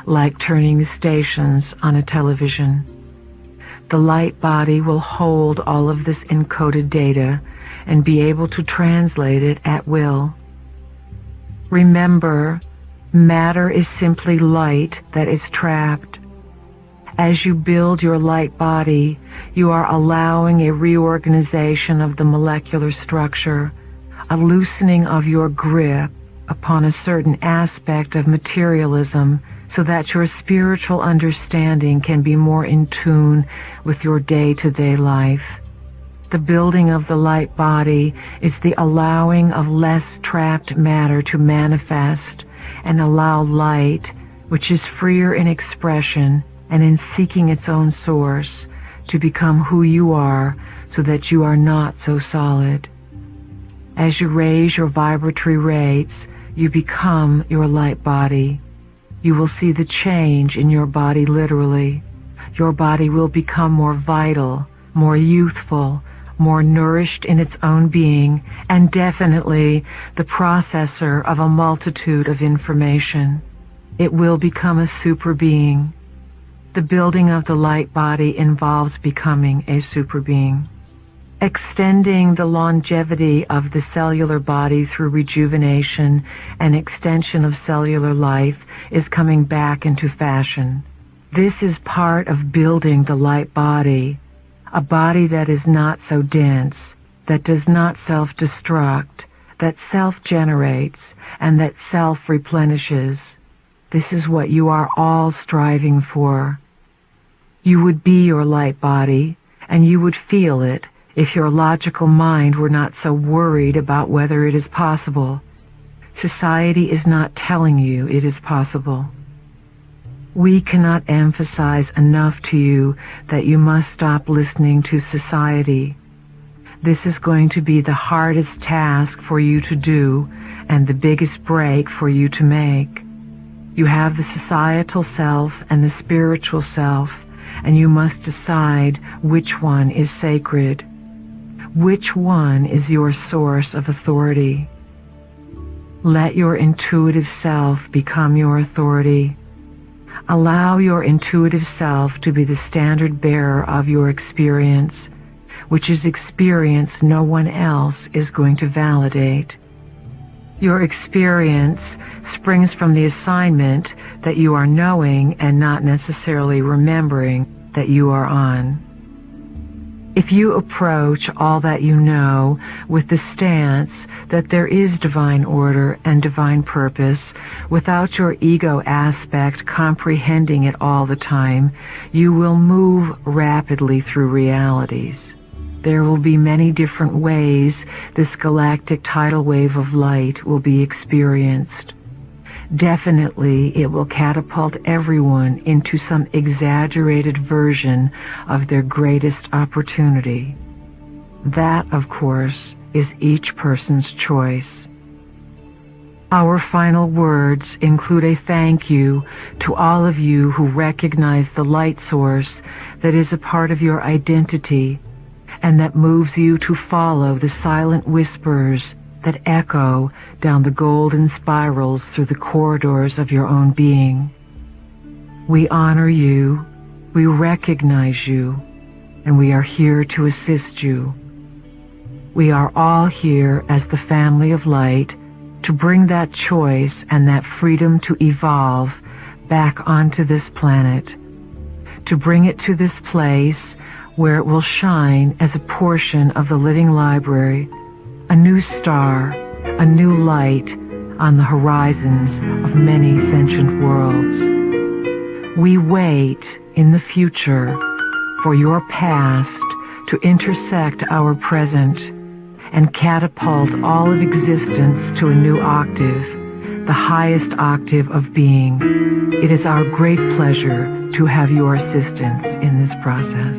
like turning the stations on a television. The light body will hold all of this encoded data and be able to translate it at will. Remember, matter is simply light that is trapped. As you build your light body, you are allowing a reorganization of the molecular structure, a loosening of your grip upon a certain aspect of materialism so that your spiritual understanding can be more in tune with your day-to-day life. The building of the light body is the allowing of less trapped matter to manifest and allow light, which is freer in expression and in seeking its own source, to become who you are so that you are not so solid. As you raise your vibratory rates, you become your light body. You will see the change in your body literally. Your body will become more vital, more youthful, more nourished in its own being, and definitely the processor of a multitude of information. It will become a super being. The building of the light body involves becoming a super being. Extending the longevity of the cellular body through rejuvenation and extension of cellular life is coming back into fashion. This is part of building the light body, a body that is not so dense, that does not self-destruct, that self-generates, and that self-replenishes. This is what you are all striving for. You would be your light body, and you would feel it if your logical mind were not so worried about whether it is possible. Society is not telling you it is possible. We cannot emphasize enough to you that you must stop listening to society. This is going to be the hardest task for you to do and the biggest break for you to make. You have the societal self and the spiritual self, and you must decide which one is sacred. Which one is your source of authority? Let your intuitive self become your authority. Allow your intuitive self to be the standard bearer of your experience, which is experience no one else is going to validate. Your experience springs from the assignment that you are knowing and not necessarily remembering that you are on. If you approach all that you know with the stance that there is divine order and divine purpose, without your ego aspect comprehending it all the time, you will move rapidly through realities. There will be many different ways this galactic tidal wave of light will be experienced. Definitely, it will catapult everyone into some exaggerated version of their greatest opportunity. That, of course, is each person's choice. Our final words include a thank you to all of you who recognize the light source that is a part of your identity and that moves you to follow the silent whispers that echo down the golden spirals through the corridors of your own being. We honor you, we recognize you, and we are here to assist you. We are all here as the family of light to bring that choice and that freedom to evolve back onto this planet, to bring it to this place where it will shine as a portion of the living library, a new star, a new light on the horizons of many sentient worlds. We wait in the future for your past to intersect our present and catapult all of existence to a new octave, the highest octave of being. It is our great pleasure to have your assistance in this process.